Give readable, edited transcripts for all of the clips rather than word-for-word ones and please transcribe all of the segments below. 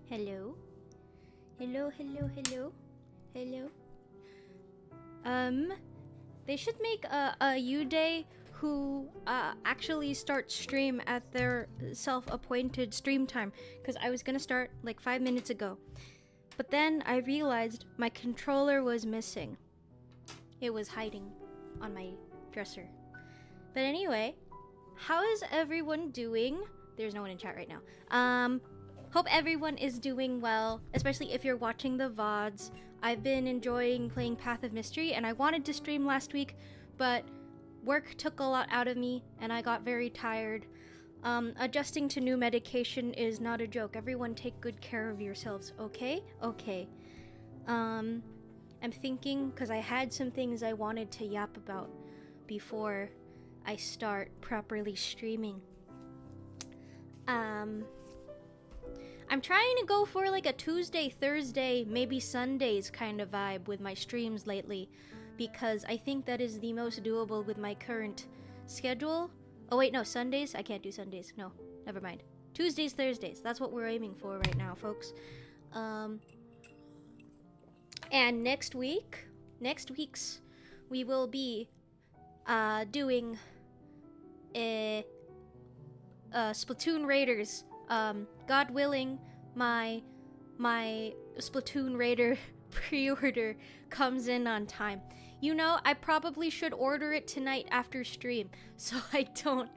Hello? Hello, hello, hello? Hello? They should make a U-Day who actually start stream at their self-appointed stream time, because I was gonna start like 5 minutes ago. But then I realized my controller was missing. It was hiding on my dresser. But anyway, how is everyone doing? There's no one in chat right now. Hope everyone is doing well, especially if you're watching the VODs. I've been enjoying playing Path of Mystery, and I wanted to stream last week, but work took a lot out of me, and I got very tired. Adjusting to new medication is not a joke. Everyone take good care of yourselves, okay? Okay. I'm thinking, because I had some things I wanted to yap about before I start properly streaming. I'm trying to go for like a Tuesday, Thursday, maybe Sundays kind of vibe with my streams lately, because I think that is the most doable with my current schedule. Oh wait, no, Sundays? I can't do Sundays. No, never mind. Tuesdays, Thursdays. That's what we're aiming for right now, folks. And next week's, we will be doing a Splatoon Raiders. God willing, my Splatoon Raider pre-order comes in on time. You know, I probably should order it tonight after stream, so I don't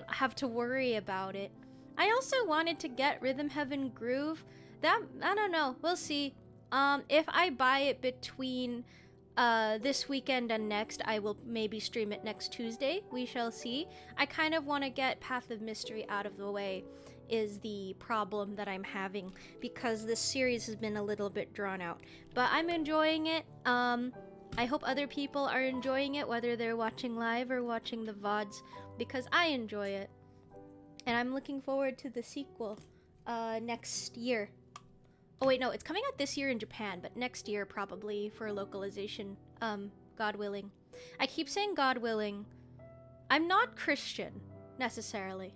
have to worry about it. I also wanted to get Rhythm Heaven Groove. That, I don't know, we'll see. If I buy it between this weekend and next, I will maybe stream it next Tuesday. We shall see. I kind of want to get Path of Mystery out of the way, is the problem that I'm having, because this series has been a little bit drawn out. But I'm enjoying it. I hope other people are enjoying it, whether they're watching live or watching the VODs, because I enjoy it. And I'm looking forward to the sequel next year. Oh wait, no, it's coming out this year in Japan, but next year probably for localization, God willing. I keep saying God willing. I'm not Christian, necessarily.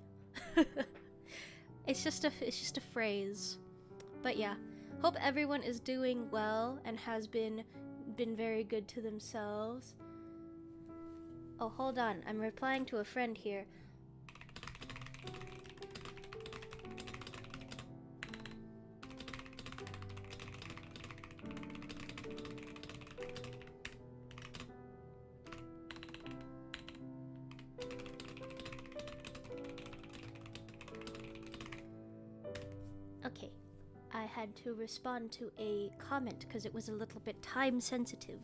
It's just a phrase. But yeah, hope everyone is doing well and has been very good to themselves. Oh, hold on, I'm replying to a friend here. Okay, I had to respond to a comment because it was a little bit time sensitive.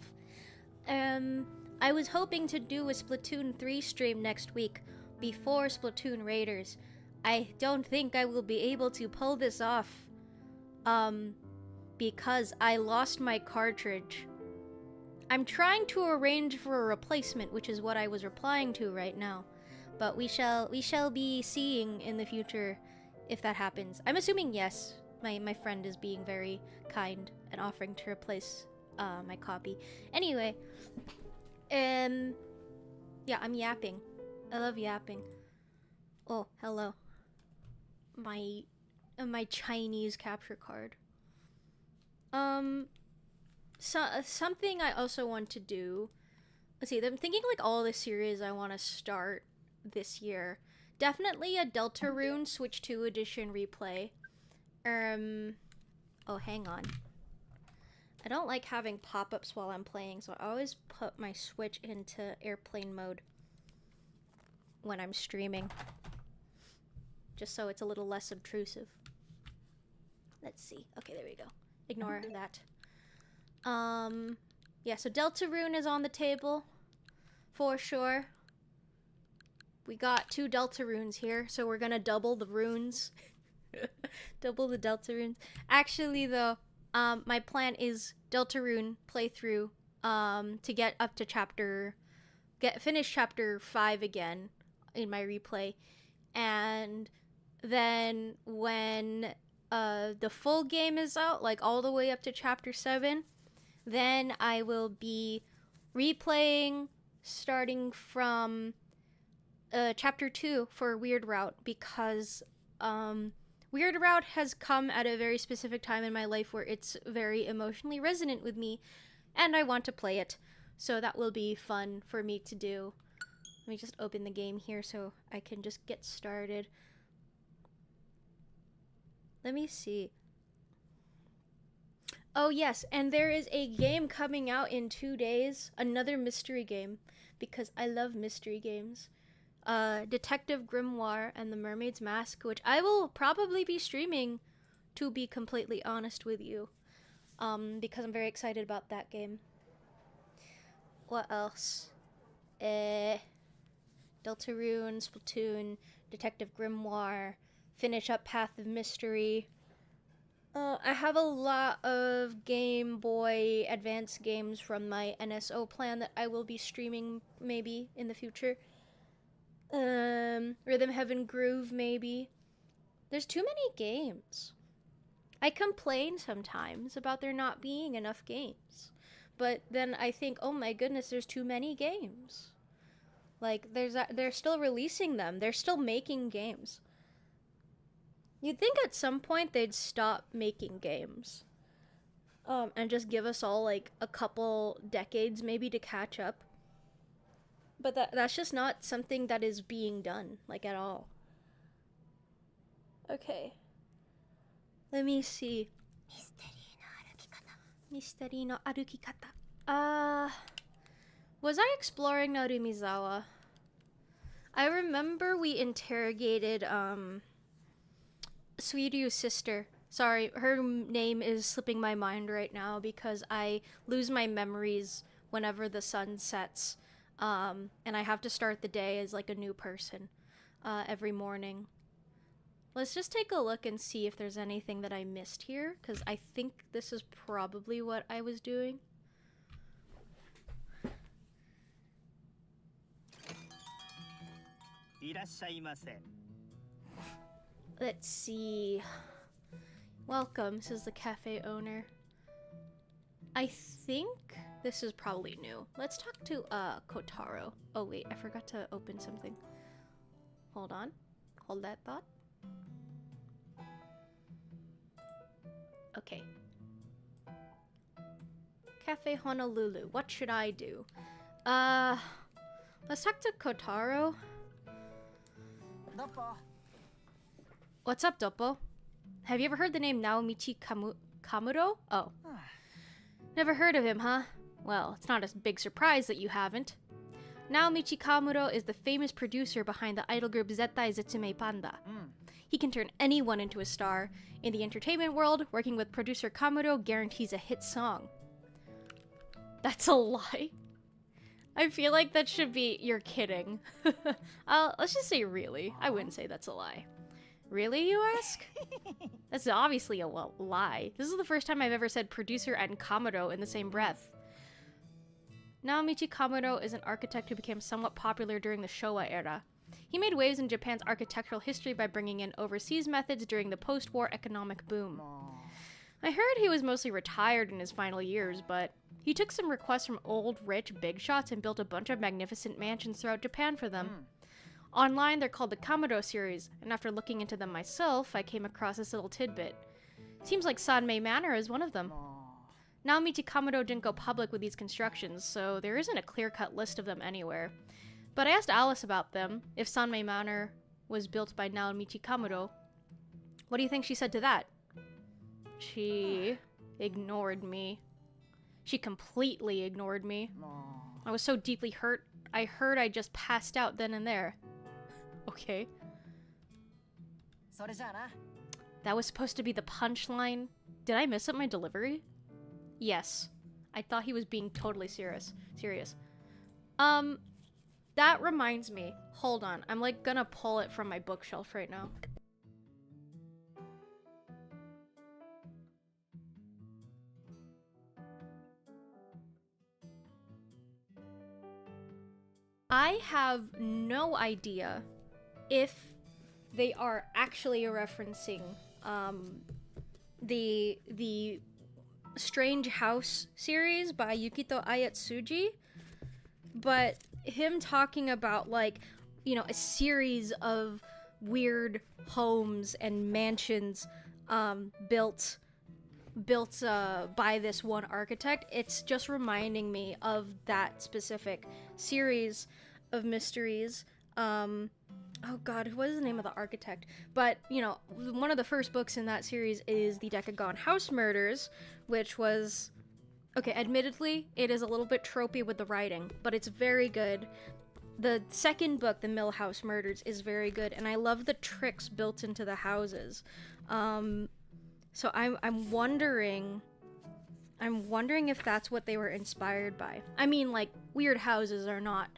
I was hoping to do a Splatoon 3 stream next week before Splatoon Raiders. I don't think I will be able to pull this off, because I lost my cartridge. I'm trying to arrange for a replacement, which is what I was replying to right now. But we shall be seeing in the future if that happens. I'm assuming yes. My friend is being very kind and offering to replace my copy. Anyway, yeah, I'm yapping. I love yapping. Oh, hello. My Chinese capture card. Something I also want to do. Let's see, I'm thinking like all the series I want to start this year. Definitely a Deltarune Switch 2 edition replay. Oh, hang on. I don't like having pop-ups while I'm playing, so I always put my Switch into airplane mode when I'm streaming, just so it's a little less obtrusive. Let's see. Okay, there we go. Ignore that. Yeah, so Deltarune is on the table for sure. We got 2 Deltarunes here, so we're gonna double the runes. Double the Deltarunes. Actually, though, my plan is Deltarune playthrough, to get up to finish chapter 5 again in my replay. And then when the full game is out, like all the way up to chapter 7, then I will be replaying starting from chapter 2 for Weird Route, because Weird Route has come at a very specific time in my life where it's very emotionally resonant with me, and I want to play it. So that will be fun for me to do. Let me just open the game here so I can just get started. Let me see. Oh yes, and there is a game coming out in 2 days. Another mystery game, because I love mystery games. Detective Grimoire and the Mermaid's Mask, which I will probably be streaming, to be completely honest with you. Because I'm very excited about that game. What else? Deltarune, Splatoon, Detective Grimoire, finish up Path of Mystery. I have a lot of Game Boy Advance games from my NSO plan that I will be streaming maybe in the future. Rhythm Heaven Groove maybe. There's too many games. I complain sometimes about there not being enough games. But then I think, oh my goodness, there's too many games. Like, they're still releasing them. They're still making games. You'd think at some point they'd stop making games. And just give us all, like, a couple decades maybe to catch up. But that's just not something that is being done, like, at all. Okay. Let me see. Mystery no arukikata. Was I exploring Narumizawa? I remember we interrogated, Suiryu's sister. Sorry, her name is slipping my mind right now because I lose my memories whenever the sun sets. And I have to start the day as, like, a new person, every morning. Let's just take a look and see if there's anything that I missed here, because I think this is probably what I was doing. Let's see. Welcome, says the cafe owner. I think this is probably new. Let's talk to Kotaro. Oh wait, I forgot to open something. Hold on. Hold that thought. Okay. Cafe Honolulu. What should I do? Let's talk to Kotaro. Doppo. What's up, Doppo? Have you ever heard the name Naomichi Kamuro? Oh. Never heard of him, huh? Well, it's not a big surprise that you haven't. Naomichi Kamuro is the famous producer behind the idol group Zettai Zetsume Panda. He can turn anyone into a star. In the entertainment world, working with producer Kamuro guarantees a hit song. That's a lie. I feel like that should be, you're kidding. Let's just say really. I wouldn't say that's a lie. Really, you ask? That's obviously a lie. This is the first time I've ever said producer and Kamuro in the same breath. Naomichi Kamuro is an architect who became somewhat popular during the Showa era. He made waves in Japan's architectural history by bringing in overseas methods during the post-war economic boom. I heard he was mostly retired in his final years, but he took some requests from old, rich big shots and built a bunch of magnificent mansions throughout Japan for them. Online, they're called the Kamuro series, and after looking into them myself, I came across this little tidbit. Seems like Sanmei Manor is one of them. Naomichi Kamuro didn't go public with these constructions, so there isn't a clear-cut list of them anywhere. But I asked Alice about them, if Sanmei Manor was built by Naomichi Kamuro. What do you think she said to that? She ignored me. She completely ignored me. I was so deeply hurt, I heard I just passed out then and there. Okay. That was supposed to be the punchline. Did I miss up my delivery? Yes. I thought he was being totally serious. That reminds me. Hold on. I'm like gonna pull it from my bookshelf right now. I have no idea if they are actually referencing the Strange House series by Yukito Ayatsuji, but him talking about, like, you know, a series of weird homes and mansions built by this one architect. It's just reminding me of that specific series of mysteries. Oh god, what is the name of the architect? But, you know, one of the first books in that series is The Decagon House Murders, which was... Okay, admittedly, it is a little bit tropey with the writing, but it's very good. The second book, The Mill House Murders, is very good, and I love the tricks built into the houses. So I'm wondering if that's what they were inspired by. I mean, like, weird houses are not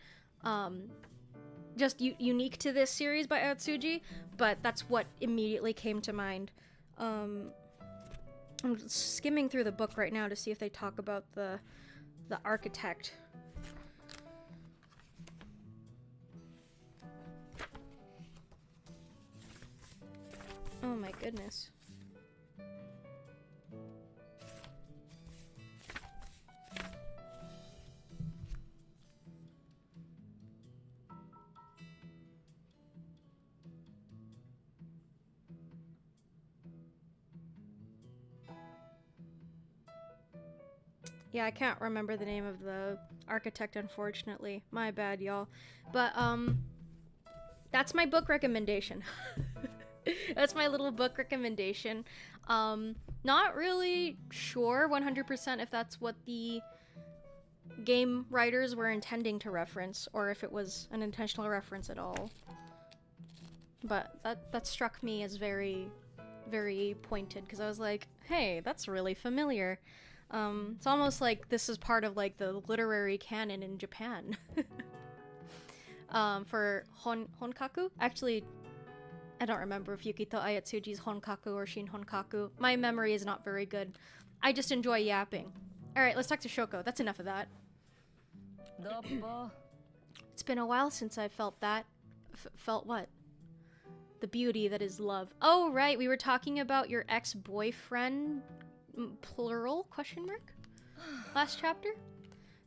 just unique to this series by Atsuji, but that's what immediately came to mind. I'm skimming through the book right now to see if they talk about the architect. Oh my goodness. Yeah, I can't remember the name of the architect, unfortunately. My bad, y'all. But, that's my book recommendation. That's my little book recommendation. Not really sure 100% if that's what the game writers were intending to reference, or if it was an intentional reference at all. But that struck me as very, very pointed, because I was like, hey, that's really familiar. It's almost like this is part of, like, the literary canon in Japan. For Honkaku? Actually, I don't remember if Yukito Ayatsuji's Honkaku or Shin Honkaku. My memory is not very good. I just enjoy yapping. Alright, let's talk to Shoko. That's enough of that. It's been a while since I felt that. Felt what? The beauty that is love. Oh, right, we were talking about your ex-boyfriend... plural, question mark? Last chapter?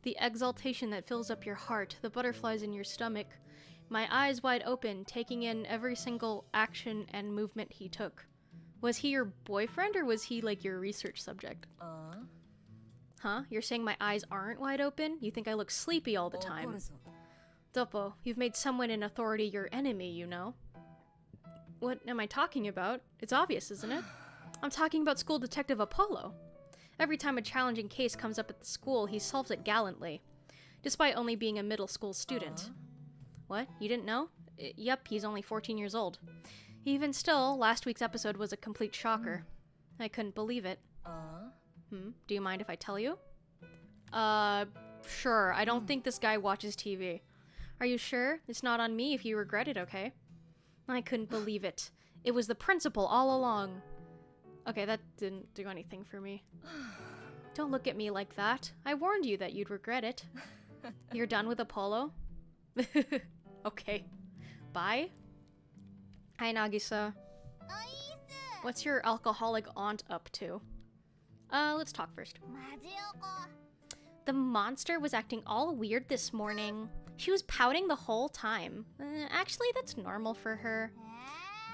The exaltation that fills up your heart, the butterflies in your stomach. My eyes wide open, taking in every single action and movement he took. Was he your boyfriend, or was he, like, your research subject? Huh? You're saying my eyes aren't wide open? You think I look sleepy all the time? Doppo, you've made someone in authority your enemy, you know? What am I talking about? It's obvious, isn't it? I'm talking about School Detective Apollo. Every time a challenging case comes up at the school, he solves it gallantly, despite only being a middle school student. What? You didn't know? Yep, he's only 14 years old. Even still, last week's episode was a complete shocker. I couldn't believe it. Do you mind if I tell you? Sure. I don't think this guy watches TV. Are you sure? It's not on me if you regret it, okay? I couldn't believe it. It was the principal all along. Okay, that didn't do anything for me. Don't look at me like that. I warned you that you'd regret it. You're done with Apollo? Okay. Bye? Hi, Nagisa. What's your alcoholic aunt up to? Let's talk first. The monster was acting all weird this morning. She was pouting the whole time. Actually, that's normal for her.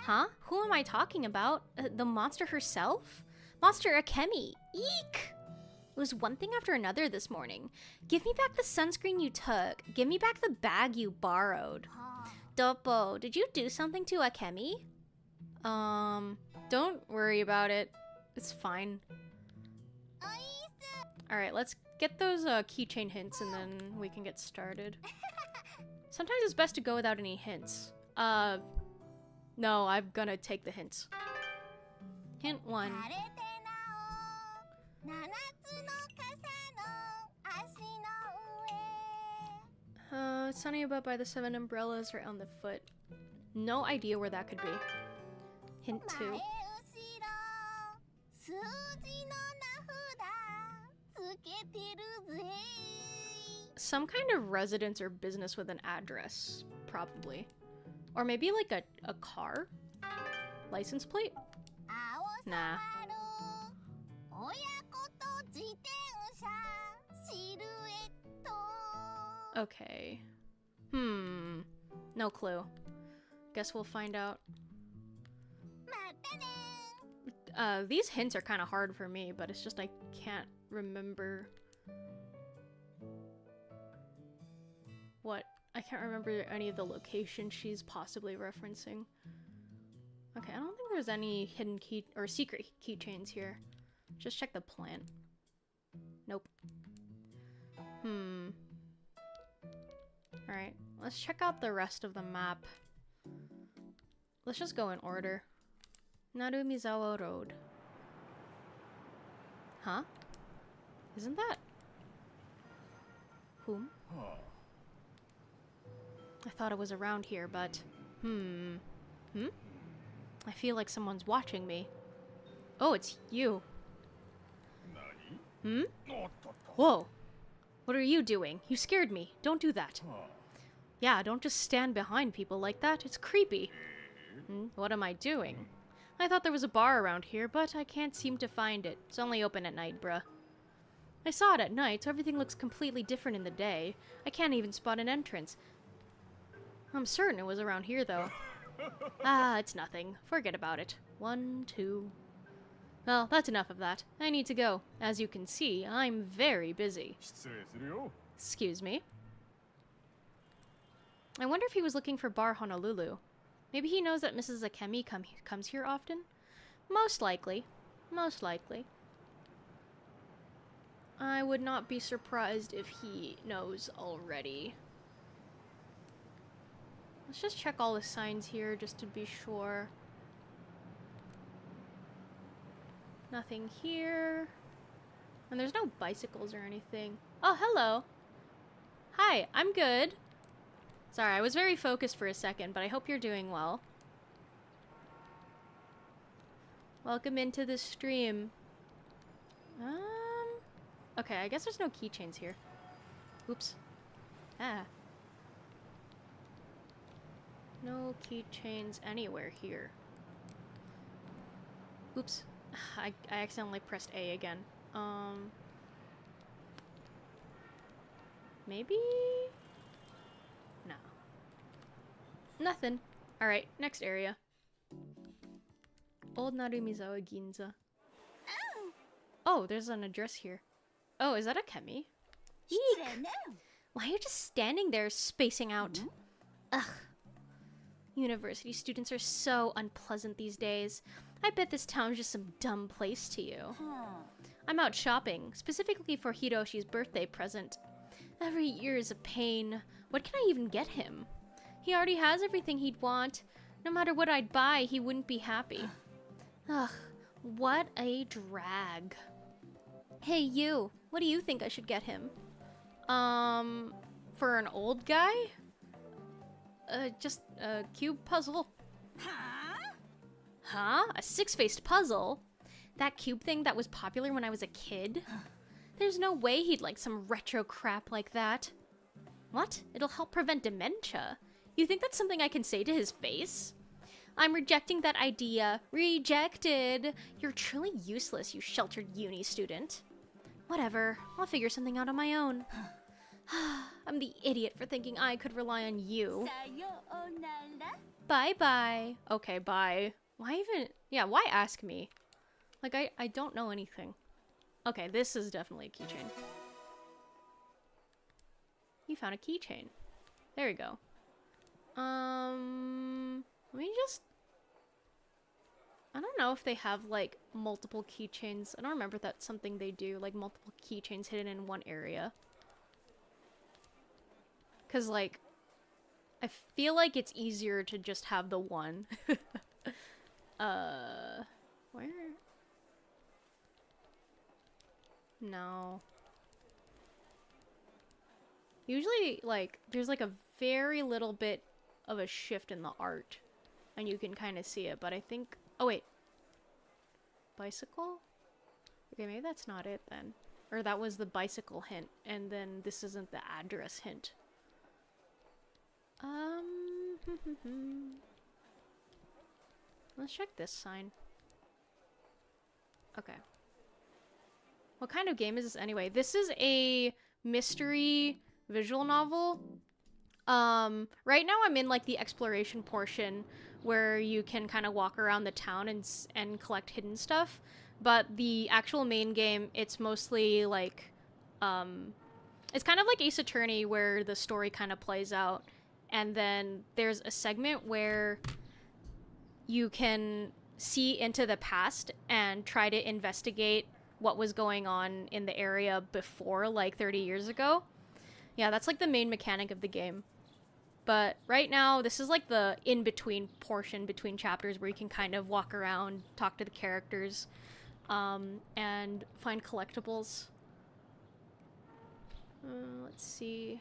Huh? Who am I talking about? The monster herself? Monster Akemi! Eek! It was one thing after another this morning. Give me back the sunscreen you took. Give me back the bag you borrowed. Doppo, did you do something to Akemi? Don't worry about it. It's fine. Alright, let's get those keychain hints and then we can get started. Sometimes it's best to go without any hints. No, I'm gonna take the hints. Hint 1. It's sunny above by the 7 umbrellas or on the foot. No idea where that could be. Hint 2. Some kind of residence or business with an address, probably. Or maybe like a car? License plate? Nah. Okay. No clue. Guess we'll find out. These hints are kind of hard for me, but it's just I can't remember what. I can't remember any of the locations she's possibly referencing. Okay, I don't think there's any hidden key or secret keychains here. Just check the plant. Nope. Alright, let's check out the rest of the map. Let's just go in order. Narumizawa Road. Huh? Isn't that... whom? I thought it was around here, but... I feel like someone's watching me. Oh, it's you. Whoa! What are you doing? You scared me. Don't do that. Yeah, don't just stand behind people like that. It's creepy. What am I doing? I thought there was a bar around here, but I can't seem to find it. It's only open at night, bruh. I saw it at night, so everything looks completely different in the day. I can't even spot an entrance. I'm certain it was around here, though. Ah, it's nothing. Forget about it. 1, 2... Well, that's enough of that. I need to go. As you can see, I'm very busy. Excuse me? I wonder if he was looking for Bar Honolulu. Maybe he knows that Mrs. Akemi comes here often? Most likely. Most likely. I would not be surprised if he knows already. Let's just check all the signs here just to be sure. Nothing here. And there's no bicycles or anything. Oh, hello. Hi, I'm good. Sorry, I was very focused for a second, but I hope you're doing well. Welcome into the stream. Okay, I guess there's no keychains here. Oops. Ah. No keychains anywhere here. Oops. I accidentally pressed A again. Maybe? No. Nothing. Alright, next area. Old Narumizawa Ginza. Oh, there's an address here. Oh, is that a Kemi? Eek! Why are you just standing there spacing out? Ugh. University students are so unpleasant these days. I bet this town's just some dumb place to you. I'm out shopping, specifically for Hiroshi's birthday present. Every year is a pain. What can I even get him? He already has everything he'd want. No matter what I'd buy, he wouldn't be happy. Ugh, what a drag. Hey, you. What do you think I should get him? For an old guy? Just a cube puzzle. Huh? A six-faced puzzle? That cube thing that was popular when I was a kid? There's no way he'd like some retro crap like that. What? It'll help prevent dementia. You think that's something I can say to his face? I'm rejecting that idea. Rejected! You're truly useless, you sheltered uni student. Whatever. I'll figure something out on my own. I'm the idiot for thinking I could rely on you. Bye-bye. Okay, bye. Why even... Yeah, why ask me? Like, I don't know anything. Okay, this is definitely a keychain. You found a keychain. There we go. Let me just... I don't know if they have, like, multiple keychains. I don't remember if that's something they do, like, multiple keychains hidden in one area. Because, like, I feel like it's easier to just have the one. Where? No. Usually, like, there's, like, a very little bit of a shift in the art. And you can kind of see it, but I think... Oh, wait. Bicycle? Okay, maybe that's not it, then. Or that was the bicycle hint, and then this isn't the address hint. Let's check this sign. Okay. What kind of game is this anyway? This is a mystery visual novel. Right now I'm in like the exploration portion where you can kind of walk around the town and collect hidden stuff. But the actual main game, it's mostly like, it's kind of like Ace Attorney where the story kind of plays out. And then there's a segment where you can see into the past and try to investigate what was going on in the area before, like 30 years ago. Yeah, that's like the main mechanic of the game. But right now, this is like the in-between portion between chapters where you can kind of walk around, talk to the characters, and find collectibles. Let's see.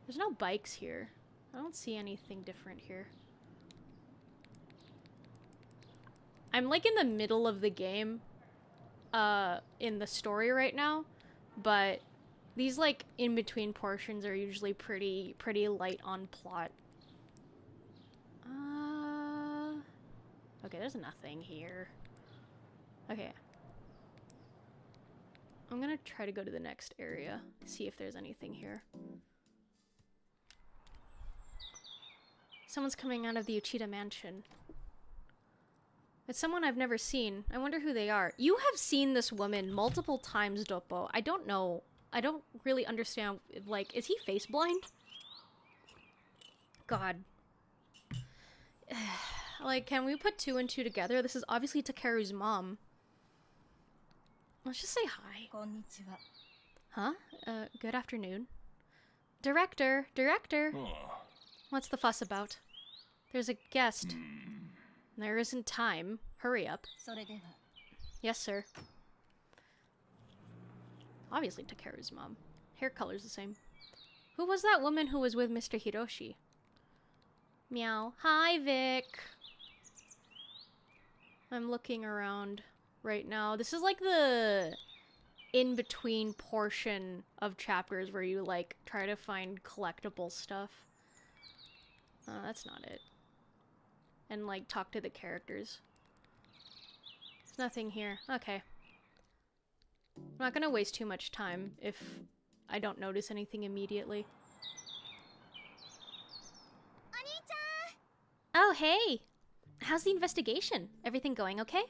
There's no bikes here. I don't see anything different here. I'm like in the middle of the game, in the story right now, but these like in-between portions are usually pretty light on plot. Okay, there's nothing here. Okay. I'm gonna try to go to the next area, see if there's anything here. Someone's coming out of the Uchida mansion. It's someone I've never seen. I wonder who they are. You have seen this woman multiple times, Doppo. I don't know. I don't really understand. Like, is he face blind? God. Like, can we put 2 and 2 together? This is obviously Takeru's mom. Let's just say hi. Konnichiwa. Huh? Good afternoon. Director! Director! What's the fuss about? There's a guest. There isn't time. Hurry up. Yes, sir. Obviously Takeru's mom. Hair color's the same. Who was that woman who was with Mr. Hiroshi? Meow. Hi, Vic. I'm looking around right now. This is like the in-between portion of chapters where you like try to find collectible stuff. That's not it. And like talk to the characters. There's nothing here. Okay. I'm not gonna waste too much time if I don't notice anything immediately. Oh, hey! How's the investigation? Everything going okay?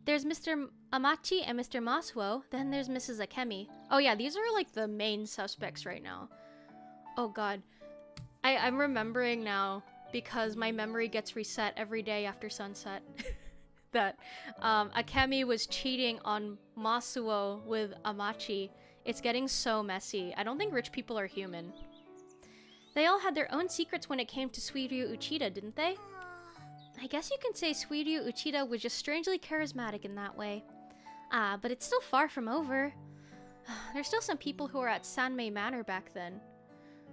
There's Mr. Amachi and Mr. Masuo, then there's Mrs. Akemi. Oh yeah, these are like the main suspects right now. Oh god. I'm remembering now, because my memory gets reset every day after sunset, that Akemi was cheating on Masuo with Amachi. It's getting so messy. I don't think rich people are human. They all had their own secrets when it came to Suiryu Uchida, didn't they? I guess you can say Suiryu Uchida was just strangely charismatic in that way. But it's still far from over. There's still some people who were at Sanmei Manor back then.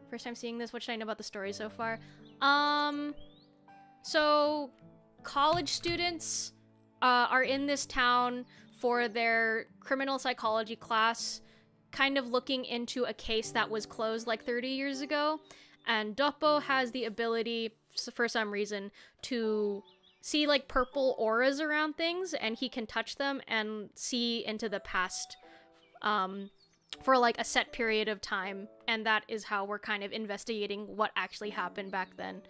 First time seeing this, what should I know about the story so far? So college students are in this town for their criminal psychology class, kind of looking into a case that was closed like 30 years ago. And Doppo has the ability, for some reason, to see like purple auras around things, and he can touch them and see into the past for like a set period of time. And that is how we're kind of investigating what actually happened back then.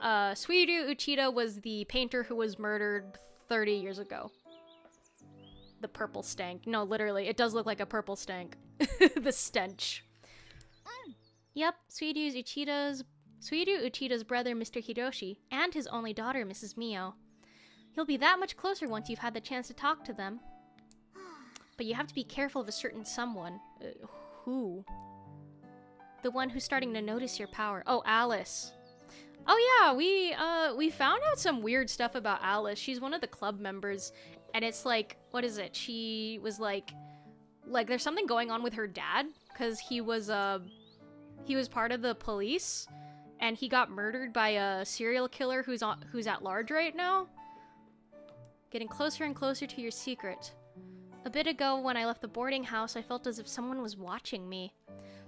Suiryu Uchida was the painter who was murdered 30 years ago. The purple stank. No, literally, it does look like a purple stank. The stench. Yep, Suiryu Uchida's brother, Mr. Hiroshi, and his only daughter, Mrs. Mio. You'll be that much closer once you've had the chance to talk to them. But you have to be careful of a certain someone. Who? The one who's starting to notice your power. Oh, Alice. Oh yeah, we found out some weird stuff about Alice. She's one of the club members, and it's like, what is it? She was like there's something going on with her dad, because he was part of the police, and he got murdered by a serial killer who's at large right now. Getting closer and closer to your secret. A bit ago, when I left the boarding house, I felt as if someone was watching me.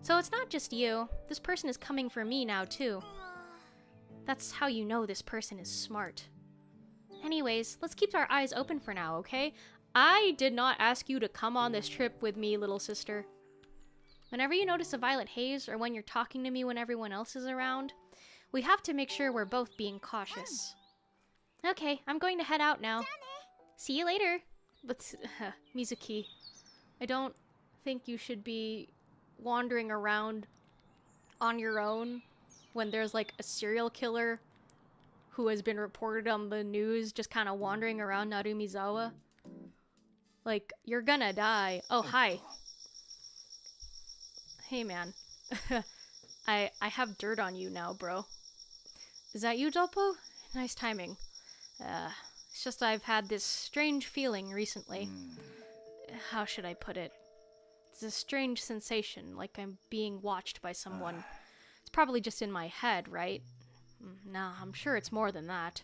So it's not just you. This person is coming for me now, too. That's how you know this person is smart. Anyways, let's keep our eyes open for now, okay? I did not ask you to come on this trip with me, little sister. Whenever you notice a violet haze or when you're talking to me when everyone else is around, we have to make sure we're both being cautious. Okay, I'm going to head out now. See you later. But, Mizuki, I don't think you should be wandering around on your own when there's like a serial killer who has been reported on the news just kind of wandering around Narumizawa. Like, you're gonna die. Oh, hi. Hey, man. I have dirt on you now, bro. Is that you, Doppo? Nice timing. It's just I've had this strange feeling recently. How should I put it? It's a strange sensation, like I'm being watched by someone. It's probably just in my head, right? Nah, I'm sure it's more than that.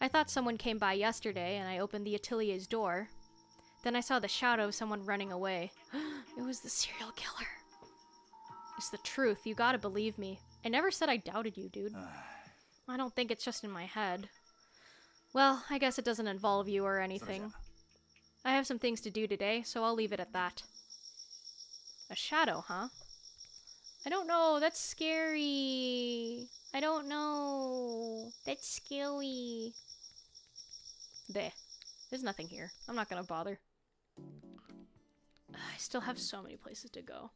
I thought someone came by yesterday, and I opened the atelier's door. Then I saw the shadow of someone running away. It was the serial killer. It's the truth, you gotta believe me. I never said I doubted you, dude. I don't think it's just in my head. Well, I guess it doesn't involve you or anything. I have some things to do today, so I'll leave it at that. A shadow, huh? I don't know, that's scary. I don't know. That's scary. There. There's nothing here. I'm not gonna bother. I still have so many places to go.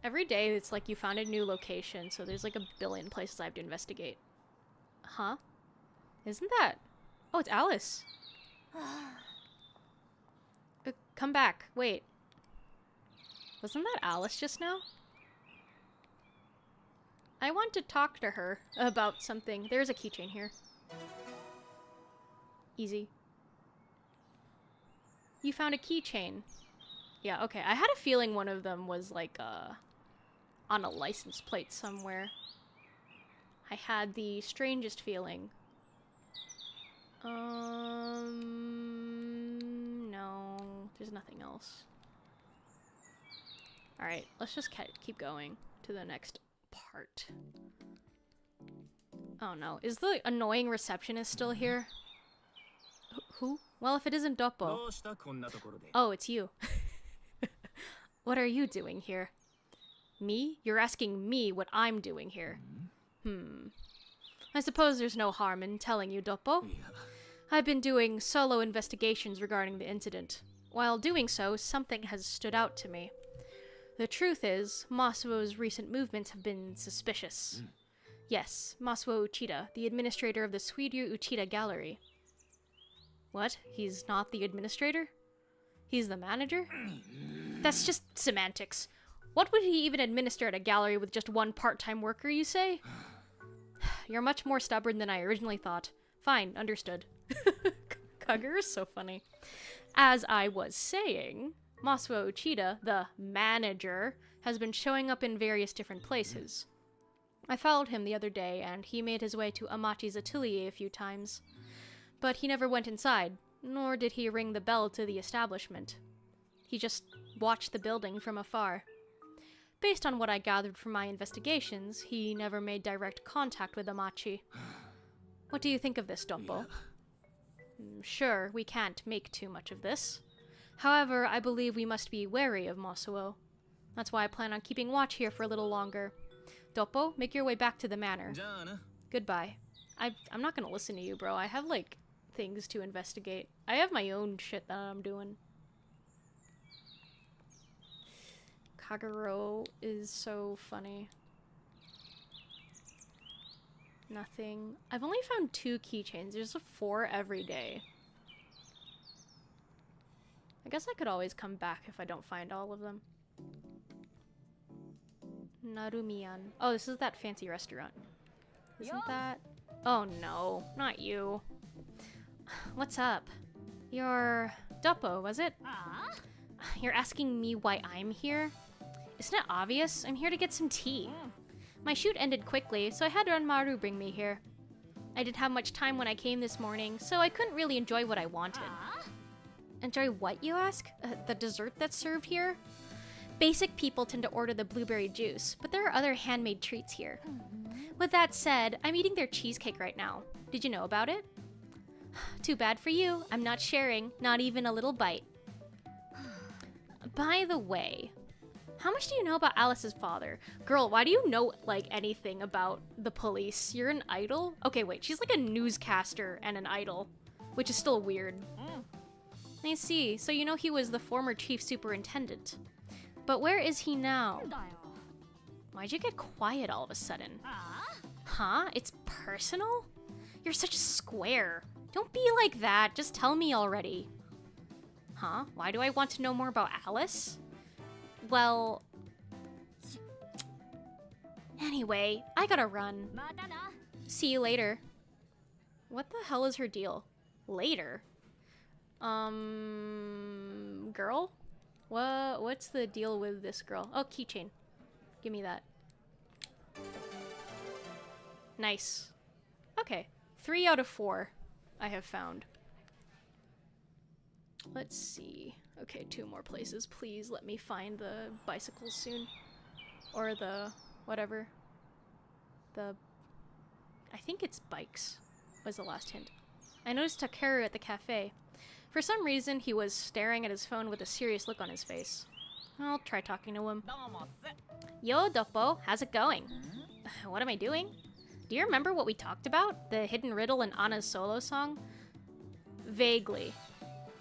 Every day it's like you found a new location, so there's like a billion places I have to investigate. Huh? Isn't that... Oh, it's Alice. Come back. Wait. Wasn't that Alice just now? I want to talk to her about something. There's a keychain here. Easy. You found a keychain. Yeah, okay. I had a feeling one of them was like on a license plate somewhere. I had the strangest feeling. No. There's nothing else. Alright, let's just keep going to the next part. Oh no. Is the annoying receptionist still here? Who? Well, if it isn't Doppo. Oh, it's you. What are you doing here? Me? You're asking me what I'm doing here. I suppose there's no harm in telling you, Doppo. I've been doing solo investigations regarding the incident. While doing so, something has stood out to me. The truth is, Masuo's recent movements have been suspicious. Yes, Masuo Uchida, the administrator of the Suiryu Uchida Gallery. What? He's not the administrator? He's the manager? That's just semantics. What would he even administer at a gallery with just one part-time worker, you say? You're much more stubborn than I originally thought. Fine, understood. Kagura is so funny. As I was saying, Masuo Uchida, the manager, has been showing up in various different places. I followed him the other day, and he made his way to Amachi's atelier a few times. But he never went inside, nor did he ring the bell to the establishment. He just watched the building from afar. Based on what I gathered from my investigations, he never made direct contact with Amachi. What do you think of this, Doppo? Sure, we can't make too much of this. However, I believe we must be wary of Masuo. That's why I plan on keeping watch here for a little longer. Doppo, make your way back to the manor. Goodbye. I'm not gonna listen to you, bro. I have, like, things to investigate. I have my own shit that I'm doing. Kaguro is so funny. Nothing. I've only found 2 keychains. There's a 4 every day. I guess I could always come back if I don't find all of them. Narumian. Oh, this is that fancy restaurant. Isn't that? Oh no, not you. What's up? You're Doppo, was it? You're asking me why I'm here? Isn't it obvious? I'm here to get some tea. My shoot ended quickly, so I had Ranmaru bring me here. I didn't have much time when I came this morning, so I couldn't really enjoy what I wanted. Enjoy what, you ask? The dessert that's served here? Basic people tend to order the blueberry juice, but there are other handmade treats here. With that said, I'm eating their cheesecake right now. Did you know about it? Too bad for you. I'm not sharing, not even a little bite. By the way, how much do you know about Alice's father? Girl, why do you know, like, anything about the police? You're an idol? Okay, wait, she's like a newscaster and an idol, which is still weird. I see, so you know he was the former chief superintendent. But where is he now? Why'd you get quiet all of a sudden? Huh? It's personal? You're such a square. Don't be like that, just tell me already. Huh? Why do I want to know more about Alice? Well... Anyway, I gotta run. See you later. What the hell is her deal? Later? Girl? What's the deal with this girl? Oh, keychain. Give me that. Nice. Okay. 3 out of 4 I have found. Let's see. Okay, 2 more places. Please let me find the bicycles soon. Or the... whatever. The... I think it's bikes was the last hint. I noticed Takeru at the cafe. For some reason, he was staring at his phone with a serious look on his face. I'll try talking to him. Yo, Doppo, how's it going? What am I doing? Do you remember what we talked about? The hidden riddle in Anna's solo song? Vaguely.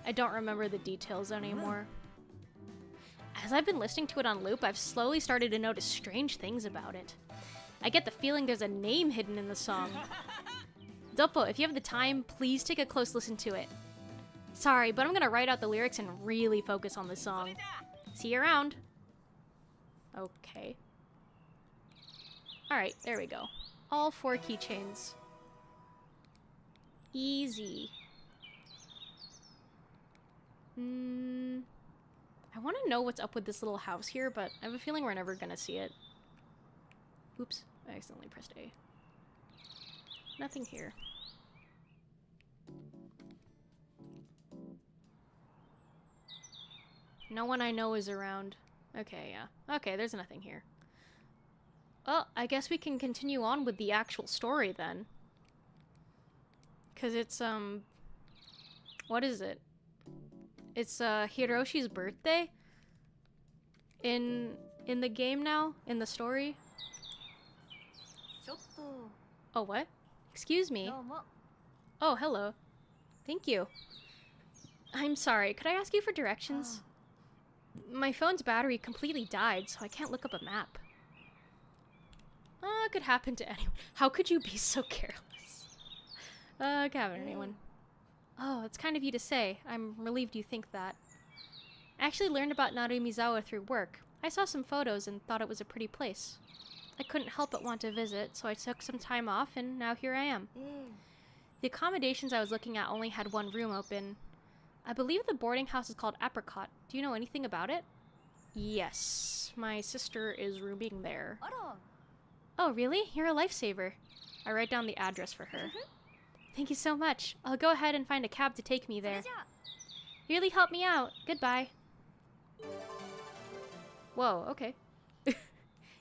I don't remember the details anymore. As I've been listening to it on loop, I've slowly started to notice strange things about it. I get the feeling there's a name hidden in the song. Doppo, if you have the time, please take a close listen to it. Sorry, but I'm gonna write out the lyrics and really focus on the song. See you around. Okay. Alright, there we go. All 4 keychains. Easy. I want to know what's up with this little house here, but I have a feeling we're never gonna see it. Oops, I accidentally pressed A. Nothing here. No one I know is around. Okay, yeah. Okay, there's nothing here. Well, I guess we can continue on with the actual story then. 'Cause it's, what is it? It's, Hiroshi's birthday? In the game now? In the story? Oh, what? Excuse me. Oh, hello. Thank you. I'm sorry, could I ask you for directions? My phone's battery completely died, so I can't look up a map. It could happen to anyone. How could you be so careless? It could happen to anyone. Oh, it's kind of you to say. I'm relieved you think that. I actually learned about Narumizawa through work. I saw some photos and thought it was a pretty place. I couldn't help but want to visit, so I took some time off and now here I am. The accommodations I was looking at only had 1 room open. I believe the boarding house is called Apricot. Do you know anything about it? Yes, my sister is rooming there. Oh, really? You're a lifesaver. I write down the address for her. Thank you so much. I'll go ahead and find a cab to take me there. You really helped me out. Goodbye. Whoa, okay.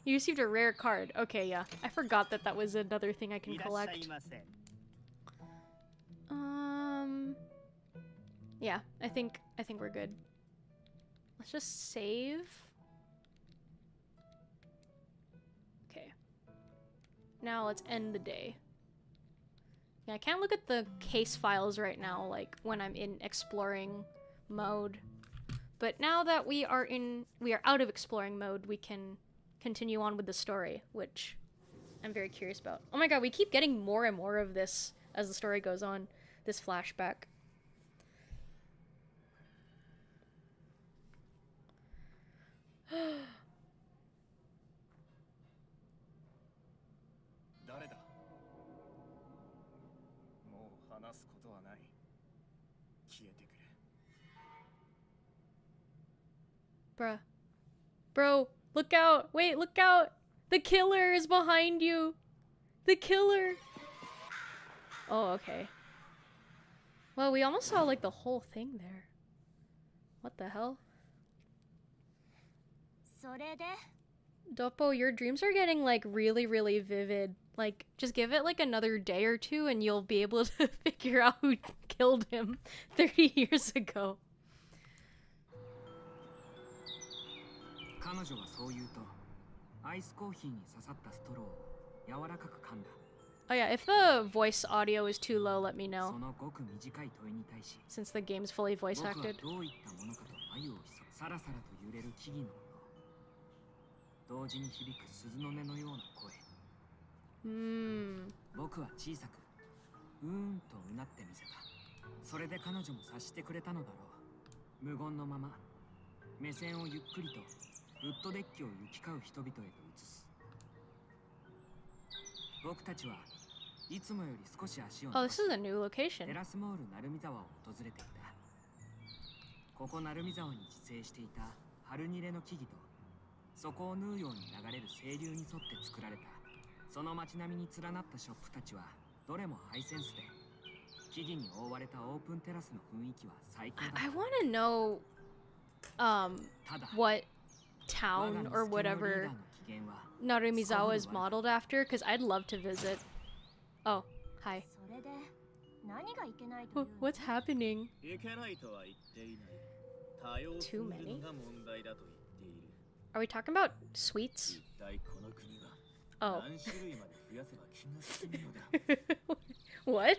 You received a rare card. Okay, yeah. I forgot that that was another thing I can collect. Yeah, I think we're good. Let's just save. Okay. Now let's end the day. Yeah, I can't look at the case files right now, like when I'm in exploring mode. But now that we are out of exploring mode, we can continue on with the story, which I'm very curious about. Oh my god, we keep getting more and more of this as the story goes on, this flashback. Bruh. Bro, look out! Wait, look out! The killer is behind you! The killer! Oh, okay. Well, we almost saw, like, the whole thing there. What the hell? Doppo, your dreams are getting, like, really, really vivid. Like, just give it, like, another day or 2 and you'll be able to figure out who killed him 30 years ago. Oh yeah, if the voice audio is too low, let me know. Since the game's fully voice acted. Oh, this is a new location. I want to know what town or whatever Narumizawa is modeled after, because I'd love to visit. Oh, hi. What's happening? Too many? Are we talking about sweets? Oh. What?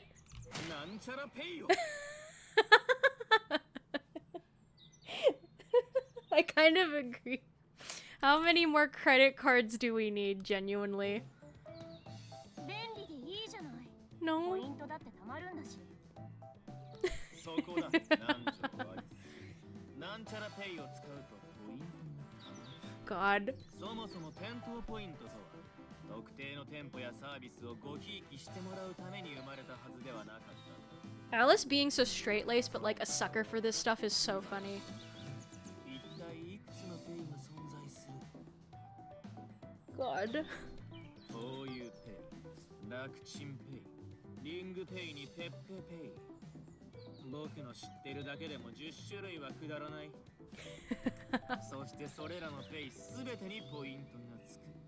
I kind of agree. How many more credit cards do we need, genuinely? No. God. Alice being so straight-laced but like a sucker for this stuff is so funny. God.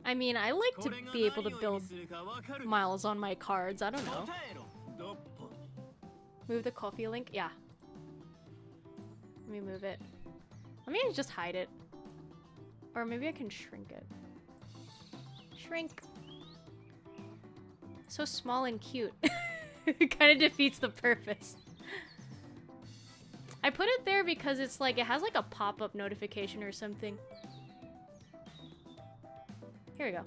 I mean, I like to be able to build miles on my cards. I don't know. Move the coffee link? Yeah. Let me move it. Let me just hide it. Or maybe I can shrink it. Shrink. So small and cute. It kind of defeats the purpose. I put it there because it's like, it has like a pop-up notification or something. Here we go.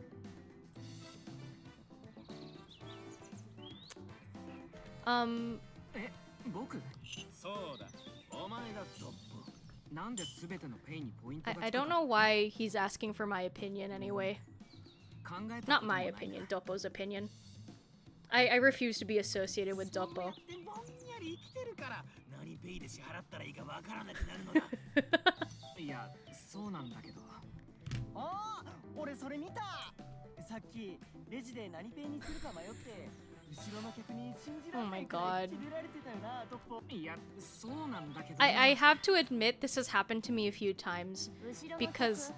I don't know why he's asking for my opinion anyway. Not my opinion, Doppo's opinion. I refuse to be associated with Doppo. Oh my god. I have to admit this has happened to me a few times because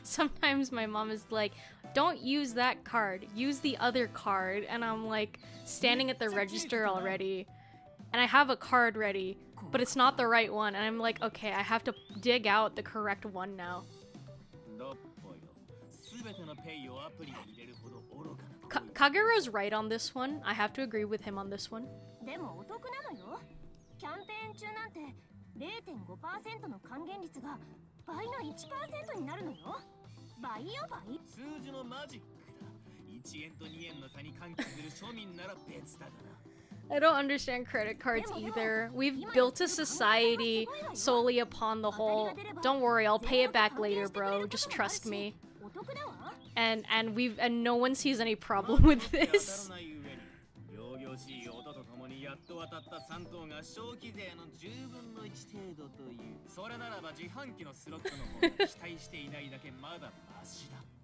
sometimes my mom is like, don't use that card, use the other card, and I'm like standing at the register already and I have a card ready but it's not the right one and I'm like, okay, I have to dig out the correct one now. Kagero's right on this one. I have to agree with him on this one. I don't understand credit cards either. We've built a society solely upon the whole, don't worry, I'll pay it back later, bro. Just trust me. And no one sees any problem with this.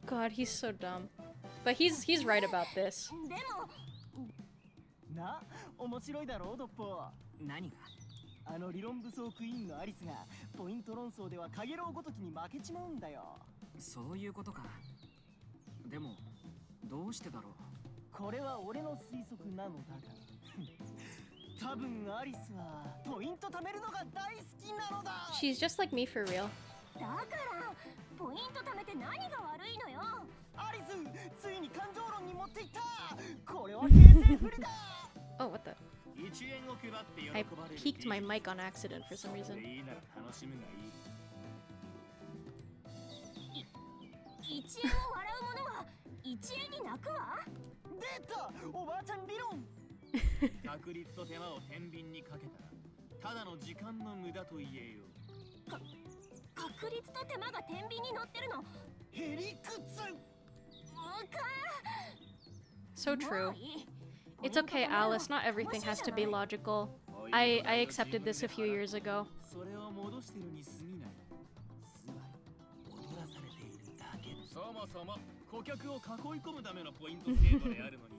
God, he's so dumb. But he's right about this. She's just like me for real. だからポイント貯めて何が悪いのよ。アリス、ついに感情論に持っていった。これは平成不利だ。Oh, what the? I peeked my mic on accident for some reason. 1円を笑う者は1円に泣くわ。出た、おばあちゃん理論。確率と手間を天秤にかけたらただの時間の無駄と言えよ。確率と手間が天秤に乗ってるの。へりくつ。So true. It's okay, Alice. Not everything has to be logical. I accepted this a few years ago. それを戻してるに過ぎない。つまり踊らされているだけ。そもそも顧客を囲い込むためのポイント制度であるのに、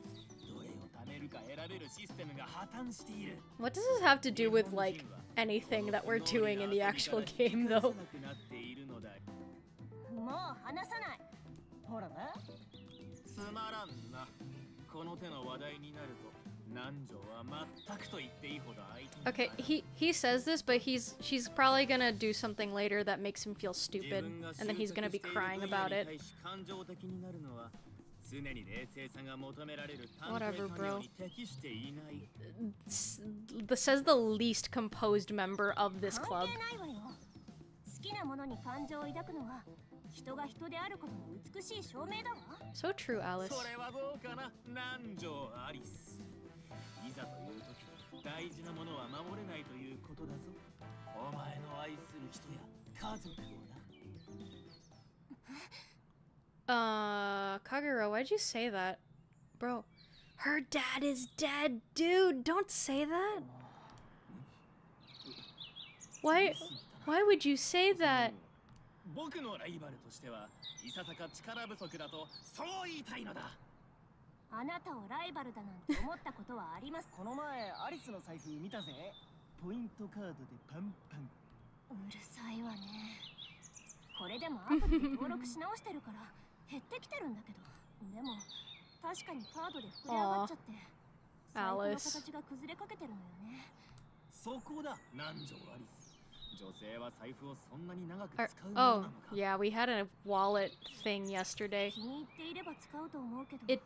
どれを貯めるか選べるシステムが破綻している。What does this have to do with like anything that we're doing in the actual game, though? もう話さない。ほらな。つまらんな。この手の話題になると。Okay, he says this, but she's probably gonna do something later that makes him feel stupid, and then he's gonna be crying about it. Whatever, bro. This says the least composed member of this club. So true, Alice. いざという時、大事なものは守れないということだぞ。お前の愛する人や家族をな。Kagero, why'd you say that? Bro, her dad is dead, dude. Don't say that. Why would you say that? 僕のライバルとしてはいささか力不足だとそう言いたいのだ。あなたをライバルだなんて思ったことはあります。この前アリスの財布見たぜ。ポイントカードでパンパン。うるさいわね。これでもアプリで登録し直してるから減ってきてるんだけど。でも確かにカードで膨れ上がっちゃって、財布の形が崩れかけてるのよね。そこだ、南條アリス。女性は財布をそんなに長く使うものなのか。Oh, yeah, we had a wallet thing yesterday. 気に入っていれば使うと思うけど。It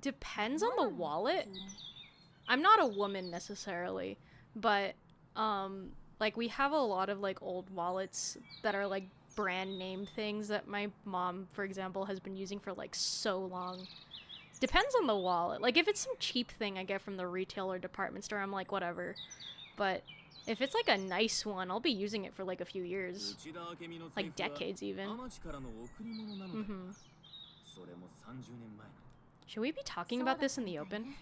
depends on the wallet. I'm not a woman necessarily, but like we have a lot of like old wallets that are like brand name things that my mom, for example, has been using for like so long. Depends on the wallet. Like if it's some cheap thing I get from the retail or department store, I'm like whatever. But if it's like a nice one, I'll be using it for like a few years. Like decades even. Mm-hmm. Should we be talking about this in the open?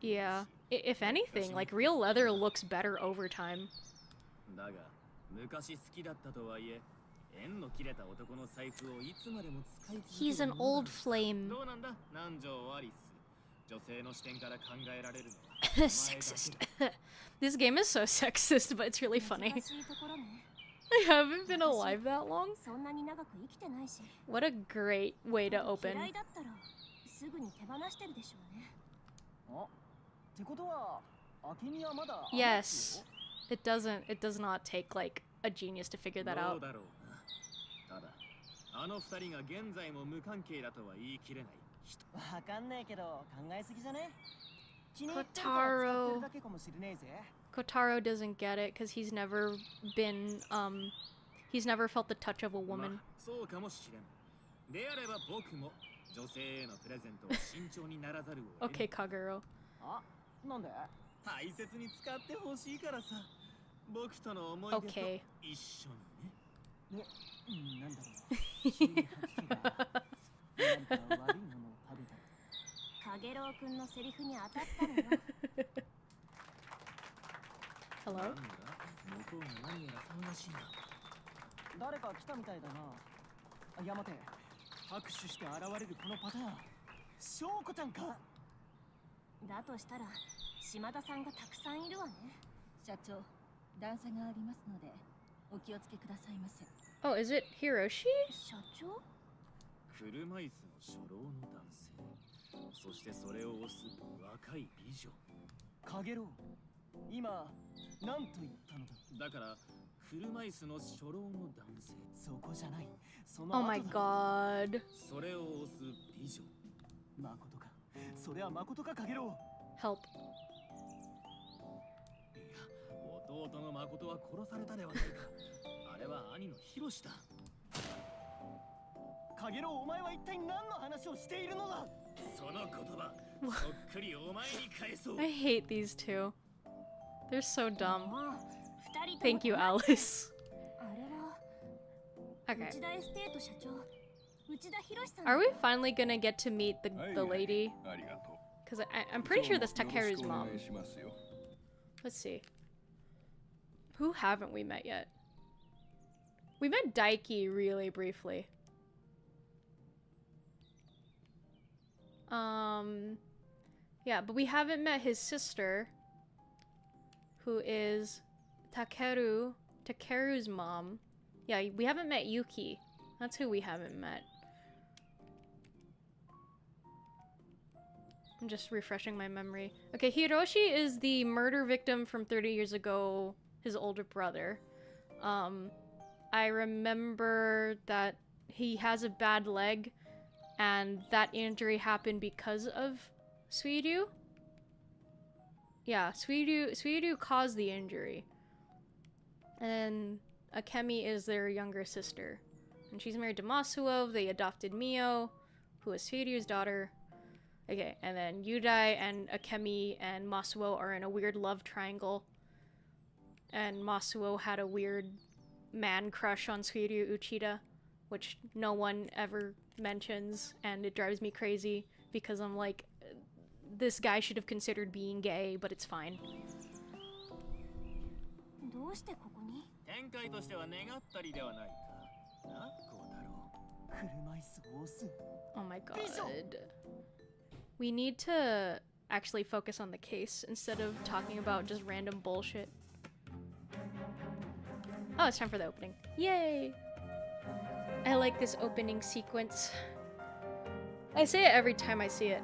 Yeah. If anything, like real leather looks better over time. He's an old flame. Sexist. This game is so sexist, but it's really funny. I haven't been alive that long. What a great way to open. Yes. It does not take like a genius to figure that out. Kotaro doesn't get it because he's never been, he's never felt the touch of a woman. Okay, Kagero. Okay. Hello? 誰か来たみたいだな。いや待て。拍手して現れるこのパターン。翔子ちゃんか。だとしたら島田さんがたくさんいるわね。社長、段差がありますのでお気をつけくださいませ。Oh, is it Hiroshi? 社長？車椅子の初老の男性。そしてそれを押す若い美女。かげろう。今何と言ったのだ。だから車椅子の初老の男性。そこじゃない。その Oh my god. それを押す美女。誠か。それは誠かかげろう。 Help. いや、弟の誠は殺されたではないか。あれは兄のヒロシだ。かげろう、お前は一体何の話をしているのだ。その言葉、そっくりお前に返そう。 I hate these two. They're so dumb. Thank you, Alice. Okay. Are we finally gonna get to meet the lady? Because I'm pretty sure that's Takeru's mom. Let's see. Who haven't we met yet? We met Daiki really briefly. Yeah, but we haven't met his sister, who is Takeru's mom. Yeah, we haven't met Yuki. That's who we haven't met. I'm just refreshing my memory. Okay, Hiroshi is the murder victim from 30 years ago, his older brother. I remember that he has a bad leg, and that injury happened because of Suiryu? Yeah, Suiryu caused the injury. And Akemi is their younger sister. And she's married to Masuo. They adopted Mio, who is Suiryu's daughter. Okay, and then Yudai and Akemi and Masuo are in a weird love triangle. And Masuo had a weird man crush on Suiryu Uchida, which no one ever mentions, and it drives me crazy because I'm like, this guy should have considered being gay, but it's fine. Oh my god. We need to actually focus on the case instead of talking about just random bullshit. Oh, it's time for the opening. Yay! I like this opening sequence. I say it every time I see it.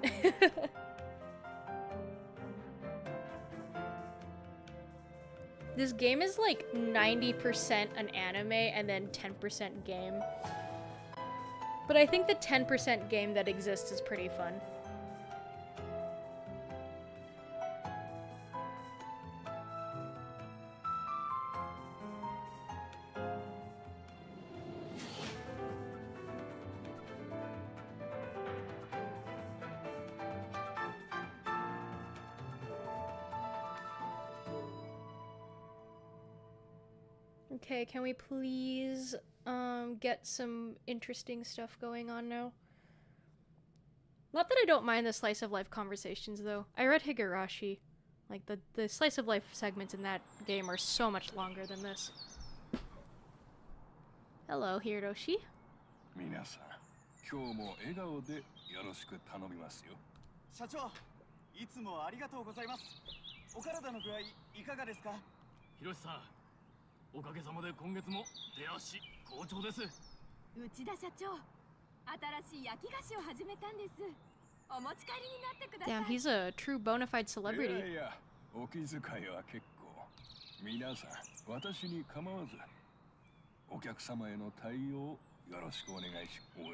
This game is like 90% an anime and then 10% game. But I think the 10% game that exists is pretty fun. Okay, can we please get some interesting stuff going on now? Not that I don't mind the slice of life conversations though. I read Higurashi. Like the slice of life segments in that game are so much longer than this. Hello, Hiroshi. 皆さん、今日も笑顔でよろしく頼みますよ。社長、いつもありがとうございます。お体の具合いかがですか？ひろしさん、おかげさまで今月も出足好調です。内田社長、新しい焼き菓子を始めたんです。お持ち帰りになってください。 Damn, he's a true bona fide celebrity. いやいや、お気遣いは結構。皆さん、私に構わず、お客様への対応よろしくお願いしま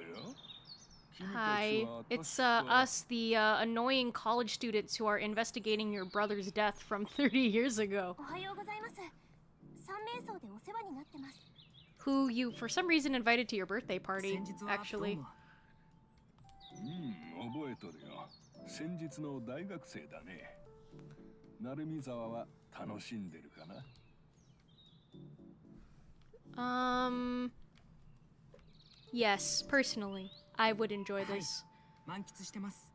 す。 Hi, it's us, the annoying college students who are investigating your brother's death from 30 years ago. おはようございます。3名相でお世話になってます。 Who you, for some reason, invited to your birthday party, actually. 覚えとるよ。先日の大学生だね。成見沢は楽しんでるかな? Yes, personally, I would enjoy this. 満喫してます。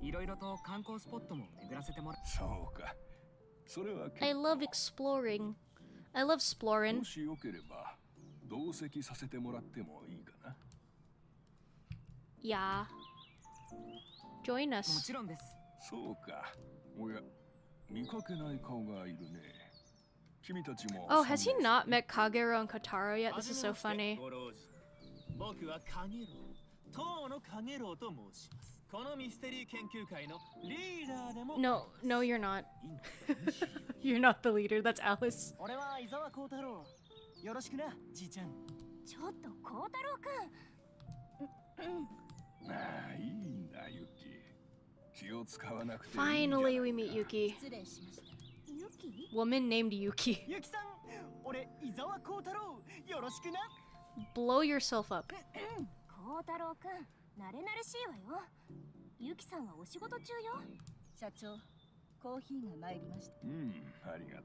いろいろと観光スポットも巡らせてもら。そうか。それは I love exploring. I love exploring. もしよければ同席させてもらってもいいかな? Yeah. Join us. もちろんです。そうか。おや、見かけない顔がいるね。君たちも。 Oh, has he not met Kagero and Kotaro yet? This is so funny. 僕はカゲロウ、塔のカゲロウと申します。No, no, you're not. You're not the leader. That's Alice. 俺は伊沢幸太郎。よろしくな、じいちゃん。ちょっと幸太郎くん。ああ、いいんだ、ユキ。気を使わなくていいんじゃないか。 Finally, we meet Yuki. 失礼しました。ユキ？ Woman named Yuki. ゆきさん、俺伊沢幸太郎。よろしくな。Blow yourself up. 幸太郎くん、慣れ慣れしいわよ。ユキさんはお仕事中よ。社長、コーヒーが参りました。ありがと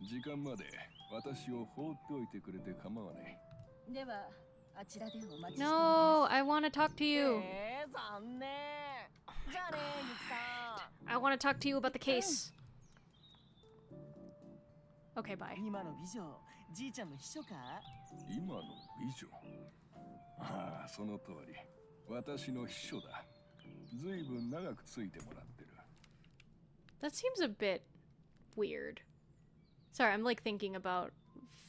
う。時間まで私を放っておいてくれて構わない。では、あちらでお待ちしています。No, I want to talk to you. 残念。じゃあね、ゆきさん。 I want to talk to you about the case. Okay, bye. 今の美女、じいちゃんの秘書か？今の美女。ああ、その通り。私の秘書だ。ずいぶん長くついてもらってる。That seems a bit weird. Sorry, I'm like thinking about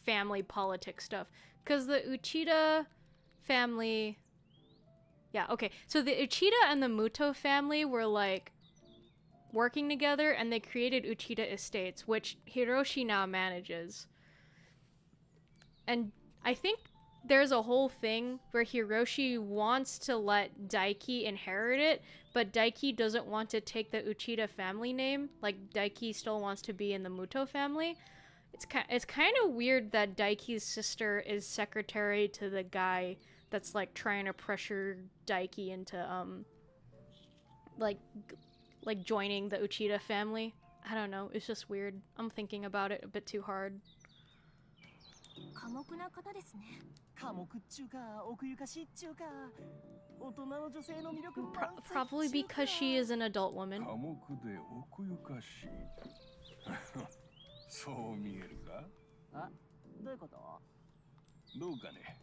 family politics stuff. Because the Uchida family... Yeah, okay. So the Uchida and the Muto family were like working together and they created Uchida Estates, which Hiroshi now manages. And I think there's a whole thing where Hiroshi wants to let Daiki inherit it, but Daiki doesn't want to take the Uchida family name. Like, Daiki still wants to be in the Muto family. It's kind of weird that Daiki's sister is secretary to the guy that's, like, trying to pressure Daiki into, like joining the Uchida family. I don't know, it's just weird. I'm thinking about it a bit too hard. 寡黙な方ですね。寡黙っちゅうか、奥ゆかしいっちゅうか。大人の女性の魅力 Probably because she is an adult woman. 寡黙で奥ゆかしい。そう見えるか？あ、どういうこと？どうかね。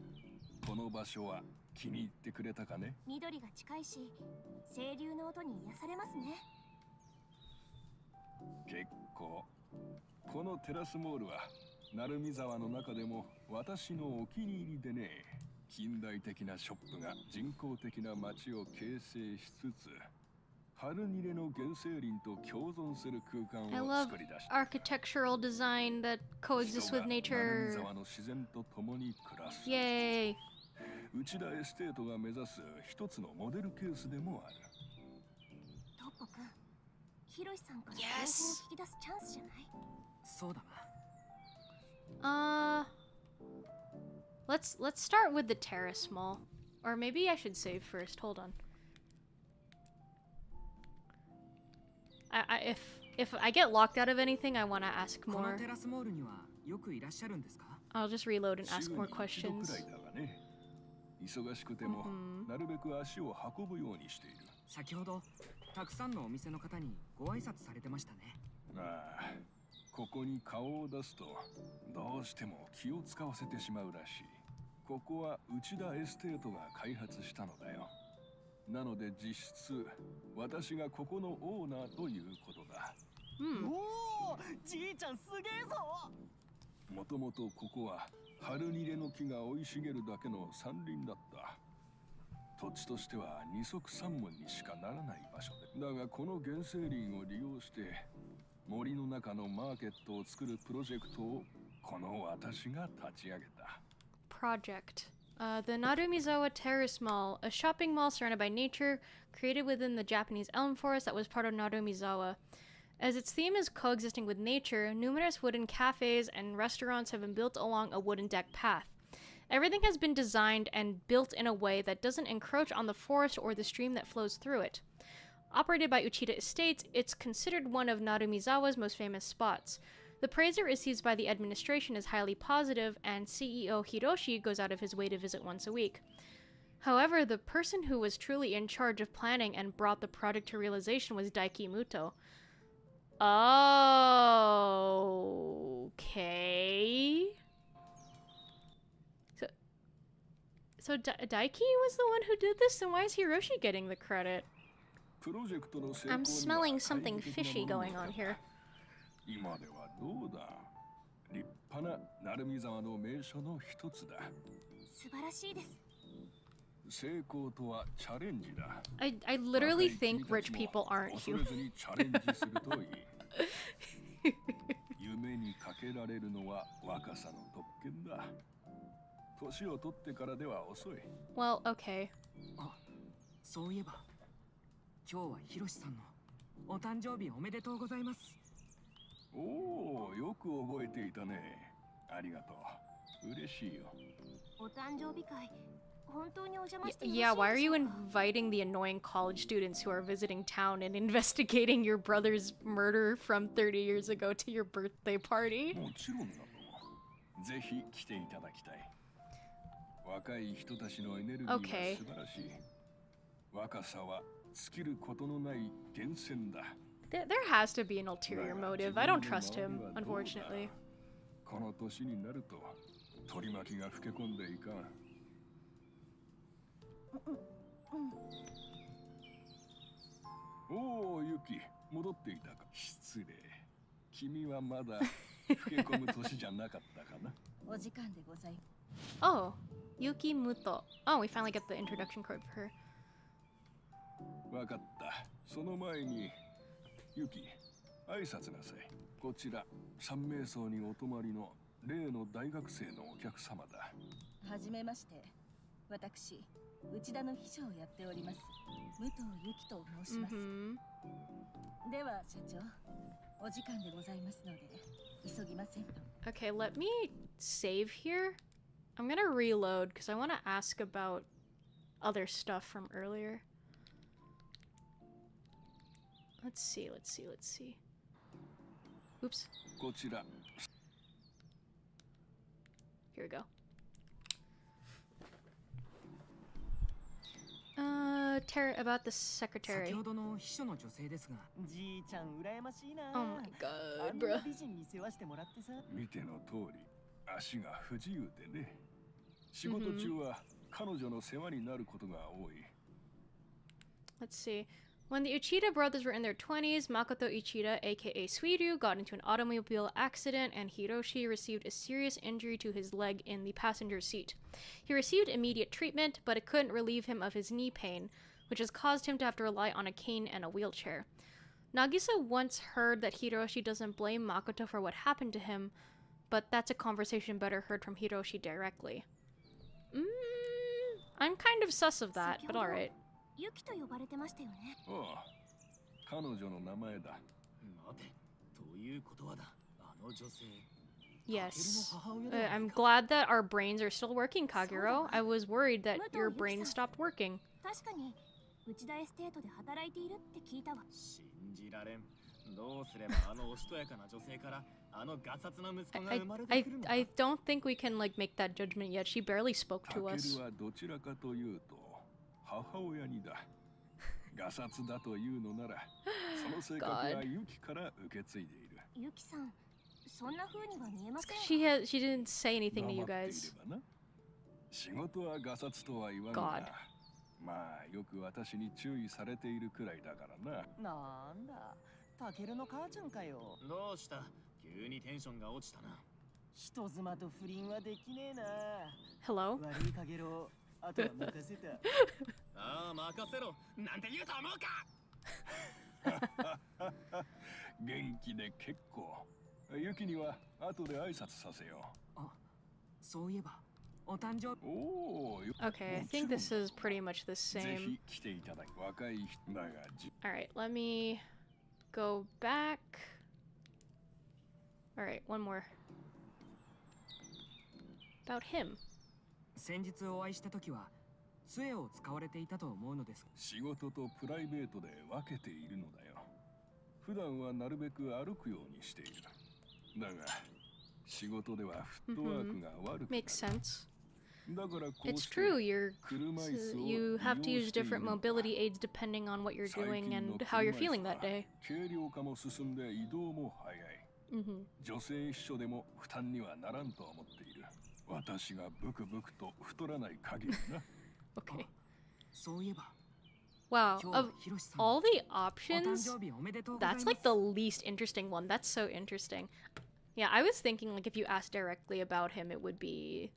この場所は気に入ってくれたかね？緑が近いし、清流の音に癒されますね。結構。このテラスモールは鳴海沢の中でも私のお気に入りでね。近代的なショップが人工的な街を形成しつつ、春ニレの原生林と共存する空間 I を love 作り出した。 architectural design that coexists with 人が鳴 nature. 海沢の自然と共に暮らす。 Yay. 内田エステートが目指す一つのモデルケースでもある。トッポくん、ヒロシさんから情 Yes. 報を聞き出すチャンスじゃない？そうだな。Let's start with the terrace mall. Or maybe I should save first. Hold on. If I get locked out of anything, I want to ask この more. テラスモールにはよくいらっしゃるんですか？ I'll just reload and ask 週 more に一度 questions. くらいだがね。忙しくてもなるべく足を運ぶようにしている。先ほどたくさんのお店の方にご挨拶されてましたね。ああ、ここに顔を出すとどうしても気を使わせてしまうらしい。ここは内田エステートが開発したのだよ。なので実質私がここのオーナーということだ。おお、じいちゃんすげえぞ。もともとここは春ニレの木が生い茂るだけの山林だった。土地としては二足三門にしかならない場所で。だがこの原生林を利用して森の中のマーケットを作るプロジェクトをこの私が立ち上げた。Project. The Narumizawa Terrace Mall, a shopping mall surrounded by nature, created within the Japanese elm forest that was part of Narumizawa. As its theme is coexisting with nature, numerous wooden cafes and restaurants have been built along a wooden deck path. Everything has been designed and built in a way that doesn't encroach on the forest or the stream that flows through it. Operated by Uchida Estates, it's considered one of Narumizawa's most famous spots. The praise it receives by the administration is highly positive, and CEO Hiroshi goes out of his way to visit once a week. However, the person who was truly in charge of planning and brought the project to realization was Daiki Muto. Okay. So Daiki was the one who did this, and why is Hiroshi getting the credit? I'm smelling something fishy going on here. 今ではどうだ。立派な鳴海沢の名所の一つだ。素晴らしいです。成功とはチャレンジだ。 I literally think rich people aren't 恐れ human. ずにチャレンジするといい。夢にかけられるのは若さの特権だ。年を取ってからでは遅い。 Well, okay. あ、そういえば今日はひろしさんのお誕生日おめでとうございます。おお、よく覚えていたね。ありがとう。嬉しいよ。お誕生日会本当にお邪魔してよろしい Yeah, why are でし you ょうか inviting the annoying college students who are visiting town and investigating your brother's murder from 30 years ago to your birthday party? もちろんだと。ぜひ来ていただきたい。若い人たちのエネルギーは素晴らしい。若さは尽きることのない源泉だ。There has to be an ulterior motive. I don't trust him, unfortunately. この年になると取り巻きが老け込んでいかん。おお、ユキ、戻っていたか。失礼。君はまだ老け込む年じゃなかったかな。お時間でございます。 Oh, Yuki Muto. Oh, we finally get the introduction card for her. わかった。その前に、ユキ、挨拶なさい。こちら、三名荘にお泊まりの例の大学生のお客様だ。はじめまして。私、内田の秘書をやっております。武藤由紀と申します。 Mm-hmm. では社長、お時間でございますので急ぎませんと。 Okay, let me save here. I'm gonna reload because I want to ask about other stuff from earlier. Let's see. Oops. こちら、 Here we go. About the 先 secretary. ほどの秘書の女性ですが、じいちゃん羨ましいな。 Oh my あ god, んな bro. 美人に世話してもらってさ。見ての通り、足が不自由でね。仕事中は彼女の世話になることが多い。 Let's see. When the Uchida brothers were in their 20s, Makoto Uchida, aka Suiru, got into an automobile accident and Hiroshi received a serious injury to his leg in the passenger seat. He received immediate treatment, but it couldn't relieve him of his knee pain, which has caused him to have to rely on a cane and a wheelchair. Nagisa once heard that Hiroshi doesn't blame Makoto for what happened to him, but that's a conversation better heard from Hiroshi directly. I'm kind of sus of that, but alright. ユキと呼ばれてましたよね。ああ、彼女の名前だ。待て、ということはだ。あの女性。 Yes. I'm glad that our brains are still working, Kagero. I was worried that your brain stopped working. 確かに内田エステートで働いているって聞いたわ。信じられん。どうすればあのおしとやかな女性からあのガサツな息子が生まれてくるのか。 I don't think we can like make that judgment yet. She barely spoke タ to ケ us. ルはどちらかというと母親にだ。ガサツだというのなら、その性格はユキから受け継いでいる。ユキさん、そんな風には見えま It's せ 'cause ん。she didn't say anything to you 黙ってい guys. ればな。仕事はガサツとは言わん God. が、まあよく私に注意されているくらいだからな。なんだ、タケルの母ちゃんかよ。どうした？急にテンションが落ちたな。人妻と不倫はできねえな。 Hello? 悪いかげろう。あとは任せた。ああ、任せろ。なんて言うと思うか。元気で結構。ユキには後で挨拶させよう。あ、そういえばお誕生日。おお。 Okay, I think this is pretty much the ぜ same. ひ来ていただき、若い人だがじ。 Alright, let me go back. Alright, one more. About him. 先日お会いした時は杖を使われていたと思うのですが、仕事とプライベートで分けているのだよ。普段はなるべく歩くようにしている。だが、仕事ではフットワークが悪くなる。 Makes sense. だからこう It's して true, you're 車椅子を you have to 利用 use している different のだ。 mobility aids depending on what you're 最 doing 近の and how you're 車椅 feeling 子 that は day. 軽量化も進んで移動も早い。 Mm-hmm. 女性秘書でも負担にはならんと思っている。私がブクブクと太らない限りな。Okay. そういえば Wow. 今日は Of ひろしさん all the お誕 options, 生日おめでとうございま that's す。 like the least interesting one. That's so interesting. Yeah, I was thinking like if you asked directly about him, it would be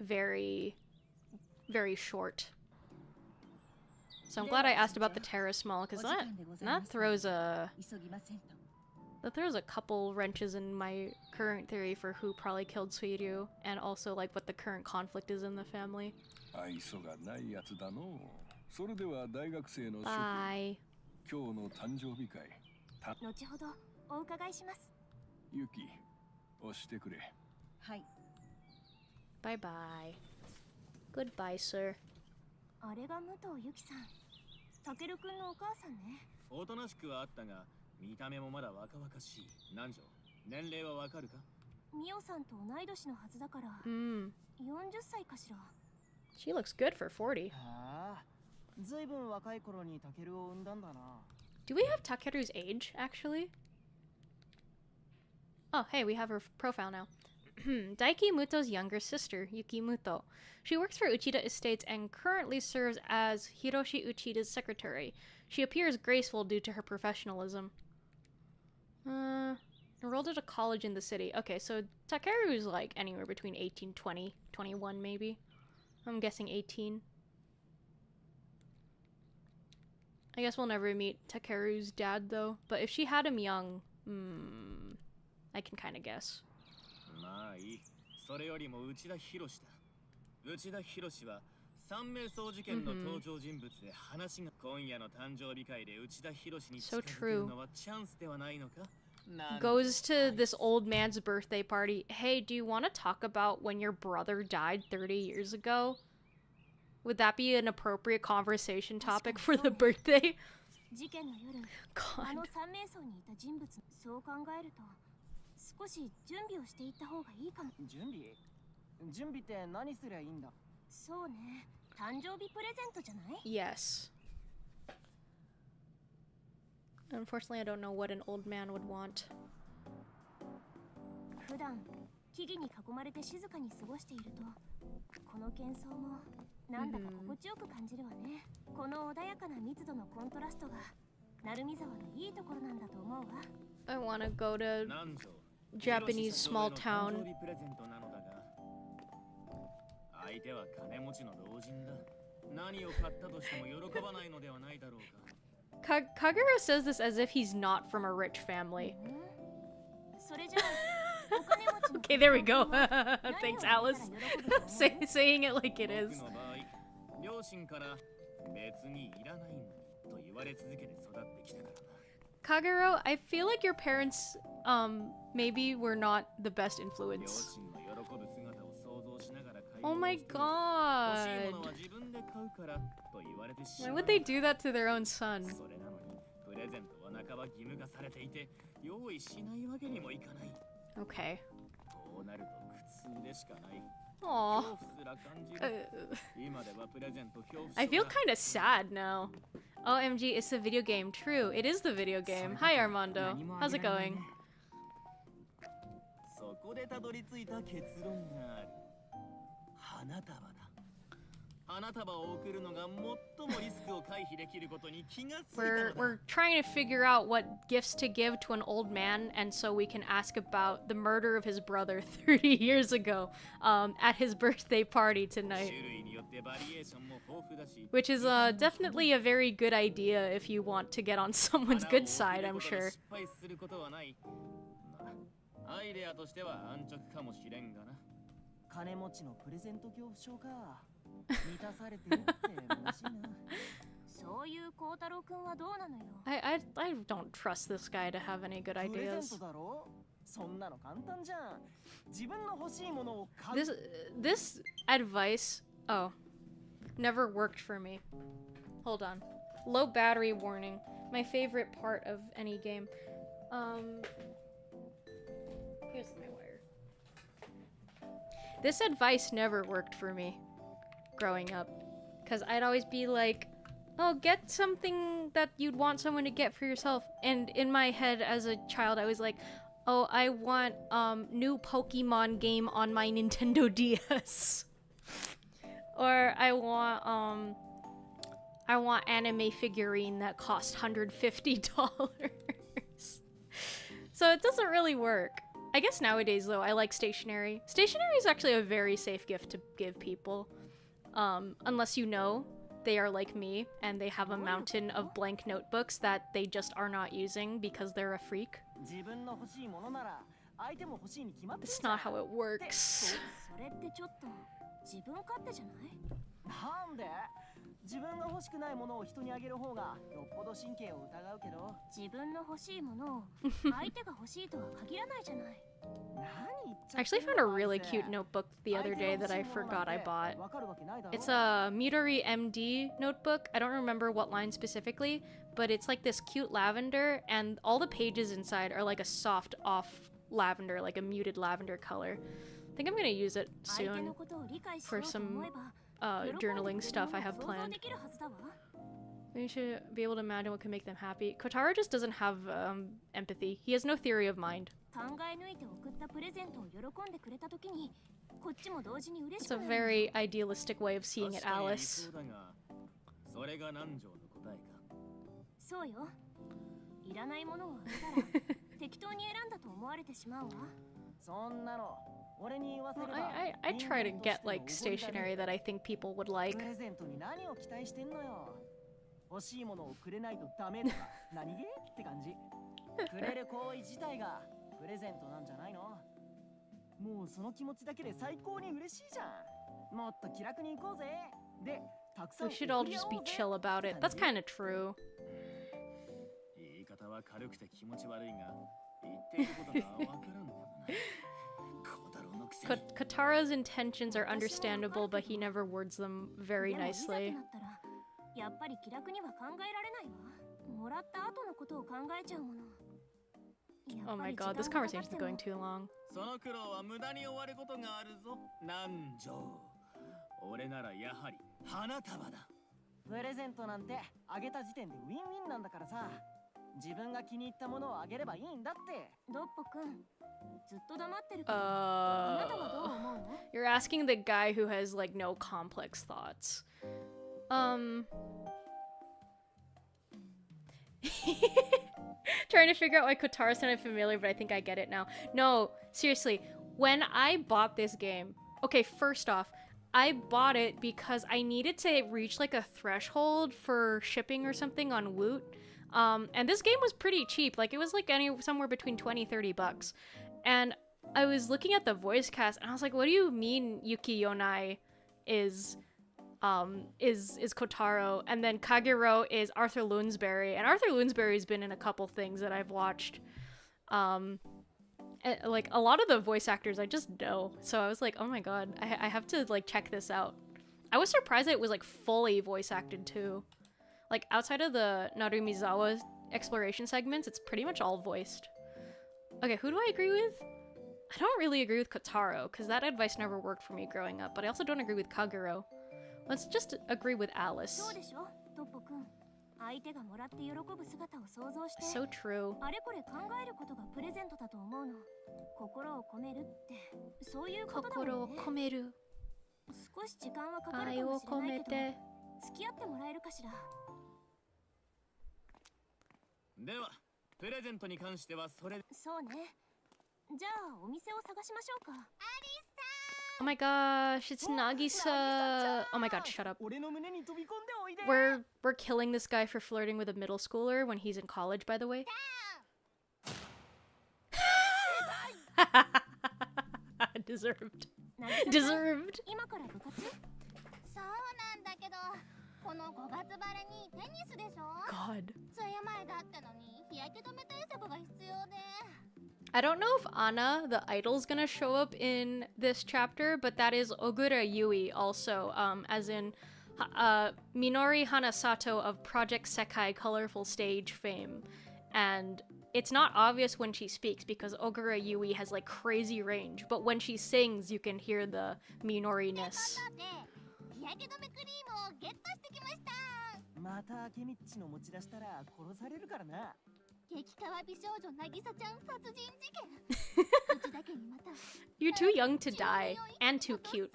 very, very short. So I'm glad I asked about the terrace mall, because that throws a couple wrenches in my current theory for who probably killed Suiryu, and also like what the current conflict is in the family. Bye. 今日の誕生日会。後ほどお伺いします。ユキ、押してくれ。はい。Bye bye. Goodbye, sir. あれが武藤由紀さん。タケル君のお母さんね。おとなしくはあったが、見た目もまだ若々しい。何女？年齢はわかるか？ミオさんと同い年のはずだから。40歳かしら。She looks good for 40. ああ、ずいぶん若い頃にタケルを産んだんだな。Do we have Takeru's age, actually? Oh, hey, we have her profile now. Daiki Muto's younger sister, Yuki Muto. She works for Uchida Estates and currently serves as Hiroshi Uchida's secretary. She appears graceful due to her professionalism. Enrolled at a college in the city. Okay, so Takeru's like anywhere between 18, 20, 21 maybe. I'm guessing 18. I guess we'll never meet Takeru's dad though, but if she had him young, I can kind of guess. まあいい。それよりも内田博だ。内田博は三名相事件の登場人物で話が今夜の誕生日会で内田博に近づけるのはチャンスではないのか? Goes to this old man's birthday party. Hey, do you want to talk about when your brother died 30 years ago? Would that be an appropriate conversation topic for the birthday? 事件の夜、あの三名相にいた人物、そう考えると少し準備をしていった方がいいかも。準備って何すりゃいいんだ？そうね、誕生日プレゼントじゃない？ Yes. Unfortunately, I don't know what an old man would want. 普段木々に囲まれて静かに過ごしていると、この喧騒もなんだか心地よく感じるわね。この穏やかな密度のコントラストが鳴海沢のいいところなんだと思うわ。I want to go to Japanese small town. 相手は金持ちの老人だ。何を買ったとしても喜ばないのではないだろうか。Kagero says this as if he's not from a rich family. Okay, there we go. Thanks, Alice. Saying it like it is. Kagero, I feel like your parents, maybe were not the best influence. Oh my god. Why would they do that to their own son? Okay. Aww. I feel kind of sad now. OMG, it's the video game. True, it is the video game. Hi Armando. How's it going? 花束を贈るのが最もリスクを回避できることに気がついたのだ。We're trying to figure out what gifts to give to an old man, and so we can ask about the murder of his brother 30 years ago at his birthday party tonight. Which is definitely a very good idea if you want to get on someone's good side, I'm sure. アイデアとしては安直かもしれんがな。金持ちのプレゼント恐怖症か。満たされてるって嬉しいな。そういう孝太郎くんはどうなのよ。I don't trust this guy to have any good プレゼン ideas. トだろ？そんなの簡単じゃん。自分の欲しいものを買う。This advice, oh, never worked for me. Hold on. Low battery warning. My favorite part of any game. Here's my wire. This advice never worked for me growing up, because I'd always be like, oh, get something that you'd want someone to get for yourself, and in my head as a child I was like, oh, I want new Pokemon game on my Nintendo DS. Or I want anime figurine that cost $150. So it doesn't really work. I guess nowadays though, I like stationery. Stationery is actually a very safe gift to give people. Unless you know they are like me and they have a mountain of blank notebooks that they just are not using because they're a freak. That's not how it works. それってちょっと自分勝手じゃない？なんで？自分が欲しくないものを人にあげる方がよっぽど神経を疑うけど。自分の欲しいものを相手が欲しいとは限らないじゃない。I actually found a really cute notebook the other day that I forgot I bought. It's a Midori MD notebook. I don't remember what line specifically, but it's like this cute lavender, and all the pages inside are like a soft off lavender, like a muted lavender color. I think I'm gonna use it soon for some journaling stuff I have planned. You should be able to imagine what can make them happy. Kotaro just doesn't have empathy. He has no theory of mind. It's a very idealistic way of seeing it, Alice. それが南條の答えか。そうよ。いらないものをあげたら適当に選んだと思われてしまうわ。そんなの俺に言わせれば。I try to get like stationery that I think people would like. プレゼントに何を期待してんのよ。欲しいものをくれないとダメとか何気って感じ。くれる行為自体がプレゼントなんじゃないの？もうその気持ちだけで最高に嬉しいじゃん。もっと気楽に行こうぜ。で、たくさん We should all just be chill about it. That's kind of true. 言い方は軽くて気持ち悪いが、言っていることがわからんでもない。Kotara's intentions are understandable, but he never words them very nicely. やっぱり気楽には考えられないわ。もらった後のことを考えちゃうもの。Oh my god, this conversation is going too long. その苦労は無駄に終わることがあるぞ、南條。俺ならやはり花束だ。プレゼントなんてあげた時点でウィンウィンなんだからさ。自分が気に入ったものをあげればいいんだって。ドッポくん、ずっと黙ってるから。あなたはどう思うの？ You're asking the guy who has like no complex thoughts. Trying to figure out why Kotaro sounded familiar, but I think I get it now. No, seriously, when I bought this game, okay, first off, I bought it because I needed to reach like a threshold for shipping or something on Woot. And this game was pretty cheap. Like it was like somewhere between 20-30 bucks. And I was looking at the voice cast and I was like, what do you mean Yuki Yonai is Kotaro, and then Kagero is Arthur Loonsberry, and Arthur Loonsberry's been in a couple things that I've watched. Like a lot of the voice actors I just know, so I was like, oh my god, I have to like check this out. I was surprised that it was like fully voice acted too. Like outside of the Narumizawa exploration segments, it's pretty much all voiced. Okay, who do I agree with? I don't really agree with Kotaro, because that advice never worked for me growing up, but I also don't agree with Kagero. Let's just agree with Alice. So true. Kokoro komeru. Ai wo komete. では、プレゼントに関してはそれ。そうね。じゃあお店を探しましょうか。Oh my gosh, it's Nagisa. Oh my god, shut up. We're killing this guy for flirting with a middle schooler when he's in college, by the way. Deserved. Deserved. God. I don't know if Anna, the idol's gonna show up in this chapter, but that is Ogura Yui also, as in Minori Hanasato of Project Sekai Colorful Stage fame. And it's not obvious when she speaks because Ogura Yui has like crazy range, but when she sings, you can hear the Minori-ness. またケミッチの持ち出したら殺されるからな。激カワ美少女なぎさちゃん殺人事件。You're too young to die and too cute.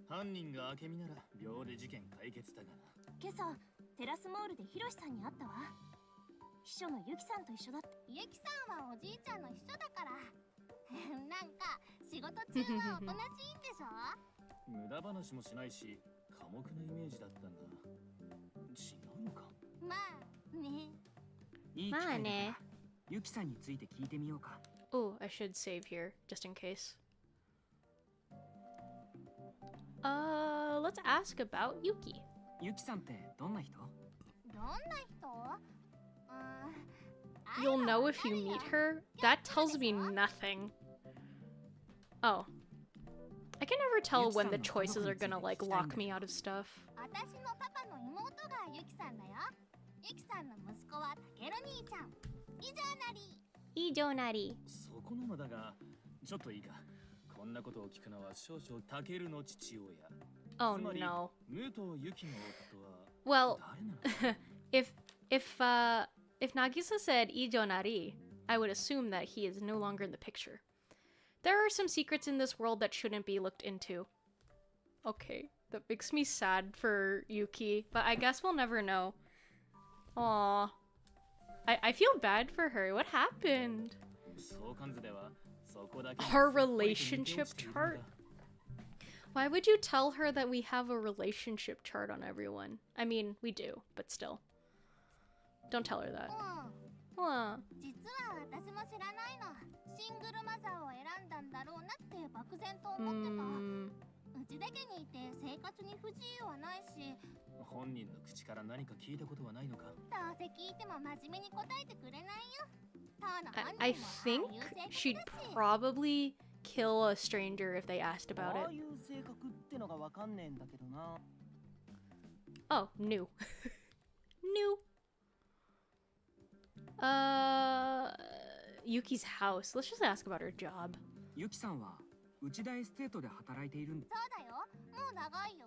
犯人が明美なら秒で事件解決だがな。今朝テラスモールでヒロシさんに会ったわ。秘書のユキさんと一緒だった。ユキさんはおじいちゃんの秘書だから。なんか仕事中はおとなしいんでしょ？無駄話もしないし、寡黙なイメージだったんだ。違うのか。まあね。いい機会だからユキさんについて聞いてみようか。 Oh, I should save here, just in case. Let's ask about Yuki. ユキさんってどんな人？どんな人？You'll know if you meet her? That tells me nothing. Oh. I can never tell when the choices are gonna, like, lock me out of stuff. 私のパパの妹がユキさんだよ。ユキさんの息子はタケル兄ちゃん。以上なり。以上なり。そこなのだが、ちょっといいか。こんなことを聞くのは少々タケルの父親。Oh つまり no. 武藤ユキの夫は Well, 誰なのか。if Nagisa said Ijonari, I would assume that he is no longer in the picture. There are some secrets in this world that shouldn't be looked into. Okay, that makes me sad for Yuki, but I guess we'll never know. Aww. I feel bad for her. What happened? 相関図ではそこだけ Her relationship chart? Why would you tell her that we have a relationship chart on everyone? I mean, we do, but still. Don't tell her that. 実は私も知らないの。シングルマザーを選んだんだろうなって漠然と思ってた。うちだけにいて生活に不自由はないし。本人の口から何か聞いたことはないのか。どうせ聞いても真面目に答えてくれないよ。 I think she'd probably kill a stranger if they asked about it. ああいう性格ってのがわかんねえんだけどな。 Oh, new. New. Yuki's house. Let's just ask about her job. ユキさんは内田エステートで働いているんだ。そうだよ。もう長いよ。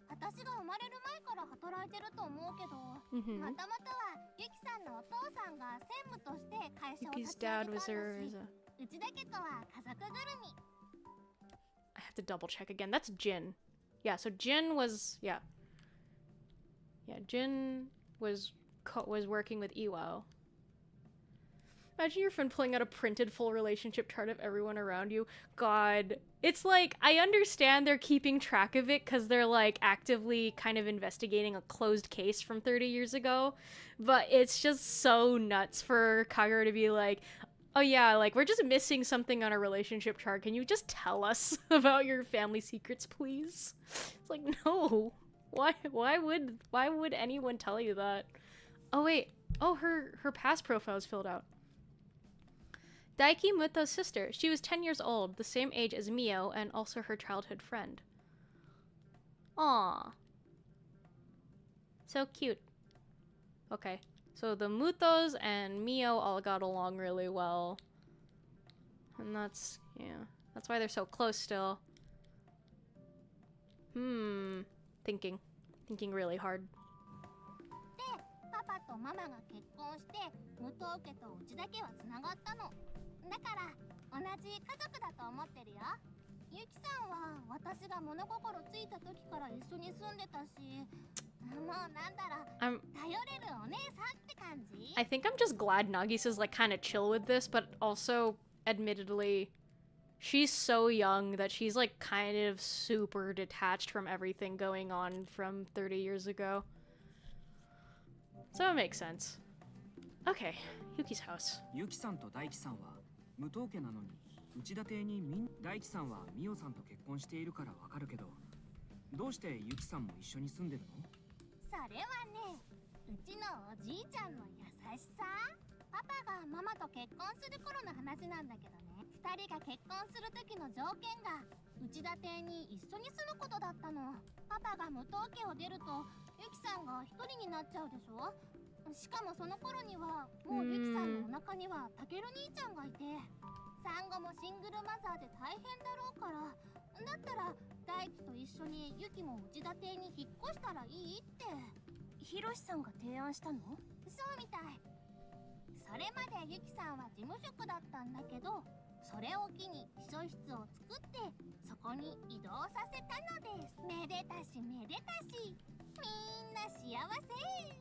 私が生まれる前から働いてると思うけど、もともとはユキさんのお父さんが専務として会社を立 Yuki's ち上 dad げたん was だし、 her. うちだけとは家族ぐるみ。 I have to double check again. That's Jin. Yeah, so Jin was Jin was working with Iwao. Imagine your friend pulling out a printed full relationship chart of everyone around you. God. It's like, I understand they're keeping track of it because they're like actively kind of investigating a closed case from 30 years ago. But it's just so nuts for Kagero to be like, oh yeah, like we're just missing something on our relationship chart. Can you just tell us about your family secrets, please? It's like, no. Why would anyone tell you that? Oh wait. Oh, her past profile is filled out. Daiki Muto's sister. She was 10 years old, the same age as Mio, and also her childhood friend. Aww. So cute. Okay. So the Mutos and Mio all got along really well. And that's, yeah. That's why they're so close still. Thinking really hard. パパとママが結婚して、武藤家とうちだけはつながったの。だから同じ家族だと思ってるよ。ユキさんは私が物心ついた時から一緒に住んでたし、もうなんだろう、頼れるお姉さんって感じ。 I think I'm just glad Nagisa's like kind of chill with this, but also, admittedly, she's so young that she's like kind of super detached from everything going on from 30 years ago. So it makes sense. Okay, Yuki's house. ユキさんと大輝さんは無藤家なのに内田邸に大輝さんはミオさんと結婚しているからわかるけど、どうしてユキさんも一緒に住んでるの？それはね、うちのおじいちゃんの優しさ。パパがママと結婚する頃の話なんだけどね、二人が結婚する時の条件が内田邸に一緒に住むことだったの。パパが無藤家を出るとユキさんが一人になっちゃうでしょ。しかもその頃にはもうユキさんのお腹にはタケル兄ちゃんがいて、産後もシングルマザーで大変だろうから、だったら大輝と一緒にユキも内田邸に引っ越したらいいって。ヒロシさんが提案したの？そうみたい。それまでユキさんは事務職だったんだけど、それを機に秘書室を作ってそこに移動させたのです。めでたしめでたし、みんな幸せ。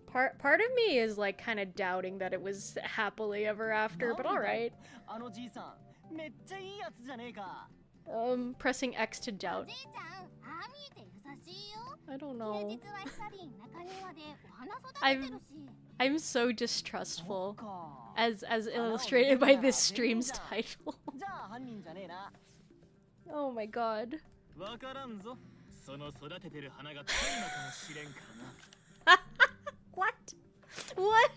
Part of me is like kind of doubting that it was happily ever after, but all right. あのじいさん、めっちゃいいやつじゃねえか。Pressing X to doubt. おじいちゃん、あ I don't know. I'm so distrustful, as illustrated by this stream's title. Oh my god. What? What?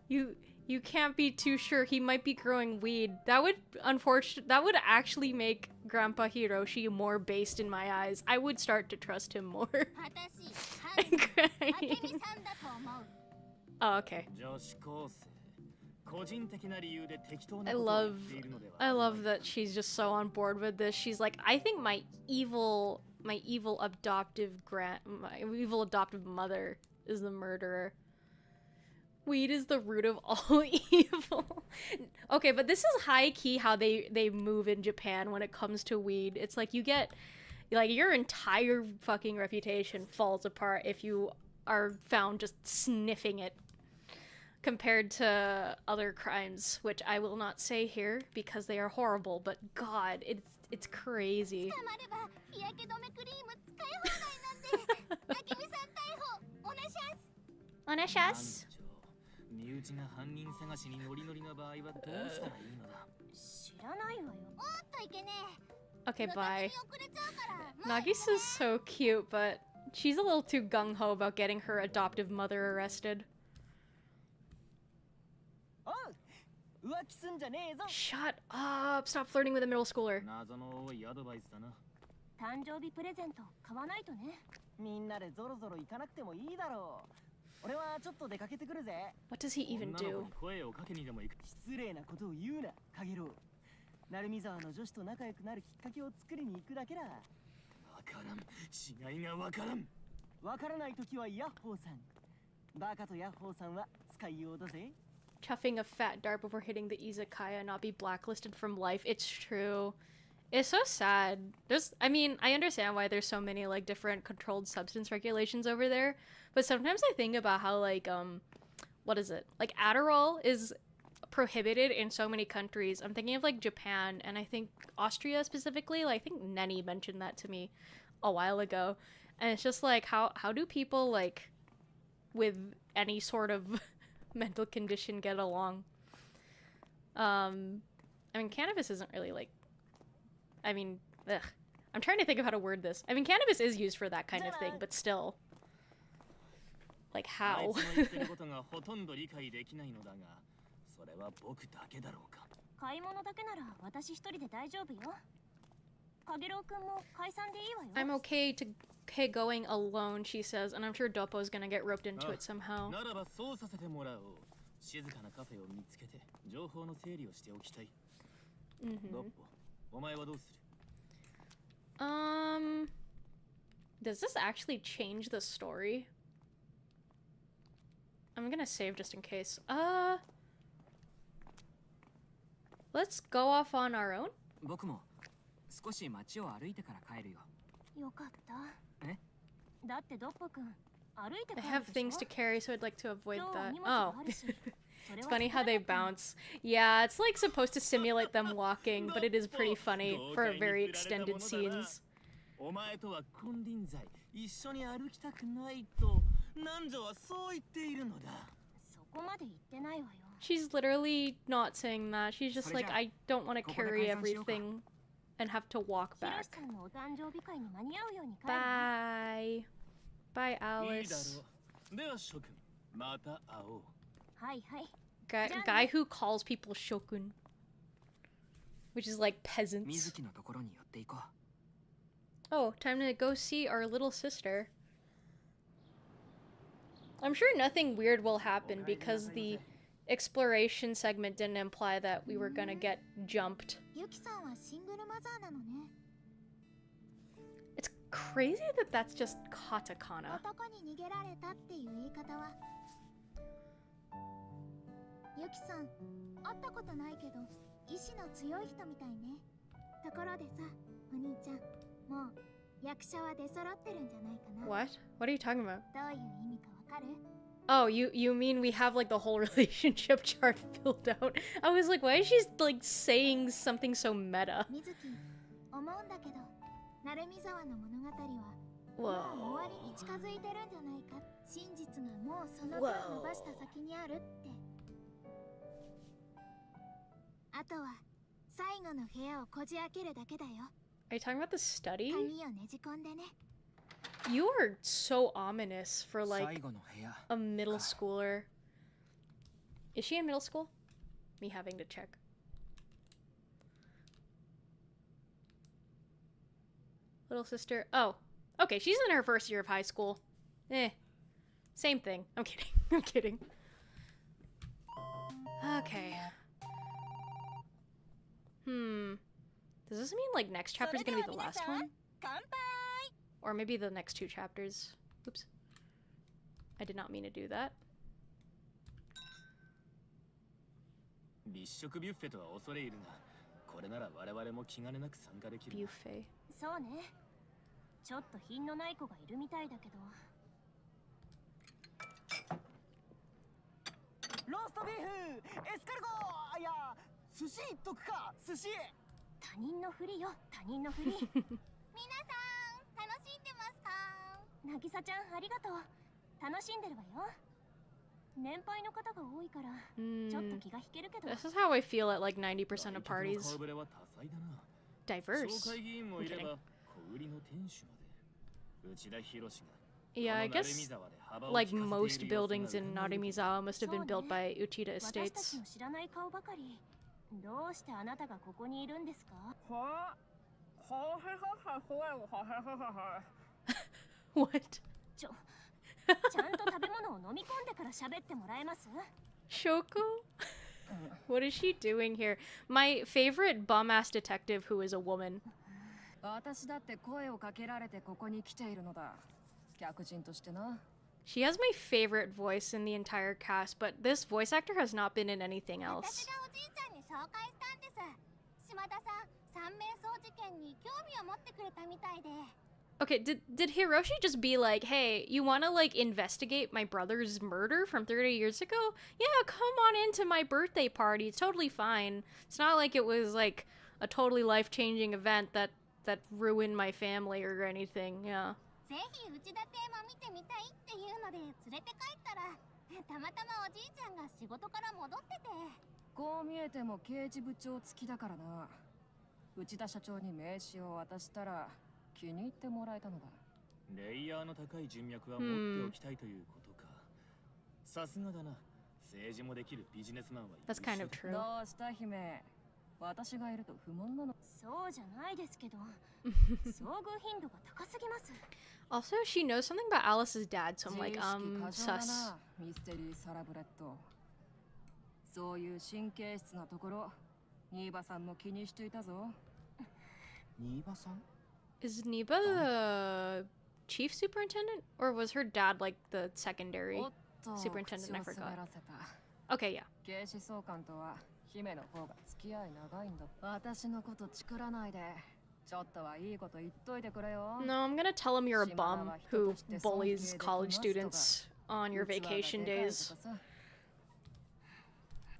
You can't be too sure, he might be growing weed. That would actually make Grandpa Hiroshi more based in my eyes. I would start to trust him more. Oh, okay. I love that she's just so on board with this. She's like, I think my evil adoptive mother is the murderer. Weed is the root of all evil. Okay, but this is high key how they move in Japan when it comes to weed. It's like you get, like, your entire fucking reputation falls apart if you are found just sniffing it, compared to other crimes, which I will not say here because they are horrible, but god, it's crazy. Oneshas? Okay, bye. Nagisa's so cute, but she's a little too gung-ho about getting her adoptive mother arrested. Shut up! Stop flirting with a middle schooler. What does he even do? Chuffing a fat dart before hitting the izakaya and not be blacklisted from life. It's true. It's so sad. I mean, I understand why there's so many, like, different controlled substance regulations over there, but sometimes I think about how, like, what is it? Like, Adderall is prohibited in so many countries. I'm thinking of, like, Japan, and I think Austria specifically. Like, I think Nenny mentioned that to me a while ago, and it's just like, how do people, like, with any sort of mental condition get along? I mean, cannabis isn't really, like, I mean, ugh. I'm trying to think of how to word this. I mean, cannabis is used for that kind of thing, but still. Like, how? I'm okay going alone, she says, and I'm sure Doppo's gonna get roped into it somehow. Does this actually change the story? I'm gonna save just in case. Let's go off on our own. I have things to carry, so I'd like to avoid that. Oh. It's funny how they bounce. Yeah, it's like supposed to simulate them walking, but it is pretty funny for very extended scenes. She's literally not saying that. She's just like, I don't want to carry everything and have to walk back. Bye. Bye, Alice. Guy who calls people Shokun, which is like peasants. Oh, time to go see our little sister. I'm sure nothing weird will happen because the exploration segment didn't imply that we were gonna get jumped. It's crazy that that's just katakana. What? What are you talking about? Oh, you mean we have like the whole relationship chart filled out? I was like, why is she like saying something so meta? 水木、思うんだけど、成海沢の物語はもう Whoa. 終わりに近づいてるんじゃないか。真実がもうその手を伸ばした先にあるって。あとは最後の部屋をこじ開けるだけだよ。Are you talking about the study? 鍵をねじ込んでね。You are so ominous for 最 like 後の部屋 a middle schooler. Is she in middle school? Me having to check. Little sister. Oh, okay. She's in her first year of high school. Eh. Same thing. I'm kidding. I'm kidding. Okay. Does this mean like next chapter is gonna be the last one? Or maybe the next 2 chapters. Oops. I did not mean to do that. 立食ビュッフェとは恐れ入るが、これなら我々も気兼ねなく参加できる。 Buffet. そうね。ちょっと品のない子がいるみたいだけど。ローストビーフ、エスカルゴ、いや、寿司いっとくか、寿司。他人のふりよ、他人のふり。皆さん、楽しんでますか？渚ちゃん、ありがとう。楽しんでるわよ。年配の方が多いから、ちょっと気が引けるけど。This is how I feel at like 90% of parties. 顔ぶれは多彩だな。 Diverse. 紹介議員もいれ I'm kidding. ば、小売りの店主まで。内田博が。 Yeah, I guess like most buildings in Narimizawa must have been built by Uchida 私たち Estates. の知らない顔ばかり。どうしてあなたがここにいるんですか？ What? ちゃんと食べ物を飲み込んでから喋ってもらえます？ Shoko? What is she doing here? My favorite bum-ass detective who is a woman. 私だって声をかけられてここに来ているのだ。客人としてな。She has my favorite voice in the entire cast, but this voice actor has not been in anything 私 else. がおじいちゃんに紹介したんです。島田さん、三名相事件に興味を持ってくれたみたいで。 Okay, did Hiroshi just be like, hey, you want to like investigate my brother's murder from 30 years ago? Yeah, come on into my birthday party. It's totally fine. It's not like it was like a totally life-changing event that ruined my family or anything. Yeah. ぜひ内田邸も見てみたいっていうので連れて帰ったら、たまたまおじいちゃんが仕事から戻ってて。こう見えても刑事部長付きだからな。内田社長に名刺を渡したら気に入ってもらえたのだ。レイヤーの高い人脈は持っておきたいということか。さすがだな。政治もできるビジネスマンは。 That's kind of true. どうした姫？私がいると不問なの。そうじゃないですけど、遭遇頻度が高すぎます。 Also, she knows something about Alice's dad, so I'm like, 自意識過剰だ sus. な、ミステリーサラブレッド。そういう神経質なところ、ニーバさんも気にしていたぞ。新場さん Is Niba the chief superintendent? Or was her dad like the secondary? おっと、 Superintendent, I 口を forgot. 滑らせた。 Okay, yeah. 警視総監とは姫の方が付き合い長いんだ。私のことチクらないで。ちょっとはいいこと言っといてくれよ。 No, I'm gonna tell him you're a bum who bullies college students on your vacation days.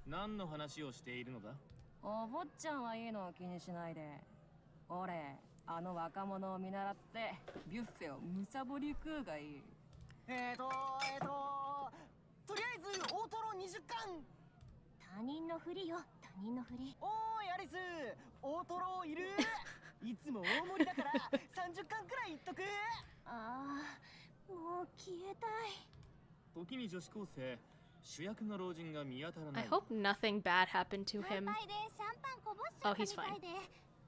何の話をしているのだ？お坊ちゃんはいいのを気にしないで。俺、あの若者を見習ってビュッフェをむさぼり食うがいい。とりあえず大トロ20貫。他人のふりよ、他人のふり。おーいアリス、大トロいる？いつも大盛りだから30貫くらいいっとく。ああ、もう消えたい。時に女子高生、主役の老人が見当たらな I い。 hope nothing bad happened to 乾 him. 杯でシャンパンこぼしちゃ Oh, ったみ he's た fine. いで。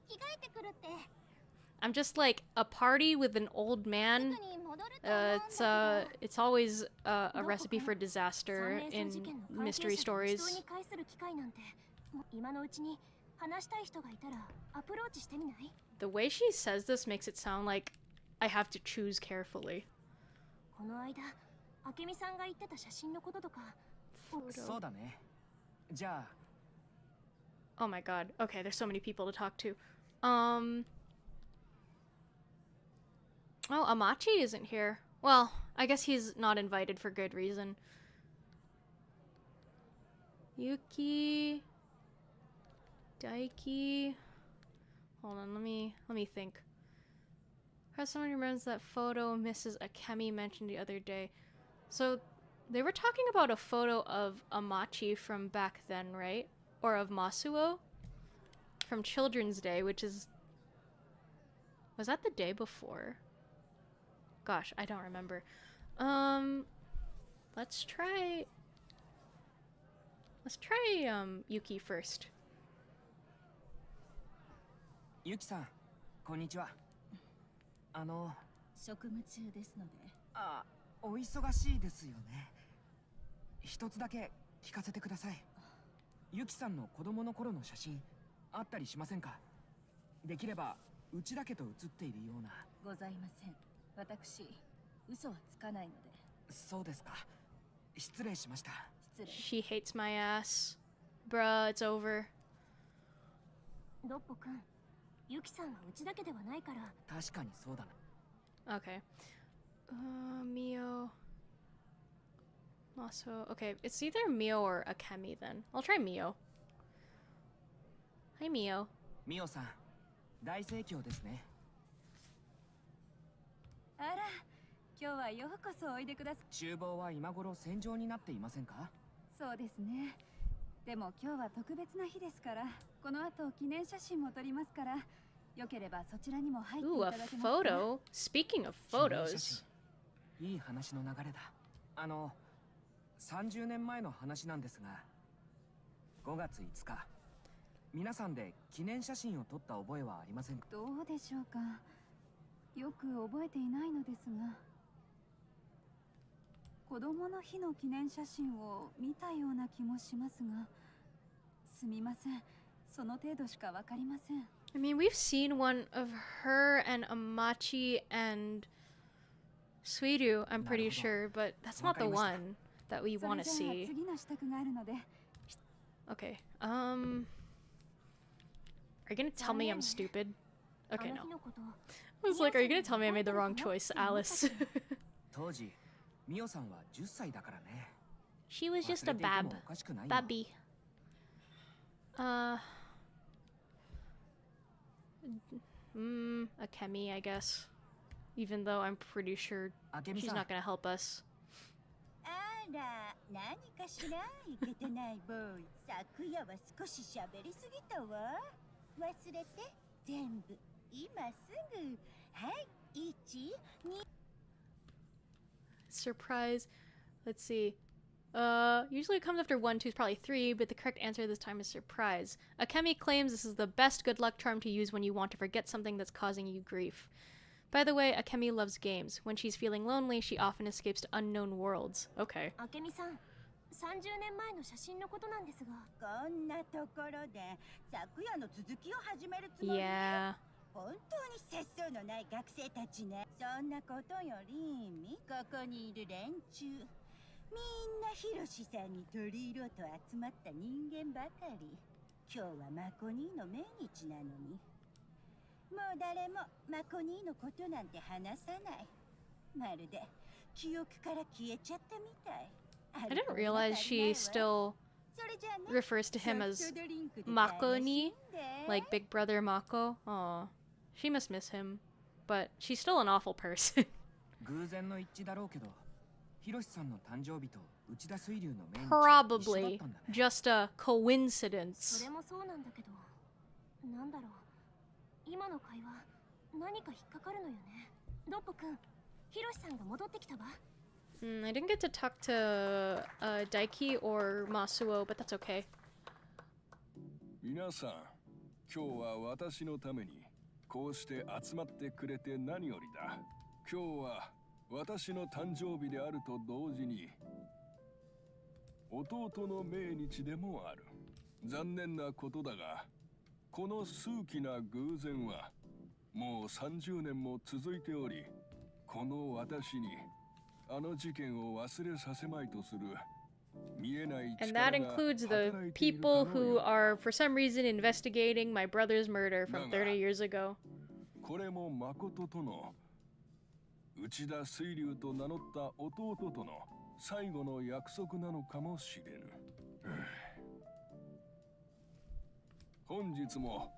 着替えてくるって。 I'm just like a party with an old す man. ぐに戻ると思うんだけど。 It's always a recipe for disaster 三名 in 相事件の関係 mystery 者と stories. 人に介する機会なんて、もう今のうちに話したい人がいたらアプローチしてみない？ The way she says this makes it sound like I have to choose carefully. この間、明美さんが言ってた写真のこととか。そうだね。じゃあ Oh my god. Okay, there's so many people to talk to. Oh, Amachi isn't here. Well, I guess he's not invited for good reason. Yuki, Daiki. Hold on, let me think. Perhaps someone remembers that photo Mrs. Akemi mentioned the other day. So they were talking about a photo of Amachi from back then, right? Or of Masuo from Children's Day, which is... Was that the day before? Gosh, I don't remember. Let's try Yuki first. ゆきさん、こんにちは。職務中ですので。お忙しいですよね。一つだけ聞かせてください。ゆきさんの子供の頃の写真あったりしませんか？できればうちだけと写っているような。ございません。私、嘘はつかないので。そうですか。失礼しました。失礼。 She hates my ass. Bruh, it's over. ドッポくん、ユキさんはうちだけではないから。確かにそうだな。 Okay. Mio. Maso. Okay, it's either Mio or Akemi then. I'll try Mio. Hi, Mio. ミオさん、大盛況ですね。あら、今日はようこそおいでください。厨房は今頃戦場になっていませんか？そうですね。でも今日は特別な日ですから、この後記念写真も撮りますから、よければそちらにも入ってい Ooh, た a だけますか？ photo. Speaking of 記念写 photos. 真。いい話の流れだ。30年前の話なんですが、5月5日、皆さんで記念写真を撮った覚えはありませんか？どうでしょうか。よく覚えていないのですが、子供の日の記念写真を見たような気もしますが、すみません。その程度しかわかりません。I mean, we've seen one of her and Amachi and Suiru, I'm pretty sure, but that's not the one that we want to それじゃあ see. 次の支度があるので。 Okay. Are you gonna tell me I'm stupid? Okay, あ no. の日のこと、 I was like, are you gonna tell me I made the wrong choice, Alice? 当時、ミオさんは10歳だからね。 She was just a 忘れていて bab. もおかしくないよ。 Babby. Akemi, I guess. Even though I'm pretty sure あけみ she's さん、 not gonna help us. あら、何かしらいけてないボーイ。昨夜は少し喋りすぎたわ。忘れて、全部、今すぐ。はい、1、2。 Surprise. Let's see. Usually it comes after 1, 2 is probably 3, but the correct answer this time is surprise. Akemi claims this is the best good luck charm to use when you want to forget something that's causing you grief. By the way, Akemi loves games. When she's feeling lonely, she often escapes to unknown worlds. Okay. あけみさん、30年前の写真のことなんですが。こんなところで、昨夜の続きを始めるつもり？ Yeah. 本当に節操のない学生たちね。そんなことより、ここにいる連中。みんなヒロシさんに取り入ろうと集まった人間ばかり。今日はマコニーの命日なのに。もう誰もマコニーのことなんて話さない。まるで記憶から消えちゃったみたい。 I didn't realize she still それじゃあね、 refers to him as ソフトドリンクで Makoni, 楽しんで。 like Big Brother Mako. Aw. She must miss him. But she's still an awful person. 偶然の一致だろうけど、ヒロシさんの誕生日と内田水流の命日一緒だ Probably ったんだね。 just a そ coincidence. れもそうなんだけど、なんだろう。今の会話、何か引っかかるのよね。ドッポくん、ヒロシさんが戻ってきたわ。I didn't get to talk to Daiki or Masuo, but that's okay. 皆さん、今日は私のためにこうして集まってくれて何よりだ。今日は私の誕生日であると同時に弟の命日でもある。残念なことだが、この数奇な偶然はもう30年も続いており、この私にあの事件を忘れさせまいとする見えない And 力 that が includes the 働いているか people の who よ。 are, for some reason, investigating my brother's murder from 30 years ago. これも誠との内田水流と名乗った弟との最後の約束なのかもしれぬ。本日も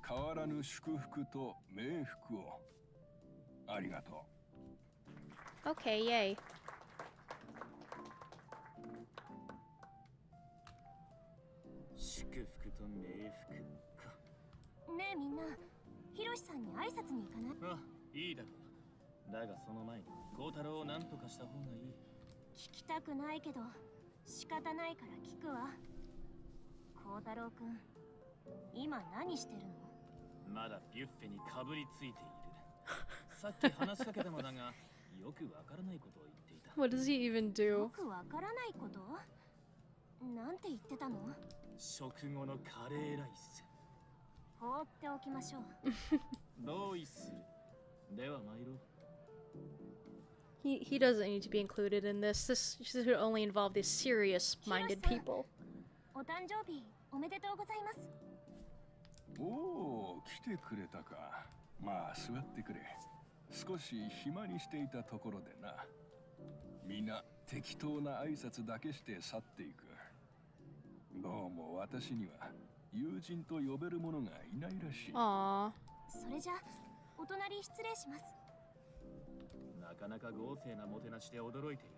変わらぬ祝福と冥福を。ありがとう。 Okay, yay. 祝福と冥福か。ねえみんな、ヒロシさんに挨拶に行かない？あ、いいだろう。だがその前に孝太郎を何とかした方がいい。聞きたくないけど仕方ないから聞くわ。孝太郎くん、今何してるの？まだビュッフェにかぶりついている。さっき話しかけたのだが、よくわからないことを言っていた。What does he even よ do? くわからないこと？なんて言ってたの？食後のカレーライス。放っておきましょう。同意する。では参ろう。He doesn't need to be included in this. This should only involve these serious-minded people. お誕生日おめでとうございます。おお、来てくれたか。まあ座ってくれ。少し暇にしていたところでな。みんな適当な挨拶だけして去っていく。どうも私には友人と呼べる者がいないらしい。Aww. それじゃお隣失礼します。なかなか豪勢なもてなしで驚いている。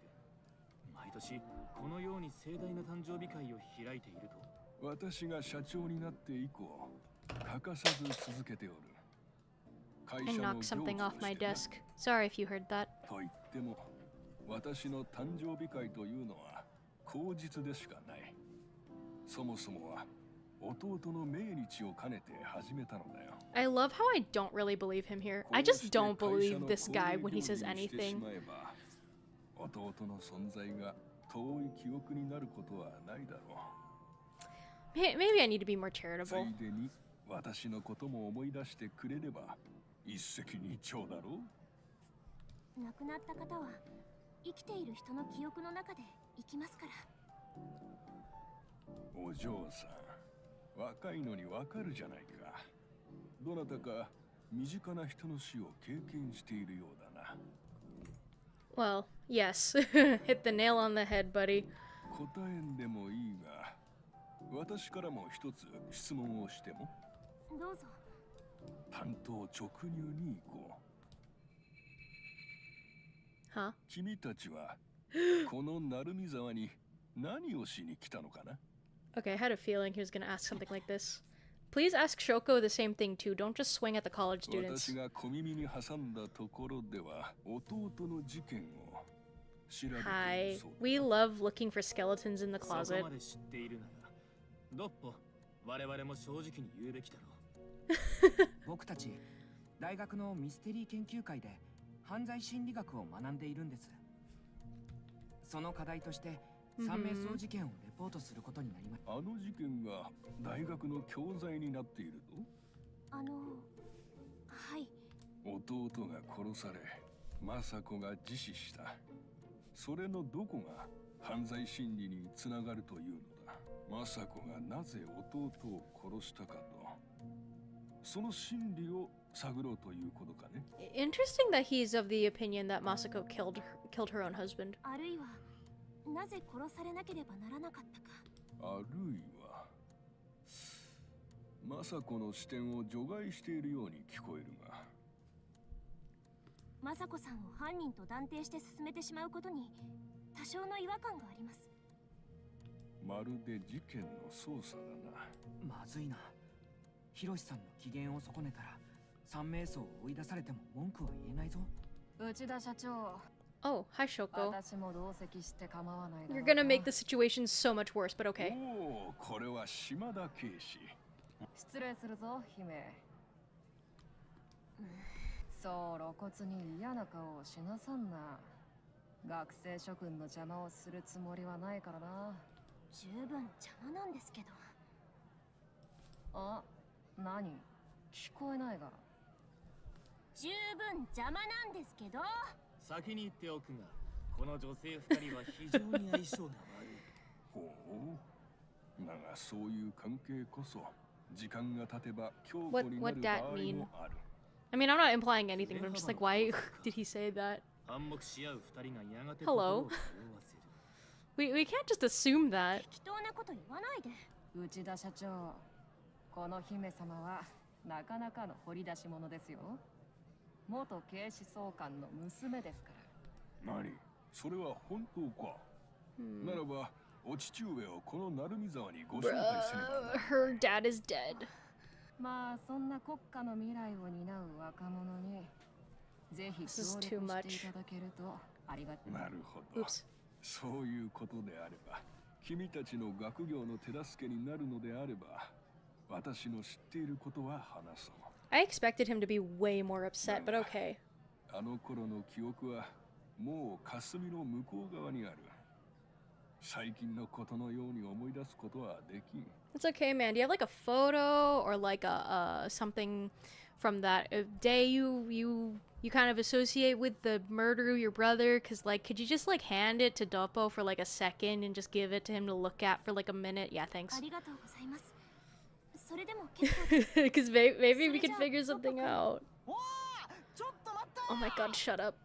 毎年このように盛大な誕生日会を開いていると。私が社長になって以降、欠かさず続けておる。会 I 社の knocked 行事 something と off my してな。 desk. Sorry if you heard that. と言っても、私の誕生日会というのは口実でしかない。そもそもは弟の命日を兼ねて始めたのだよ。I love how I don't really believe him here. I just don't believe this guy when he says anything. 弟の存在が遠い記憶になることはないだろう。Maybe I need to be more つ charitable. いでに私のことも思い出してくれれば一石二鳥だろう。亡くなった方は生きている人の記憶の中で生きますから。お嬢さん、若いのにわかるじゃないか。どなたか身近な人の死を経験しているようだな。Well, yes. Hit the nail on the head, buddy. 答えんでもいいが、私からも一つ質問をしても。どうぞ。単刀直入に行こう。 Huh? 君たちはこの鳴海沢に何をしに来たのかな？ Okay, I had a feeling he was gonna ask something like this. Please ask Shoko the same thing too. Don't just swing at the college students. 私が小耳に挟んだところでは弟の事件を調べている Hi. そうだ。 We love looking for skeletons in the そこ closet. まで知っているなら、ドッポ、我々も正直に言うべきだろう。僕たち大学のミステリー研究会で犯罪心理学を学んでいるんです。その課題として三名相事件をレポートすることになりました。あの事件が大学の教材になっていると？はい。弟が殺され、政子が自死した。それのどこが犯罪心理につながるというのだ。政子がなぜ弟を殺したかと、その心理を探ろうということかね。Interesting that he's of the opinion that Masako killed her own husband. あるいはなぜ殺されなければならなかったか。あるいは政子の視点を除外しているように聞こえるが。雅子さんを犯人と断定して進めてしまうことに多少の違和感があります。まるで事件の捜査だな。まずいな。ヒロシさんの機嫌を損ねたら三名相を追い出されても文句は言えないぞ。内田社長、 Oh, hi Shoko. 私も同席して構わないだろ You're うか。 gonna make the situation so much worse, but okay. おお、これは島田警視。失礼するぞ、姫。そう露骨に嫌な顔をしなさんな。学生諸君の邪魔をするつもりはないからな。十分邪魔なんですけど。あ、何？聞こえないが。十分邪魔なんですけど。先に言っておくが、この女性二人は非常に相性が悪い。ほう。だがそういう関係こそ時間が経てば強固になる場合もある。I mean, I'm not implying anything, but I'm just like, why did he say that? 反目し合う二人がやがて Hello. 心を潤わせる。We can't just assume that. 適当なこと言わないで。内田社長、この姫様はなかなかの掘り出し物ですよ。元警視総監の娘ですから。何？それは本当か？ならばお父上をこの鳴海沢にご招待せねばな。Her dad is dead. まあそんな国家の未来を担う若者にぜひ協力していただけるとありがたい。なるほど。 Oops. そういうことであれば、君たちの学業の手助けになるのであれば、私の知っていることは話そう。I expected him to be way more upset, but okay. あの頃の記憶はもう霞の向こう側にある。最近のことのように思い出すことはできん。 It's okay, man. Do you have like a photo or like a something from that day you kind of associate with the murder of your brother? Cause like, could you just like hand it to Doppo for like a second and just give it to him to look at for like a minute? Yeah, thanks. ありがとうございます。それでも結構です。 Cause maybe we can figure something out. おー、ちょっと待った。 Oh my god, shut up.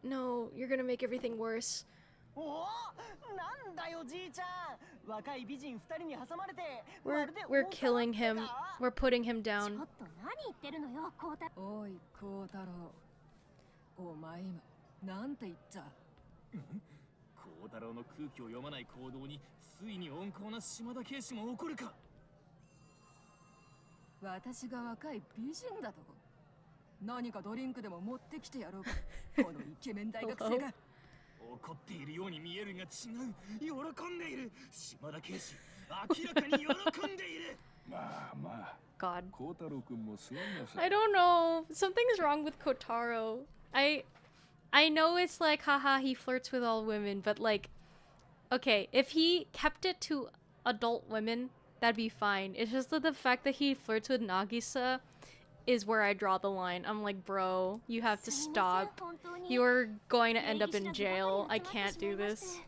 No, you're gonna make everything worse. おお、なんだよじいちゃん。若い美人二人に挟まれて。We're killing him. We're putting him ちょ down. っと何言ってるのよ、コウタ。おい孝太郎、お前今なんて言った？孝太郎の空気を読まない行動についに温厚な島田警視も怒るか。私が若い美人だと？何かドリンクでも持ってきてやろうか。このイケメン大学生が。怒っているように見えるが違う。喜んでいる。島田警視、明らかに喜んでいる。まあまあ。 God. 孝太郎君も座りなさい。 I don't know. Something's wrong with Kotaro. I know it's like, haha, he flirts with all women, but like, okay, if he kept it to adult women, that'd be fine. It's just that the fact that he flirts with Nagisa is where I draw the line. I'm like, bro, you have to stop. You're going to end up in jail. I can't do this.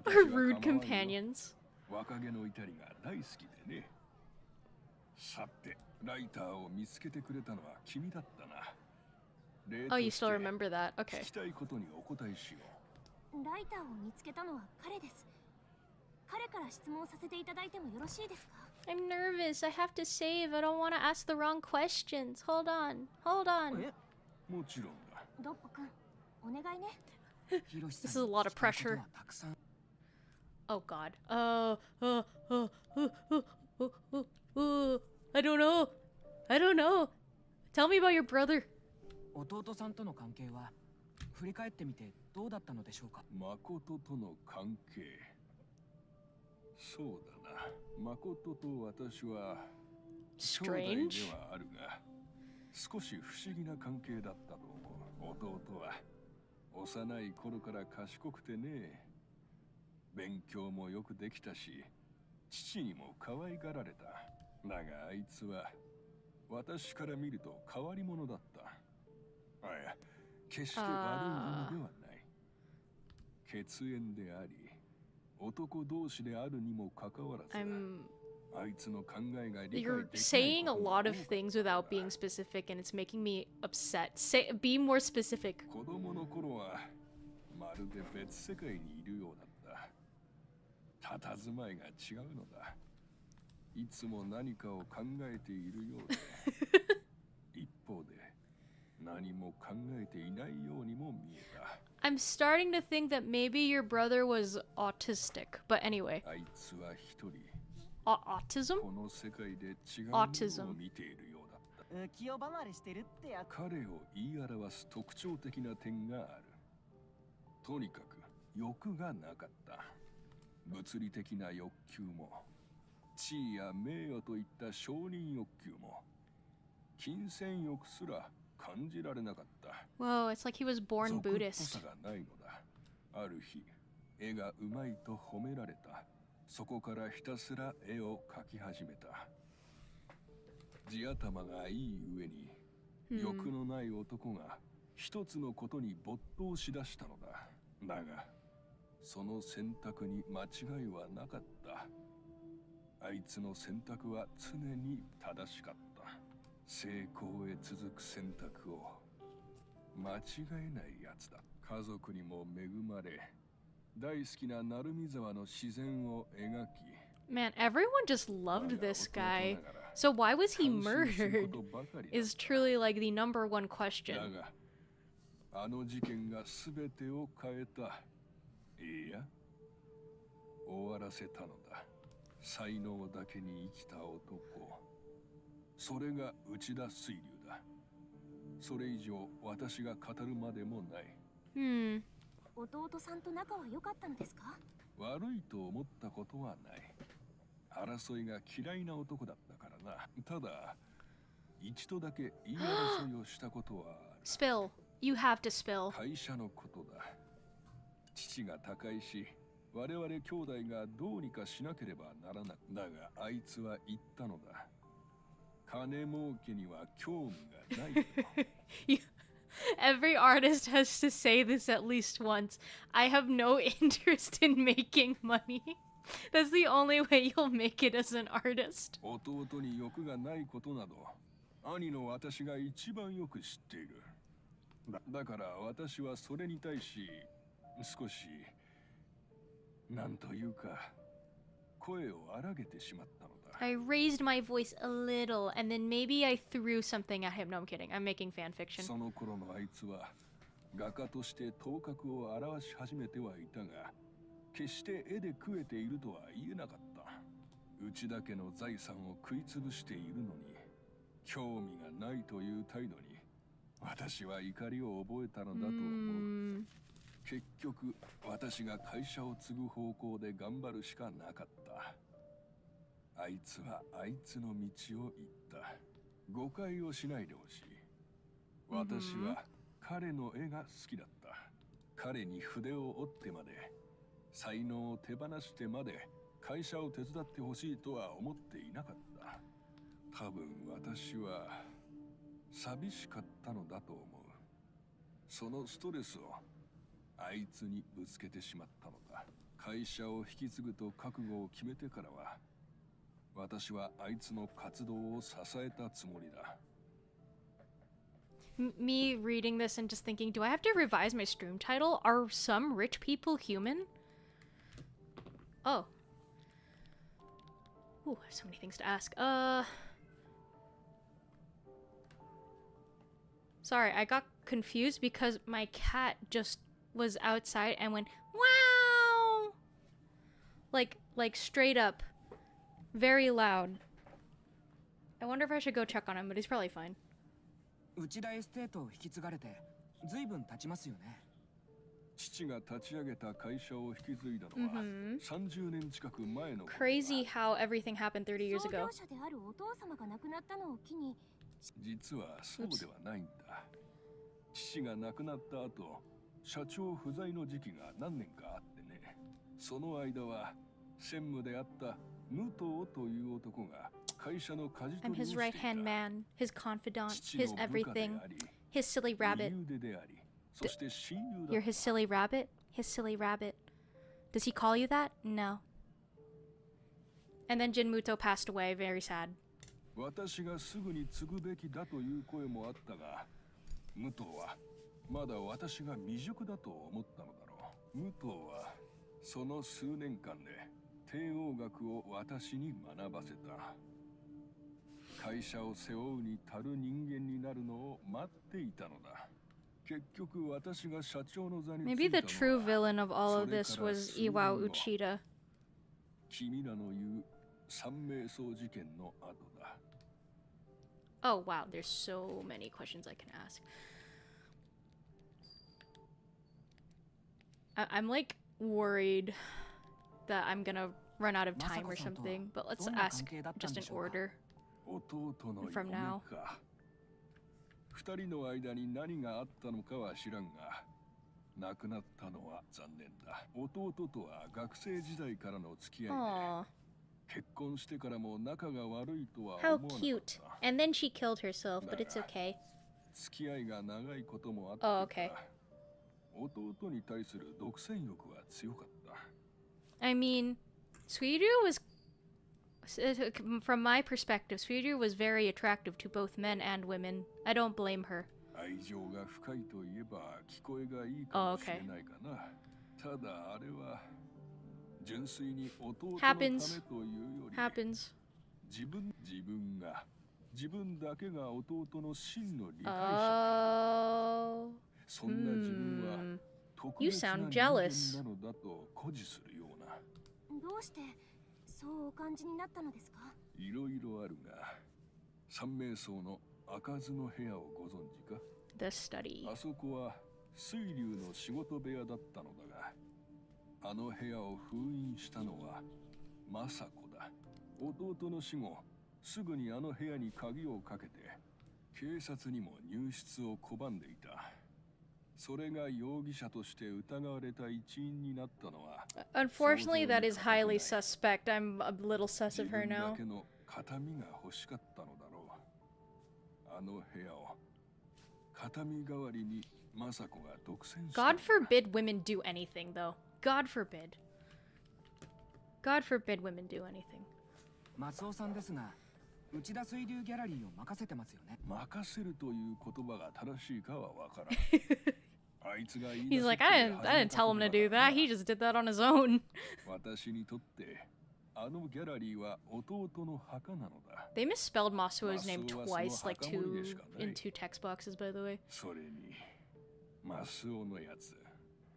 Rude companions. 若気の至りが大好きでね。さて、ライターを見つけてくれたのは君だったな。 Oh, you still remember that? Okay. 聞きたいことにお答えしよう。ライターを見つけたのは彼です。彼から質問させていただいてもよろしいですか？ I'm nervous. I have to save. I don't want to ask the wrong questions. Hold on. Hold on. もちろんだ。ドッポ君、お願いね。 This is a lot of pressure. Oh God. I don't know. I don't know. Tell me about your brother. 弟さんとの関係は振り返ってみてどうだったのでしょうか？誠との関係。そうだな。誠と私は兄弟 Strange. ではあるが、少し不思議な関係だったと思う。弟は幼い頃から賢くてね。勉強もよくできたし、父にも可愛がられた。だがあいつは私から見ると変わり者だった。あ、いや、決して悪い意味ではない。血縁であり、男同士であるにもかかわらず、あいつの考えが理解できない。 You're saying a lot of things without being specific, and it's making me upset. Be more specific. 子供の頃はまるで別世界にいるようだった。佇まいが違うのだ。いつも何かを考えているようで、一方で何も考えていないようにも見えた。 I'm starting to think that maybe your brother was autistic, but anyway. あいつは一人、 Autism? この世界で違うものを見ているようだった。浮世離れしてるってやつ。彼を言い表す特徴的な点がある。とにかく欲がなかった。物理的な欲求も、地位や名誉といった承認欲求も、金銭欲すら感じられなかった。 Whoa, it's like he was born 俗っぽ Buddhist. さがないのだ。ある日、絵がうまいと褒められた。そこからひたすら絵を描き始めた。地頭がいい上に、欲のない男が一つのことに没頭しだしたのだ。だが、その選択に間違いはなかった。あいつの選択は常に正しかった。成功へ続く選択を間違えないやつだ。家族にも恵まれ、大好きな鳴海沢の自然を描き、 Man, everyone just loved this guy. So why was he 感心する murdered ことばかりだ is truly like the number one question. だがあの事件が全てを変えた。いや終わらせたのだ。才能だけに生きた男。それが内田水流だ。それ以上私が語るまでもない。弟さんと仲は良かったのですか？悪いと思ったことはない。争いが嫌いな男だったからな。ただ一度だけ言い争いをしたことはある。Spill. You have to spill. 会社のことだ。父が他界し、我々兄弟がどうにかしなければならなく。だがあいつは言ったのだ。金儲けには興味がないと。Every artist has to say this at least once. I have no interest in making money. That's the only way you'll make it as an artist. 弟に欲がないことなど、兄の私が一番よく知っている。だから私はそれに対し、少し、なんというか、声を荒げてしまったのだ。I raised my voice a little, and then maybe I threw something at him. No, I'm kidding. I'm making fan fiction. その頃のあいつは、画家として頭角を現し始めてはいたが、決して絵で食えているとは言えなかった。内田家の財産を食いつぶしているのに、興味がないという態度に、私は怒りを覚えたのだと思う。結局、私が会社を継ぐ方向で頑張るしかなかった。あいつはあいつの道を行った。誤解をしないでほしい。私は彼の絵が好きだった。彼に筆を折ってまで、才能を手放してまで会社を手伝ってほしいとは思っていなかった。多分私は寂しかったのだと思う。そのストレスをあいつにぶつけてしまったのだ。会社を引き継ぐと覚悟を決めてからは、私はあいつの活動を支えたつもりだ。Me reading this and just thinking, do I have to revise my stream title? Are some rich people human? Oh. Ooh, I have so many things to ask. Sorry, I got confused because my cat just was outside and went, wow! Like straight up. Very loud. I wonder if I should go check on him, but he's probably fine. 内田エステートを引き継がれて随分経ちますよね。父が立ち上げた会社を引き継いだのは30年近く前のことだ。Crazy how everything happened 30 years 創 ago. 業者であるお父様が亡くなったのを機に、実はそうではないんだ。父が亡くなった後、社長不在の時期が何年かあってね。その間は専務であった武藤という男が会社の舵取 I'm りを his していた。 right hand man, his confidant, 父 his の部下で everything, あり、 his silly rabbit. 右腕であり、そして親友だ You're った。 his silly rabbit? His silly rabbit. Does he call you that? No. And then Jinmuto passed away, very sad. 私がすぐに継ぐべきだという声もあったが、武藤はまだ私が未熟だと思ったのだろう。武藤はその数年間で帝王学を私に学ばせた。会社を背負うに足る人間になるのを待っていたのだ。結局私が社長の座に Maybe 就いた the のは true villain of all of this was それから数年後 Iwao Uchida. 君らの言う三名僧事件の後だ。 Oh wow, there's so many questions I can ask. I'm like worried that I'm gonna run out of time or something, but let's ask just in order 弟の from 嫁 now. か。二人の間に何があったのかは知らんが、亡くなったのは残念だ。弟とは学生時代からの付き合いで、 Aw, 結婚してからも仲が悪いとは how 思わなかっ cute. た。 And then she killed herself, but it's okay. 付き合いが長いこともあった Oh, が、 okay. 弟に対する独占欲は強かった。 I mean, Suiru was, from my perspective, Suiru was very attractive to both men and women. I don't blame her. 愛情が深いといえば聞こえがいいかもしれないかな。ただあれは純粋に弟のためというより、 Happens. 自分が自分だけが弟の真の理解者 Oh. そんな自分は特 You 別な sound 人 jealous. 間なのだと誇示するようなどうしてそうお感じになったのですか？いろいろあるが三名僧の開かずの部屋をご存知か The study. あそこは水流の仕事部屋だったのだがあの部屋を封印したのは政子だ弟の死後すぐにあの部屋に鍵をかけて警察にも入室を拒んでいたそれが容疑者として疑われた一因になったのは Unfortunately, that is highly suspect. I'm a little sus of her 自分だ now. けの形見が欲しかったのだろうあの部屋を形見代わりに政子が独占した God forbid women do anything, though. God forbid. God forbid women do anything. 松尾さんですが内田水流ギャラリーを任せてますよね。任せるという言葉が正しいかはわからんあいつが言い He's 出す like, って I didn't tell him to do that. He just did that on his own. 私にとってあのギャラリーは弟の墓なのだ They misspelled Masuo's name twice, like in two text boxes, by the way. それにマスオのやつ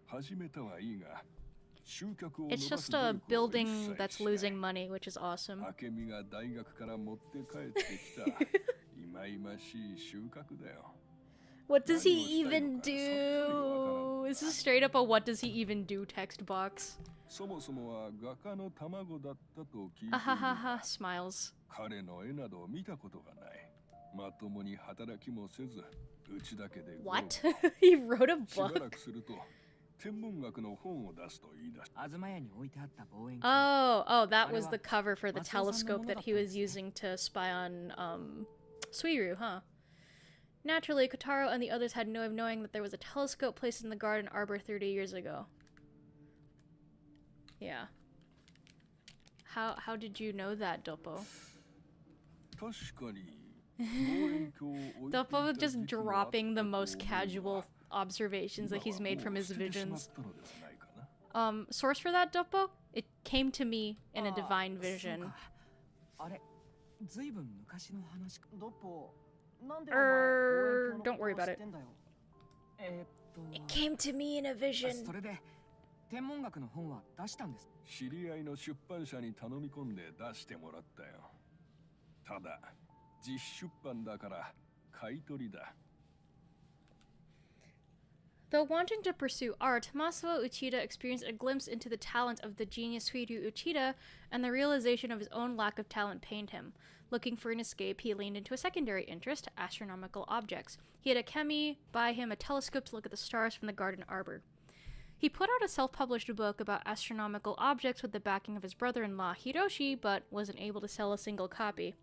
始めたはいいが It's just a building that's losing money, which is awesome. 明美が大学から持って帰ってきたいまいましい収穫だよ What does he even do? This is straight up a what does he even do text box. そもそもは画家の卵だったと聞いているが Ahahaha, smiles. 彼の絵など見たことがないまともに働きもせずうちだけで What? He wrote a しばら book? くすると天文学の本を出すと言い出し東屋に置いてあった望遠鏡。 Oh, that was the cover for the telescope that he was using to spy on, Suiru, huh? Naturally, Kotaro and the others had no way of knowing that there was a telescope placed in the garden arbor 30 years ago. Yeah. How did you know that, Doppo? 確かに望遠鏡を置いていた Doppo 時期 just があった dropping the と most 思うが casual observations that he's made from his 今はもう捨ててしまっ visions. たのではないかな Source for that, Doppo? It came to me in a ああ divine そう vision. かあれずいぶん昔の話か。ドッポなんでお前望遠鏡の Don't こと worry を about 知っ it. てんだよ It came to me in a vision. それで天文学の本は出したんです。知り合いの出版社に頼み込んで出してもらったよただ実出版だから買い取りだ Though wanting to pursue art, Masuo Uchida experienced a glimpse into the talent of the genius Suiru Uchida, and the realization of his own lack of talent pained him. Looking for an escape, he leaned into a secondary interest, astronomical objects. He had Akemi buy him a telescope to look at the stars from the garden arbor. He put out a self-published book about astronomical objects with the backing of his brother-in-law Hiroshi, but wasn't able to sell a single copy.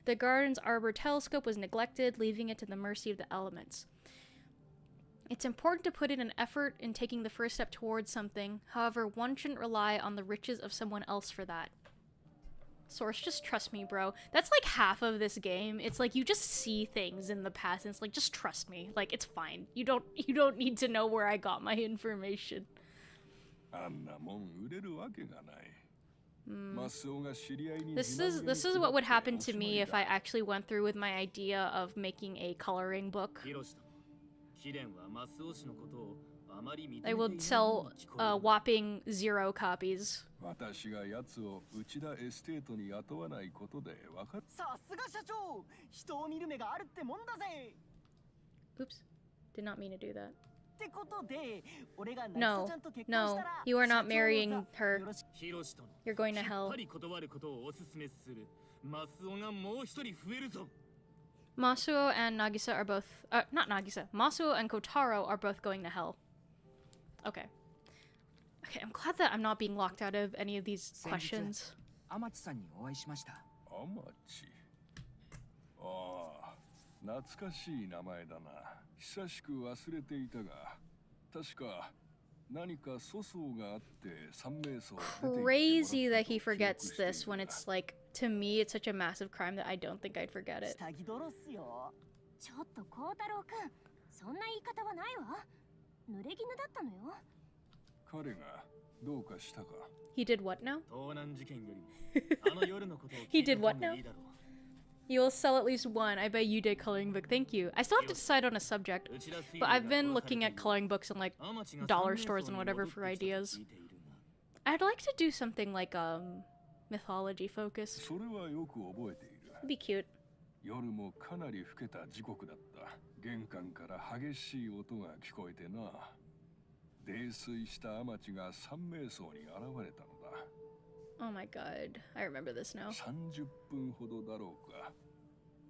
The garden's arbor telescope was neglected, leaving it to the mercy of the elements. It's important to put in an effort in taking the first step towards something. However, one shouldn't rely on the riches of someone else for that. Source, just trust me, bro. That's like half of this game. It's like you just see things in the past and it's like, just trust me. Like, it's fine. You don't need to know where I got my information. あんなもん売れるわけがない。マスオが知り合いに This is what would happen to me if I actually went through with my idea of making a coloring book. ヒロシと貴殿はマスオ氏のことをあまり認めて I いない will sell ように聞こえる whopping 0 copies. 私が奴を内田エステートに雇わないことでわかる。さすが社長人を見る目があるってもんだぜ Oops. Did not mean to do that. ってことで俺が No, 渚ちゃんと結婚した no, ら you are not 社長の座 marrying her. よろしヒロシとの You're going to きっ hell. ぱり断ることをおすすめするマスオがもう一人増えるぞ Masuo and Nagisa are both, not Nagisa, Masuo and Kotaro are both going to hell. Okay. Okay, I'm glad that I'm not being locked out of any of these 先日 questions. 天地さんにお会いしました。アマチ。ああ、懐かしい名前だな。久しく忘れていたが、確か何か粗相があって三名僧出て行ってもらったと Crazy that he 記憶 forgets している this when が it's like, to me, it's such a massive crime that I don't think I'd forget it. 下着泥っすよちょっと孝太郎くん、そんな言い方はないわ。濡れ衣だったのよ。彼がどうかしたか？ He did what now? 盗難事件よりもあの夜のことを He 聞いた did what 方が now? いいだろう。 You'll sell at least one. I bet you did coloring book. Thank you. I still have to decide on a subject, but I've been looking at coloring books in like dollar stores and whatever for ideas. I'd like to do something like mythology focused. それはよく覚えている。 It'd be cute. 夜もかなり更けた時刻だった。玄関から激しい音が聞こえてな。泥酔したアマチが三名僧に現れたのだ。 Oh my god. I remember this now. 30分ほどだろうか。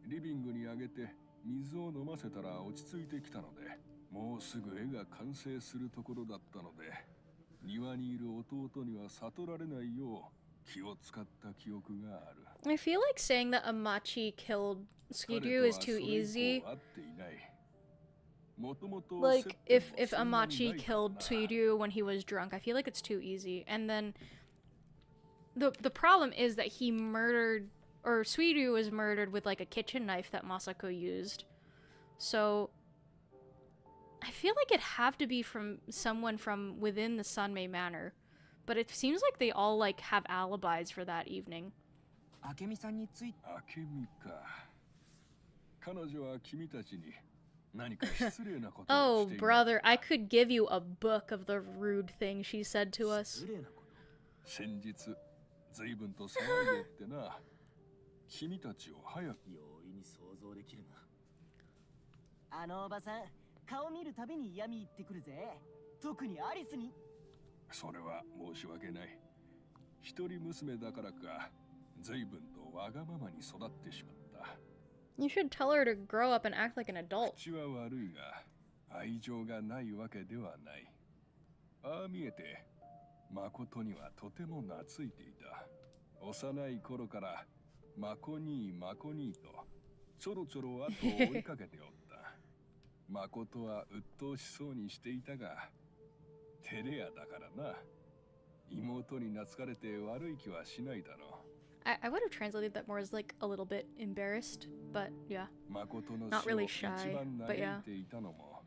リビングにあげて水を飲ませたら落ち着いてきたので、もうすぐ絵が完成するところだったので、庭にいる弟には悟られないよう気を使った記憶がある。 I feel like saying that Amachi killed Suiryu is too easy. 彼とはそれ以降会っていない。もともと Like, 接 if 点もそんなに Amachi ないから killed な。 Suiryu when he was drunk, I feel like it's too easy. And then the problem is that he murdered, or Suiryu was murdered with like a kitchen knife that Masako used. So I feel like it'd have to be from someone from within the Sanmei Manor. But it seems like they all like have alibis for that evening. 明美さんについて明美か。彼女は君たちに何か失礼なことを Oh, していない brother, I could give you a book of the rude things she said to us. 失礼なこと。先日随分と騒いでってな。君たちを早く。容易に想像できるな。あのおばさん、顔見るたびに嫌味言ってくるぜ。特にアリスに。それは申し訳ない。一人娘だからか、随分とわがままに育ってしまった。 You should tell her to grow up and act like an adult. 口は悪いが、愛情がないわけではない。ああ見えて、誠にはとても懐いていた。幼い頃からマコニーマコニーとちょろちょろ後を追いかけておった。誠は鬱陶しそうにしていたが、照れ屋だからな。妹に懐かれて悪い気はしないだろう。 I would have translated that more as like a little bit embarrassed, but yeah. 誠の Not 死を really 一 shy, 番 but 嘆 yeah. いていたのも、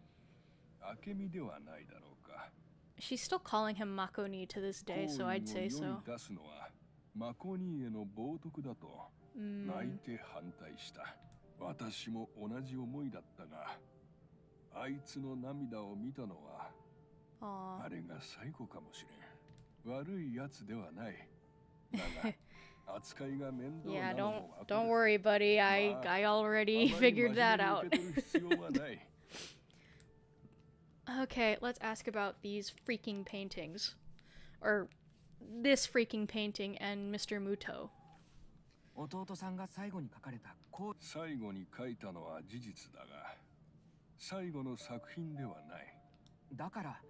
明美ではないだろうか。 She's still calling him Makoni to this day, so I'd say 行為を世 so. に出すのはマコニーへの冒涜だと泣いて反対した。私も同じ思いだったが、あいつの涙を見たのは Aw. あれが最後かもしれん。悪いやつではない。だが扱いが面倒 Yeah, なのもわか don't る。 worry, buddy. I already figured that out. あまり真面目に受け取る必要はない。 Okay, let's ask about these freaking paintings. Or this freaking painting and Mr. Muto. 弟さんが最後に書かれたこう最後に書いたのは事実だが、最後の作品ではない。だから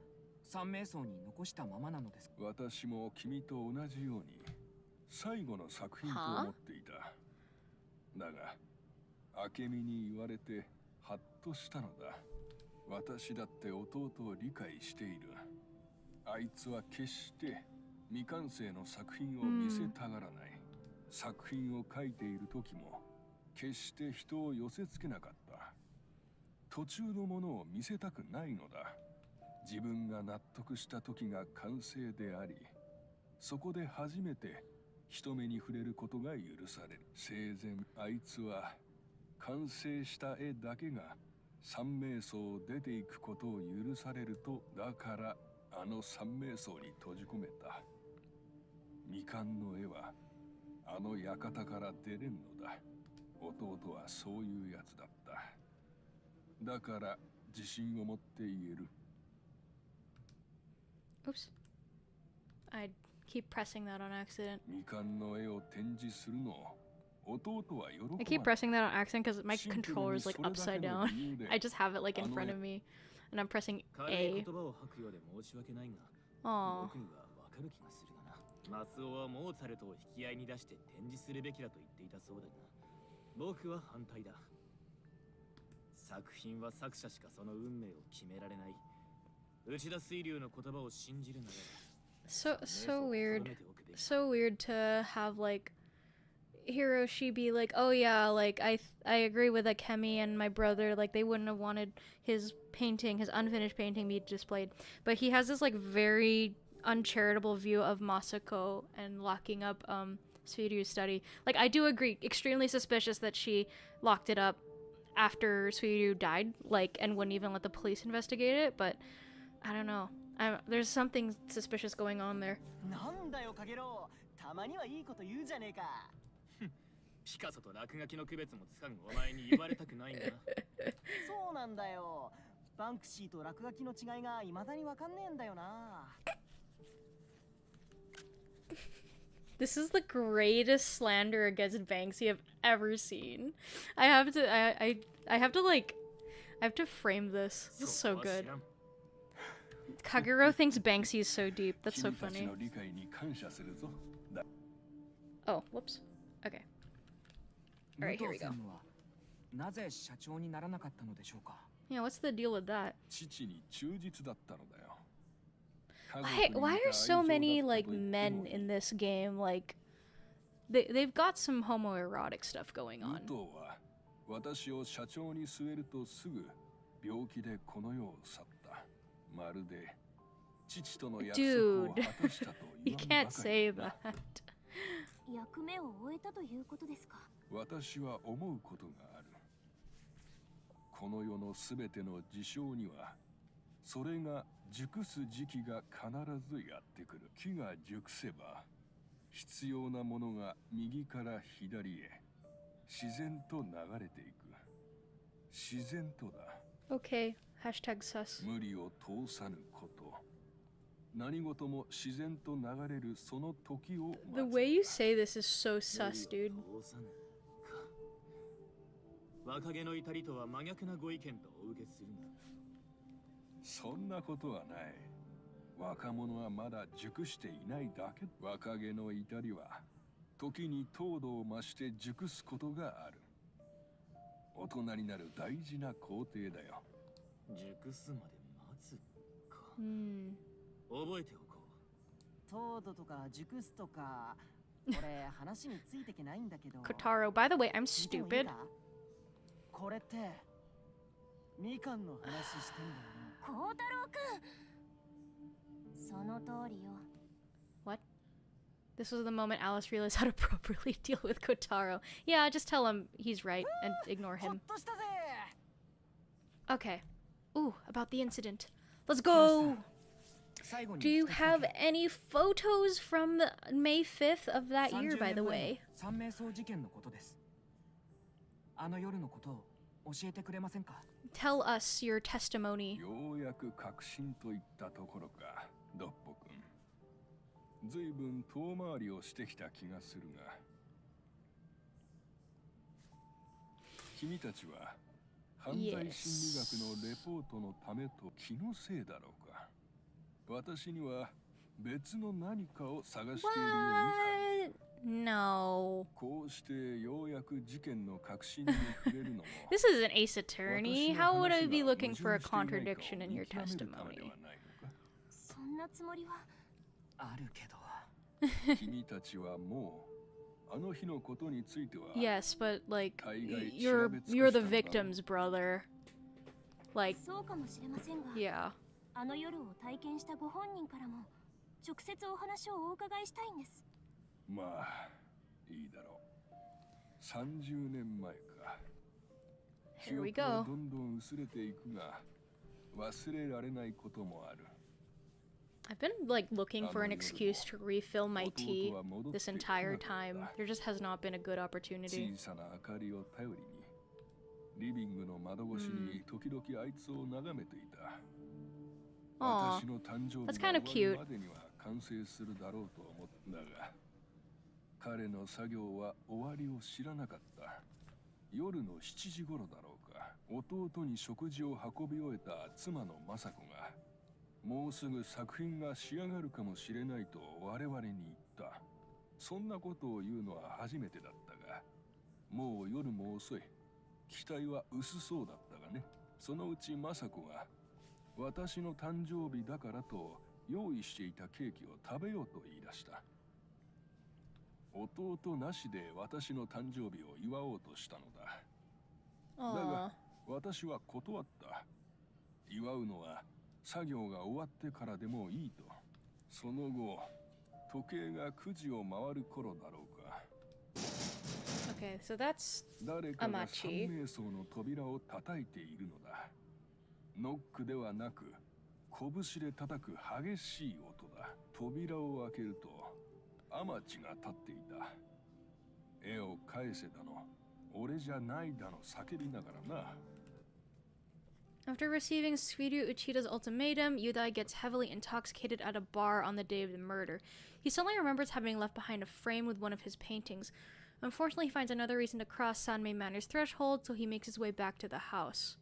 三名僧に残したままなのです。私も君と同じように最後の作品と思っていた。だが、明美に言われてハッとしたのだ。私だって弟を理解している。あいつは決して未完成の作品を見せたがらない。作品を書いている時も決して人を寄せつけなかった。途中のものを見せたくないのだ。自分が納得した時が完成であり、そこで初めて人目に触れることが許される。生前あいつは完成した絵だけが三名僧を出ていくことを許されると、だからあの三名僧に閉じ込めた。未完の絵はあの館から出れんのだ。弟はそういうやつだった。だから自信を持って言える。 Oops. I keep pressing that on accident. 未完の絵を展示するのを弟は喜ばない。 I keep pressing that on accident because my controller is like upside down. I just have it like in front of me. And I'm pressing 軽い A. 言葉を吐くようで申し訳ないが、 Aw. 僕にはわかる気がするがな。マスオはモーツァルトを引き合いに出して展示するべきだと言っていたそうだが、僕は反対だ。作品は作者しかその運命を決められない。内田水流の言葉を信じるなら、 So weird. So weird to have like Hiroshi be like, oh yeah, like I agree with Akemi and my brother, like they wouldn't have wanted his painting, his unfinished painting, be displayed. But he has this like very uncharitable view of Masako and locking up Suiryu's study. Like, I do agree, extremely suspicious that she locked it up after Suiryu died, like, and wouldn't even let the police investigate it, but I don't know. There's something suspicious going on there. なんだよカゲロウ、たまにはいいこと言うじゃねえか。ピカソと落書きの区別もつかんお前に言われたくないんだ。そうなんだよ。バンクシーと落書きの違いが未だにわかんねえんだよな。This is the greatest slander against Banksy I've ever seen. I have to frame this. This is so good. Kagero thinks Banksy is so deep. That's so funny. Oh, whoops. Okay. Alright, here we go. Yeah, what's the deal with that? Why are so many, like, men in this game, like, they've got some homoerotic stuff going on. Dude, you can't say that. 役目を終えたということですか。私は思うことがある。この世のすべての事象には、それが熟す時期が必ずやってくる。木が熟せば、必要なものが右から左へ自然と流れていく。自然とだ。Okay, hashtag sus. 無理を通さぬこと。何事も自然と流れるその時を待つ。The way you say this is so sus, dude. 若気の至りとは真逆なご意見とお受けするが。そんなことはない。若者はまだ熟していないだけ。若気の至りは時に糖度を増して熟すことがある。大人になる大事な工程だよ。熟すまで待つか。覚えておこう。糖度とか熟すとか、俺話についてけないんだけど。Kotaro, by the way, I'm stupid. これってみかんの話してんだよな。孝太郎くん。その通りよ。What? This was the moment Alice realized how to properly deal with Kotaro. Yeah, just tell him he's right and ignore him. Okay. Ooh, about the incident. Let's go! Do you have any photos from May 5th of that year, by the way? Tell us your testimony. ようやく確信といったところか、ドッポ君。ずいぶん遠回りをしてきた気がするが。君たちは犯罪心理学のレポートのためと気のせいだろうか。私には別の何かを探しているように感じる。No. こうしてようやく事件の確信に触れるのも。This is an ace attorney. How would I be looking for a contradiction in your testimony? そんなつもりはあるけど。君たちはもうあの日のことについては。Yes, but like you're the victims, brother. Like そうかもしれませんが。Yeah. あの夜を体験したご本人からも直接お話をお伺いしたいんです。まあいいだろう。30年前か。記 Here we 憶は go. どんどん薄れていくが忘れられないこともある。I've been like looking for an excuse to refill my tea this entire time. There just has not been a good opportunity. 小さな明かりを頼りにリビングの窓越しに時々あいつを眺めていた。Aw, 私の誕生 that's 日 kind が of 終わ cute. るまでには完成するだろうと思ったが、彼の作業は終わりを知らなかった。夜の7時頃だろうか、弟に食事を運び終えた妻の雅子が、もうすぐ作品が仕上がるかもしれないと我々に言った。そんなことを言うのは初めてだったが、もう夜も遅い。期待は薄そうだったがね。そのうち雅子が、私の誕生日だからと用意していたケーキを食べようと言い出した。弟なしで私の誕生日を祝おうとしたのだ。だが私は断った。祝うのは作業が終わってからでもいいと。その後、時計が9時を回る頃だろうか。Okay, so that's 誰かが三 Amachi. 名層の扉を叩いているのだ。ノックではなく、拳で叩く激しい音だ。扉を開けると、アマチが立っていた。絵を返せだの、俺じゃないだの叫びながらな。After receiving Suiru Uchida's ultimatum, Yudai gets heavily intoxicated at a bar on the day of the murder. He suddenly remembers having left behind a frame with one of his paintings. Unfortunately, he finds another reason to cross Sanmei Manor's threshold, so he makes his way back to the house.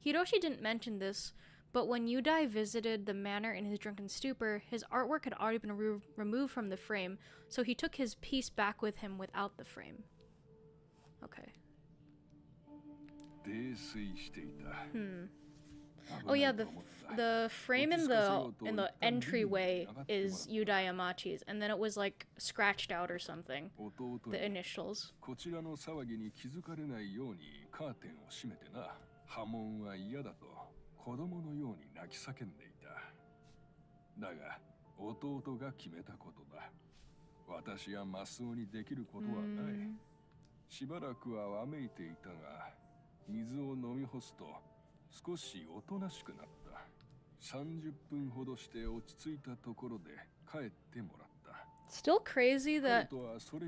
Hiroshi didn't mention this, but when Yudai visited the manor in his drunken stupor, his artwork had already been removed from the frame, so he took his piece back with him without the frame. Okay. Oh yeah, the frame in the entryway is Yudai Amachi's, and then it was like scratched out or something. The initials. こちらの騒ぎに気づかれないようにカーテンを閉めてな。波紋は嫌だと子供のように泣き叫んでいた。だが弟が決めたことだ。私やマスオにできることはない。しばらくはわめいていたが、水を飲み干すと少しおとなしくなった。30分ほどして落ち着いたところで帰ってもらった。Still crazy that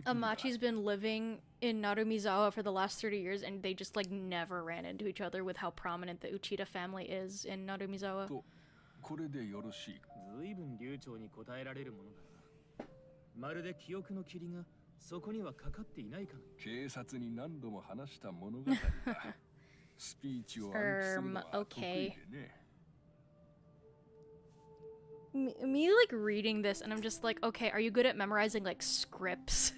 Amachi's been living in Narumizawa for the last 30 years and they just like never ran into each other with how prominent the Uchida family is in Narumizawa. これでよろしい。随分流暢に答えられるものだな。まるで記憶の霧がそこにはかかっていないかの。警察に何度も話した物語だ。スピーチを暗記するのは得意でね。Me like reading this and I'm just like, okay, are you good at memorizing like scripts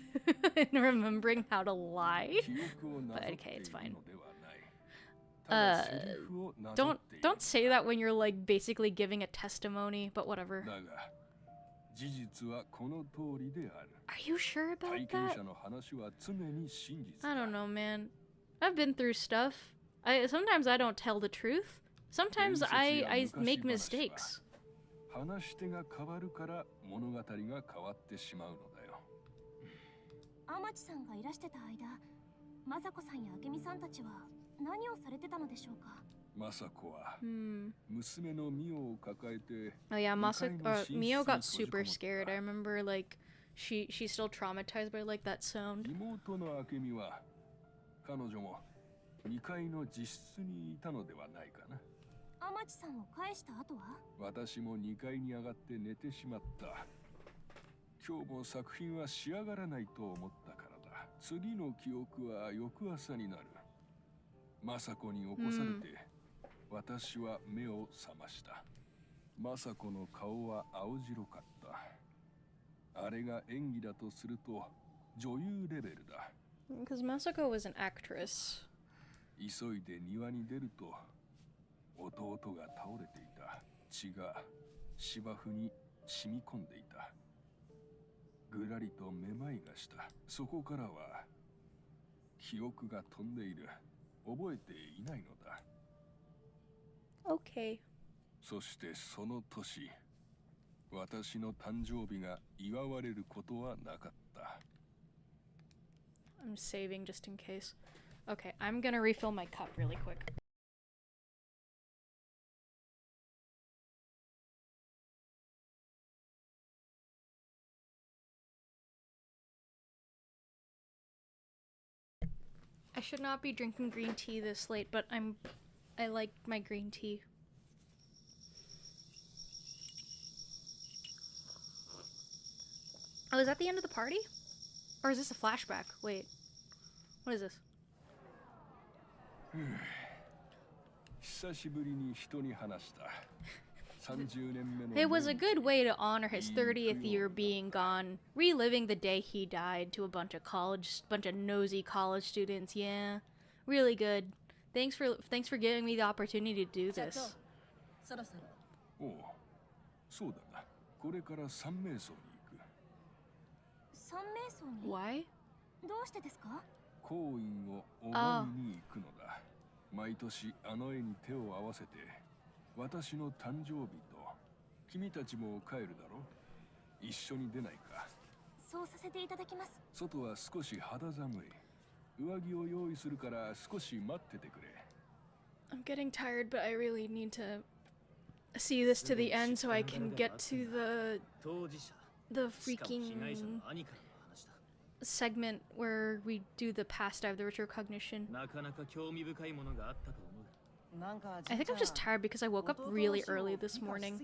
and remembering how to lie? But okay, it's fine. Don't say that when you're like basically giving a testimony, but whatever. Are you sure about that? I don't know, man. I've been through stuff. Sometimes I don't tell the truth. Sometimes I make mistakes. 話し手が変わるから物語が変わってしまうのだよ。天地さんがいらしてた間、雅子さんや明美さんたちは何をされてたのでしょうか。雅子は娘のミオを抱えて。Oh yeah, Mio got super scared. I remember like she's still traumatized by like that sound. 妹の明美は彼女も2階の自室にいたのではないかな。天地さんを返した後は？私も2階に上がって寝てしまった。今日も作品は仕上がらないと思ったからだ。次の記憶は翌朝になる。雅子に起こされて、私は目を覚ました。雅子の顔は青白かった。あれが演技だとすると女優レベルだ。Because Masako was an actress. 急いで庭に出ると弟が倒れていた。血が芝生に染み込んでいた。ぐらりとめまいがした。そこからは記憶が飛んでいる。覚えていないのだ。Okay. そしてその年、私の誕生日が祝われることはなかった。I'm saving just in case. Okay, I'm gonna refill my cup really quick. I should not be drinking green tea this late, but I like my green tea. Oh, is that the end of the party? Or is this a flashback? Wait. What is this? 久しぶりに人に話した。30年目の It was a good way to honor his 30th year being gone, reliving the day he died to a bunch of nosy college students. Yeah, really good. Thanks for giving me the opportunity to do this. そろそろ。おう、そうだな。これから三名荘に行く。三名荘に？ Why? どうしてですか？公院を拝みに行くのだ。毎年あの絵に手を合わせて、私の誕生日と君たちも帰るだろう。一緒に出ないか。そうさせていただきます。外は少し肌寒い。上着を用意するから少し待っててくれ。 I'm getting tired, but I really need to see this to the end so I can get to the freaking segment where we do the past dive, the ritual recognition. I think I'm just tired because I woke up really early this morning.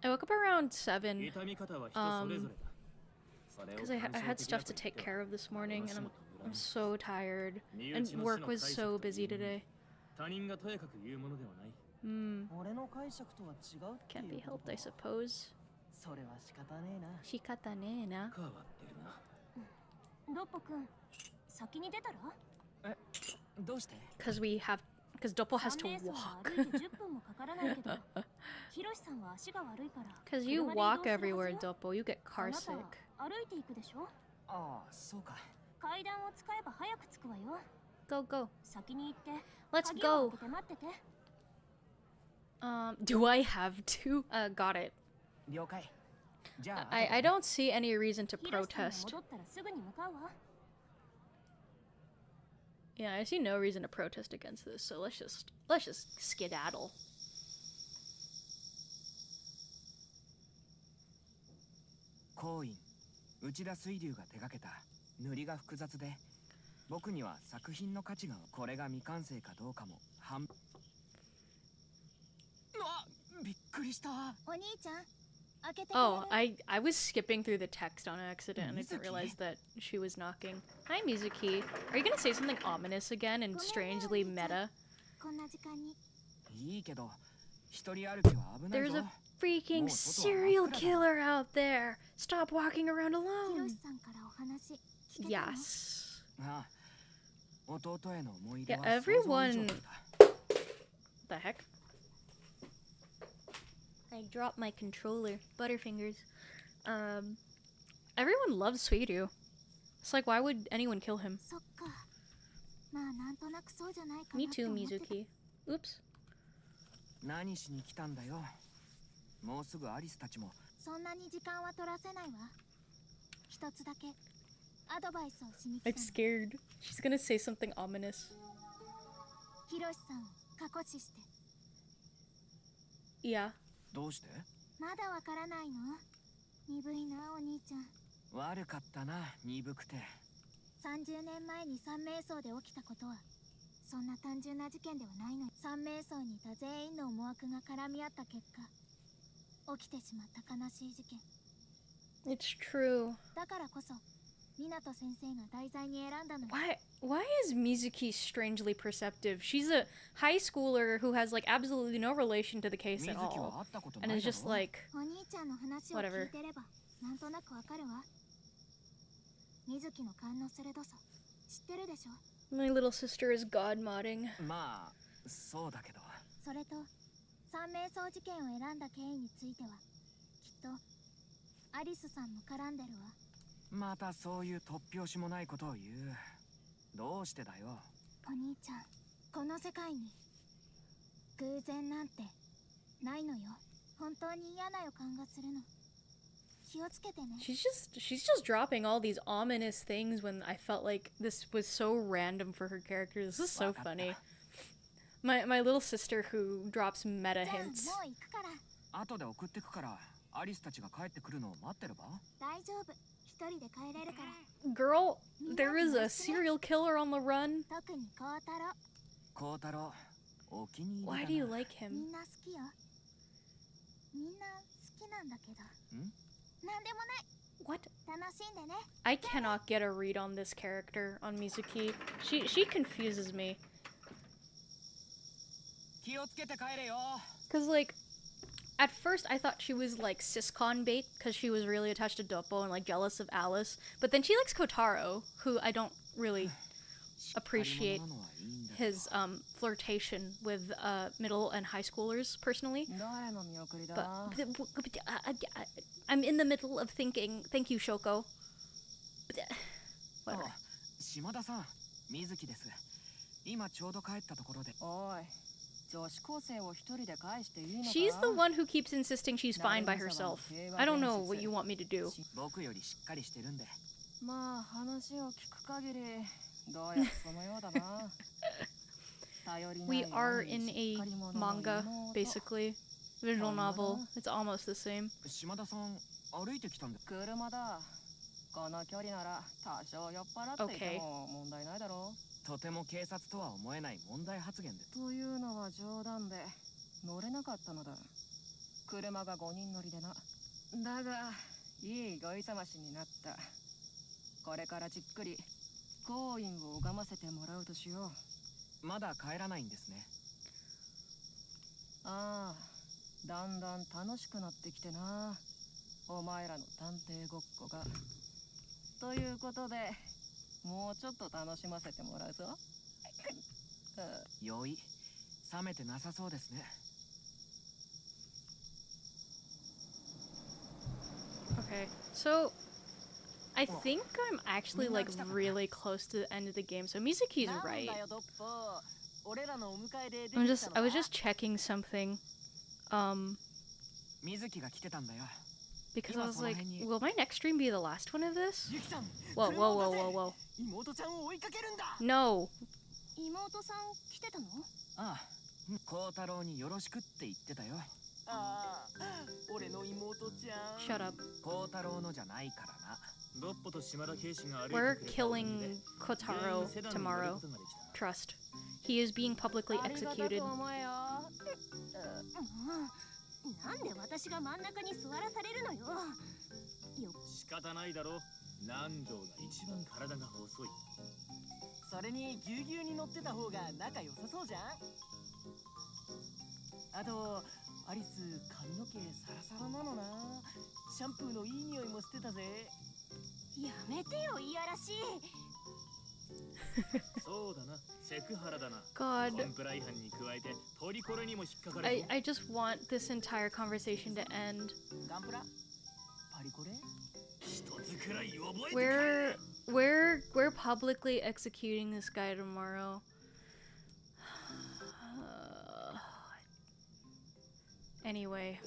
I woke up around 7 because I had stuff to take care of this morning, and I'm so tired, and work was so busy today. Can't be helped, I suppose. それは仕方ねえな。仕方ねえな。ドッポくん、先に出たら？どうして？ Because Doppo has to 3名 walk. 歩いて10分もかからないけど、ヒロシさんは足が悪いから。Because you walk everywhere, Doppo. You get あ car なた sick. 歩いていくでしょ？ああ、そうか。階段を使えば早く着くわよ。 Go, go. 先に行って。 Let's 鍵を go. 開けて待ってて。Do I have to? Got it. 了解。じゃあ、I don't see any reason to ヒロシさんが protest. 戻ったらすぐに向かうわ。 Yeah, I see no reason to protest against this, so let's just skedaddle. 行員内田水流が手掛けた塗りが複雑で、僕には作品の価値が、これが未完成かどうかもびっくりした。お兄ちゃん、開けてくれる？ Oh, I was skipping through the text on accident and I didn't realize that she was knocking. Hi, Mizuki. Are you gonna say something ominous again and strangely meta? こんな時間に。いいけど、一人歩きは危ない There's ぞ。 a freaking serial killer out there. Stop walking around ヒロ alone. シさんからお話聞けたの？ Yes. ああ、弟への思い出 Yeah, は想像以 everyone. 上だ。 The heck? I dropped my controller. Butterfingers. Everyone loves Suiru. It's like, why would anyone kill him? そっか。まあなんとなくそうじゃないかな Me って too, 思ってた。 Mizuki. Oops. 何しに来たんだよ。もうすぐアリスたちも。そんなに時間は取らせないわ。一つだけアドバイスをしに来た I'm の。 scared. She's gonna say something ominous. ヒロシさんを過去視して。 Yeah. どうして？まだわからないの？鈍いなお兄ちゃん。悪かったな、鈍くて。30年前に三名荘で起きたことはそんな単純な事件ではないの。三名荘にいた全員の思惑が絡み合った結果起きてしまった悲しい事件 It's true. だからこそ湊先生が題材に選んだのよ。 Why is Mizuki strangely perceptive? She's a high schooler who has like absolutely no relation to the case 水 at 木は all. 会ったことな And い is だ just ろ？ like, お兄ちゃんの話を Whatever. 聞いてればなんとなくわかるわ。水木の勘の鋭さ知ってるでしょ。 my little sister is god modding. まあ、そうだけど。それと三名荘事件を選んだ経緯についてはきっとアリスさんも絡んでるわ。またそういう突拍子もないことを言う。どうしてだよ。お兄ちゃん、この世界に偶然なんてないのよ。本当に嫌な予感がするの。気をつけてね。 She's just dropping all these ominous things when I felt like this was so random for her character. This is so funny. My little sister who drops meta じゃあもう hints. 行くから。後で送ってくから、アリスたちが帰ってくるのを待ってれば？大丈夫。一人で帰れるから。 Girl, there is a serial killer on the run. 特に孝太郎。孝太郎、お気に入りだ Why な。 do you like み him? んな好きよ。みんな好きなんだけど。ん？なんでもない。 What? 楽しんでね。 I cannot get a read on this character, on Mizuki. She confuses me. 気をつけて帰れよ。 Cause like, at first I thought she was like siscon bait because she was really attached to Doppo and like jealous of Alice. But then she likes Kotaro, who I don't really appreciate his flirtation with middle and high schoolers personally. 誰の見送りだ？ But I'm in the middle of thinking. Thank you, Shoko. Whatever. 島田さん、水木です。今ちょうど帰ったところで。おい、女子高生を一人で返していいのか She's the one who keeps insisting she's fine by herself. I don't know what you want me to do. 僕よりしっかりしてるんで。まあ話を聞く限りどうやらそのようだな。We are in a manga, basically. Visual novel. It's almost the same. 島田さん、歩いてきたんだ。車だ。この距離なら多少酔っ払っていても問題ないだろう。とても警察とは思えない問題発言で。というのは冗談で乗れなかったのだ。車が5人乗りでな。だがいい酔い覚ましになった。これからじっくり行員を拝ませてもらうとしよう。まだ帰らないんですね。ああ、だんだん楽しくなってきてな。お前らの探偵ごっこが。ということで、もうちょっと楽しませてもらうぞ。酔い、冷めてなさそうですね。Okay, so I think I'm actually like really close to the end of the game. So Mizuki's right. I was just checking something. 水木が来てたんだよ。 Because I was like, will my next stream be the last one of this? Whoa, whoa, whoa, whoa, whoa. No. 妹さん来てたの？ああ、孝太郎によろしくって言ってたよ。ああ、俺の妹ちゃん。 Shut up. 孝太郎のじゃないからな。 We're killing Kotaro tomorrow. Trust. He is being publicly executed. なんで私が真ん中に座らされるのよ。仕方ないだろ。南條が一番体が細い。それにぎゅうぎゅうに乗ってた方が仲良さそうじゃん。あとアリス髪の毛サラサラなのな。シャンプーのいい匂いもしてたぜ。やめてよ、いやらしい。そうだな、セクハラだな。 God. コンプラ違反に加えてトリコレにも引っかかるぞ。 I just want this entire conversation to end. ガンプラ？パリコレ？一つくらい覚えて We're publicly executing this guy tomorrow. Anyway,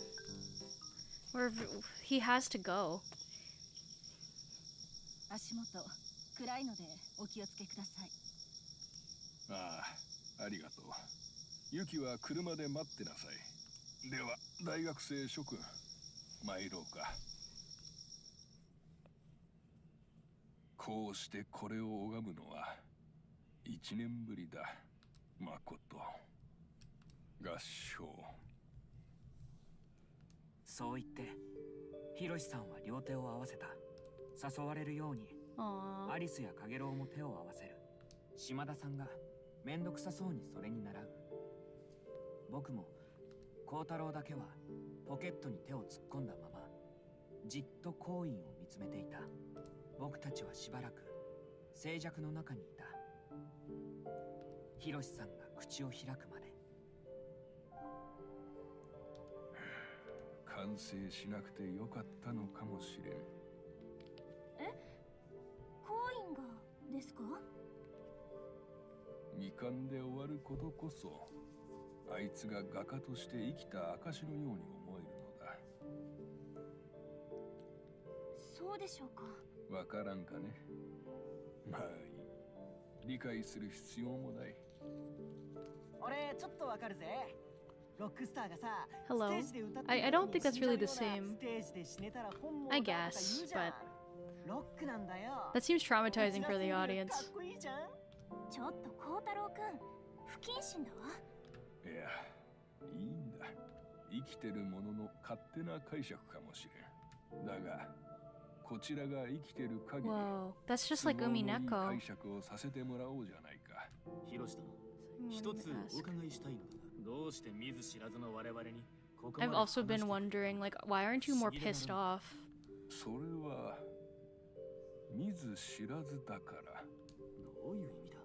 he has to go. 足元暗いのでお気をつけください。ああ、ありがとう。ユキは車で待ってなさい。では、大学生諸君、参ろうか。こうしてこれを拝むのは1年ぶりだ。まこと。合唱。そう言って、ヒロシさんは両手を合わせた。誘われるように、 Aww. アリスやカゲロウも手を合わせる。島田さんがめんどくさそうにそれに習う。僕も孝太郎だけはポケットに手を突っ込んだままじっと行員を見つめていた。僕たちはしばらく静寂の中にいた。ヒロシさんが口を開くまで。完成しなくてよかったのかもしれん。コインがですか？未完で終わることこそあいつが画家として生きた証のように思えるのだ。そうでしょうか。わからんかね。まあいい。理解する必要もない。俺ちょっとわかるぜ。ロックスターがさ、 Hello. ステージで歌って I don't think that's really the 死んじゃうよう same. なステージで死ねたら本望 I だとか guess, 言うじゃん。 but ロックなんだよ。 that seems traumatizing for the か audience. っこいいじゃん。ちょっと孝太郎くん、不謹慎だわ。いや、いいんだ。生きてるものの勝手な解釈かもしれん。だが、こちらが生きてる限り、 Whoa, that's just like 都合のいい Umineko. 解釈をさせてもらおうじゃないか。ヒロシ殿、一つお伺いしたいのだが、どうして見ず知らずの我々にここまで I've 話して also been wondering, like, why aren't you more pissed off? それは見ず知らずだから。どういう意味だ。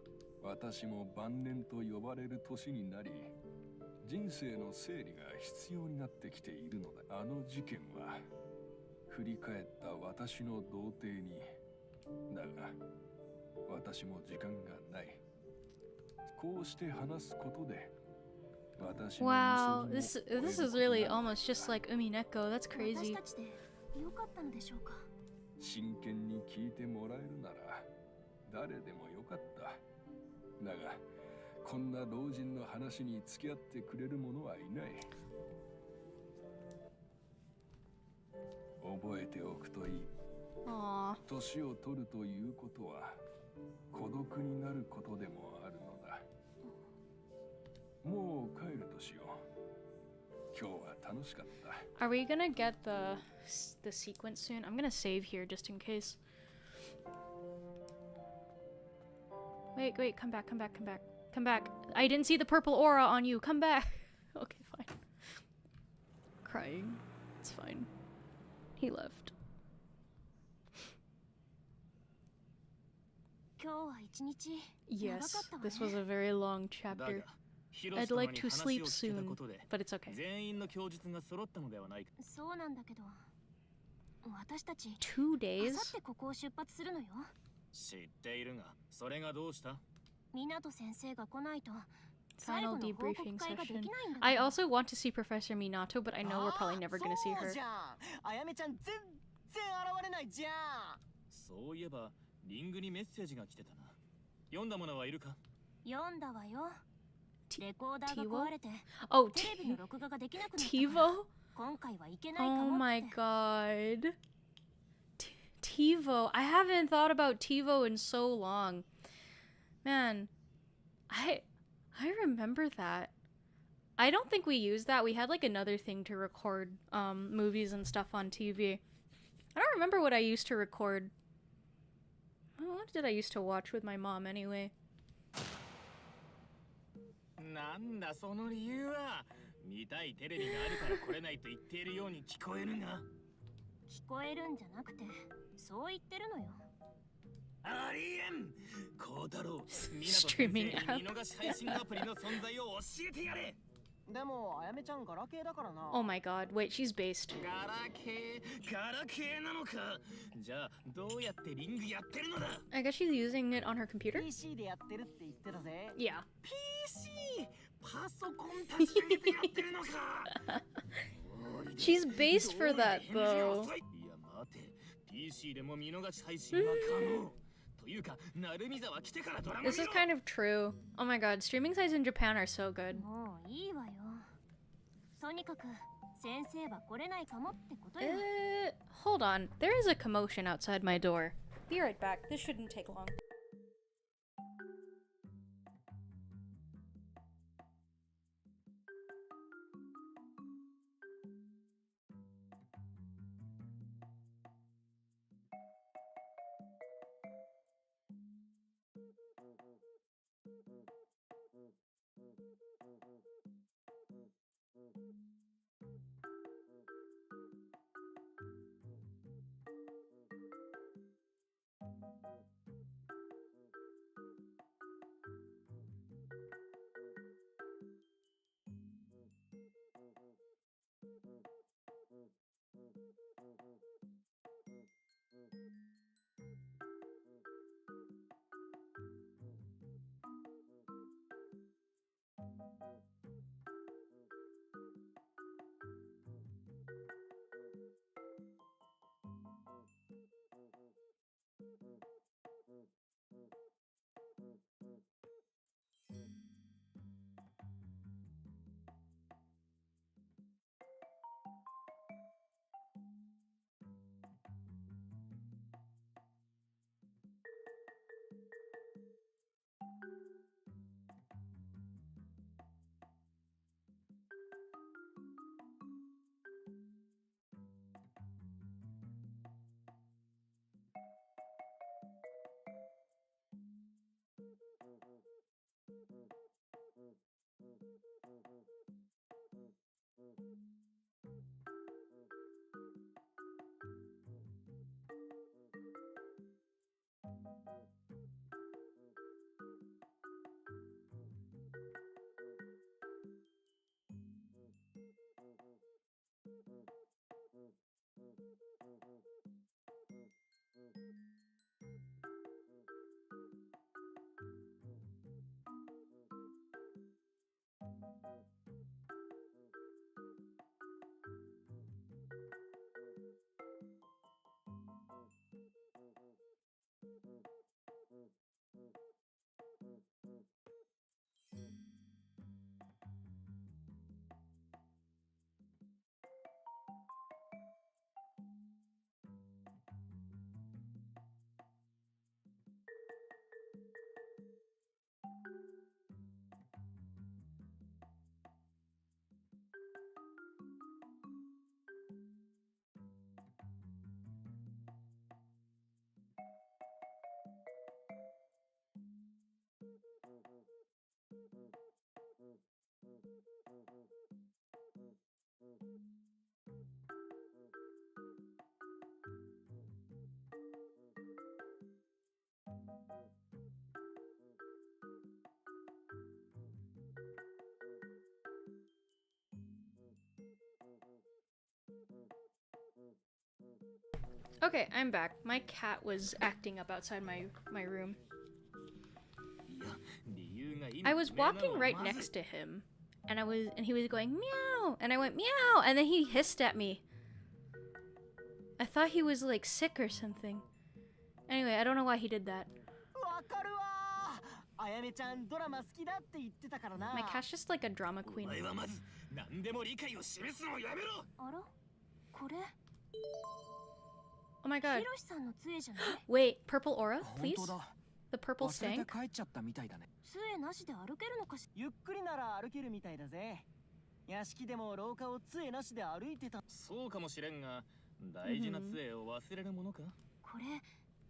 私も晩年と呼ばれる年になり、人生の整理が必要になってきているのだ。あの事件は振り返った私の童貞に。だが私も時間がない。こうして話すことで Wow, this is really almost just like Umineko. That's 私 crazy. たちでよかったのでしょうか。真剣に聞いてもらえるなら誰でもよかった。だがこんな老人の話に付き合ってくれる者はいない。覚えておくといい。 Aww. 年を取るということは孤独になることでもあるのだ。もう帰るとしよう。今日は楽しかった。 Are we gonna get the sequence soon? I'm gonna save here just in case. Wait, come back. Come back. I didn't see the purple aura on you. Come back. Okay, fine. Crying. It's fine. He left. 今日は一日長か Yes, ったわ this ね。 was a very long chapter. I'd like to sleep soon, but it's okay. 全員の供述が揃ったのではないか。そうなんだけど、私たち 2明 days? 後日ここを出発するのよ。知っているが、それがどうした？湊先生が来ないと最後 Final の報告 debriefing 会ができ session. ないんだ。 I also want to see Professor Minato, but I know we're probably never gonna see そう her. じゃん。あやめちゃん全然現れないじゃん。そういえばリングにメッセージが来てたな。読んだ者はいるか？読んだわよ。レコーダーが壊れて Oh, テレビの録画ができなくなったから TiVo? 今回はいけないか Oh も my って god. TiVo. I haven't thought about TiVo in so long. Man, I remember that. I don't think we used that. We had like another thing to record movies and stuff on TV. I don't remember what I used to record. What did I used to watch with my mom anyway? なんだその理由は。見たいテレビがあるから来れないと言っているように聞こえるが。聞こえるんじゃなくてそう言ってるのよ。ありえん。孝太郎、Streaming 湊先生に見逃し配信アプリの存在を教えてやれ。でもあやめちゃんガラケーだからな。 Oh my god. Wait, she's based. ガラケーなのか。じゃあどうやってリングやってるのだ。 I guess she's using it on her computer? PC でやってるって言ってたぜ。 Yeah. PC パソコン立ち上げてやってるのか。She's based for that, though. いや待て、PC でも見逃し配信は可能。というか、成海沢来てからドラマ This is kind of true. Oh my god, streaming sites in Japan are so good. もういいわよ。とにかく先生は来れないかもってことよ。Hold on. There is a commotion outside my door. Be right back. This shouldn't take long. Okay, I'm back. My cat was acting up outside my room. I was walking right next to him, and he was going meow, and I went meow, and then he hissed at me. I thought he was like sick or something. Anyway, I don't know why he did that. わかるわあやめちゃんドラマ好きだって言ってたからな My cat's just like a drama queen. お前はまず何でも理解を示すのをやめろあらこれ Oh my god. ヒロシさんの杖じゃない Wait, purple aura, 本 please? 当だ The purple 忘れ stank? て帰っちゃったみたいだね。杖なしで歩けるのかしゆっくりなら歩けるみたいだぜ屋敷でも廊下を杖なしで歩いてたそうかもしれんが大事な杖を忘れるものかこれ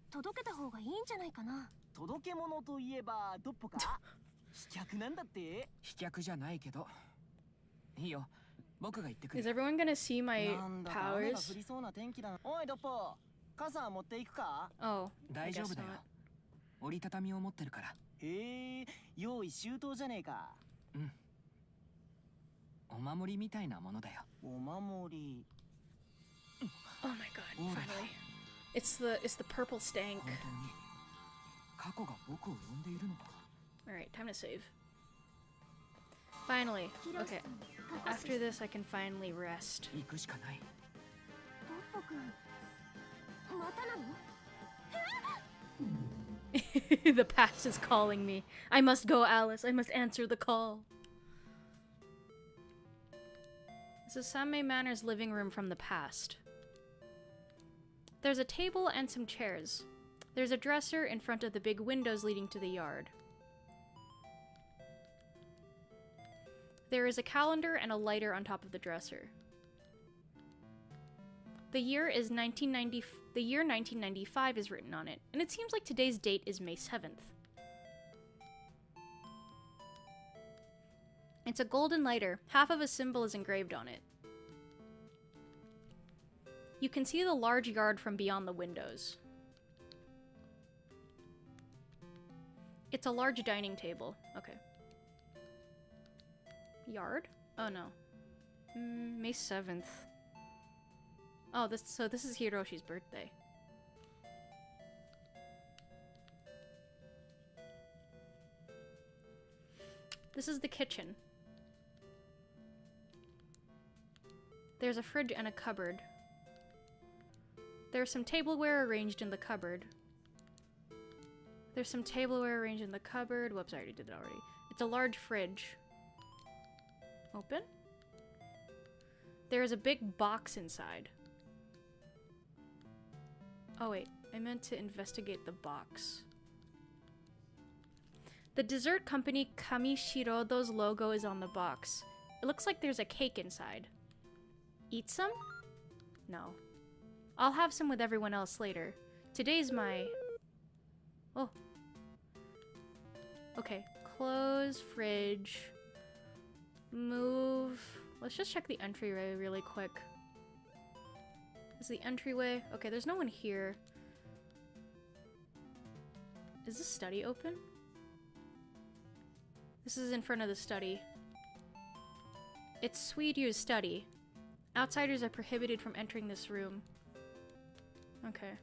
届けた方がいいんじゃないかな届け物といえばどっぽか飛脚なんだって飛脚じゃないけど。いいよ。僕が行ってく Is る。 everyone gonna see my なんだか雨が powers? 降りそうな天気だおいどっぽ傘持っていくか Oh, I 大丈 guess 夫だよ not.。折りたたみを持ってるから。へえ用意周到じゃねえかお守りみたいなものだよ。お守り Oh my god, finally. It's the purple stank. 本当に過去が僕を呼んでいるのか。 Alright, time to save. Finally. ヒロシ Okay. さんカカシ After this, I can finally rest. 行くしかない。ポッポくんまたなの The past is calling me. I must go, Alice. I must answer the call. This is Sanmei Manor's living room from the past. There's a table and some chairs. There's a dresser in front of the big windows leading to the yard. There is a calendar and a lighter on top of the dresser. The year 1995 is written on it, and it seems like today's date is May 7th. It's a golden lighter. Half of a symbol is engraved on it. You can see the large yard from beyond the windows. It's a large dining table. Okay. Yard? Oh no. May 7th. Oh, this is Hiroshi's birthday. This is the kitchen. There's a fridge and a cupboard. There's some tableware arranged in the cupboard. There's some tableware arranged in the cupboard. Whoops, I already did that already. It's a large fridge. Open? There is a big box inside. Oh wait, I meant to investigate the box. The dessert company Kamishirodo's logo is on the box. It looks like there's a cake inside. Eat some? No. I'll have some with everyone else later. Today's my... Oh. Okay. Close fridge. Move. Let's just check the entryway really quick. This is the entryway. Okay, there's no one here. Is this study open? This is in front of the study. It's Sweety's study. Outsiders are prohibited from entering this room. Okay.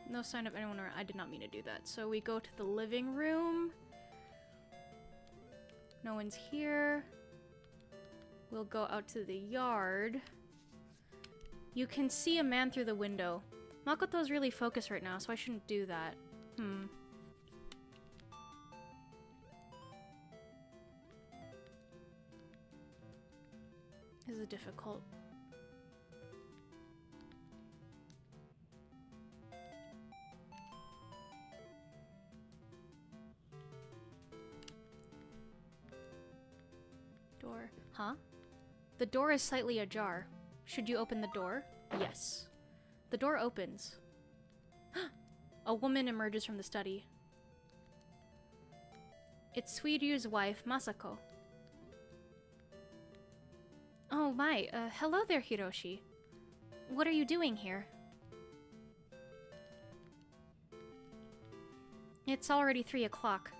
No sign of anyone around. I did not mean to do that. So we go to the living room. No one's here. We'll go out to the yard. You can see a man through the window. Makoto's really focused right now, so I shouldn't do that. This is difficult. Door. Huh? The door is slightly ajar. Should you open the door? Yes. The door opens. A woman emerges from the study. It's Suiryu's wife, Masako. Oh my, hello there, Hiroshi. What are you doing here? It's already 3 o'clock.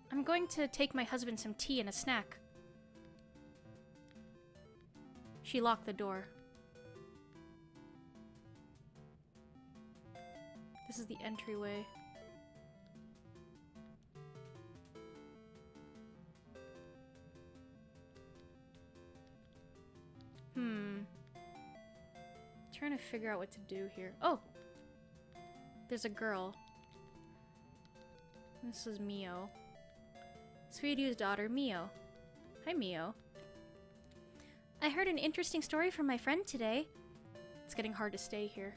I'm going to take my husband some tea and a snack. She locked the door. This is the entryway. Trying to figure out what to do here. Oh! There's a girl. This is Mio. Suiryu's daughter, Mio. Hi, Mio. I heard an interesting story from my friend today. It's getting hard to stay here.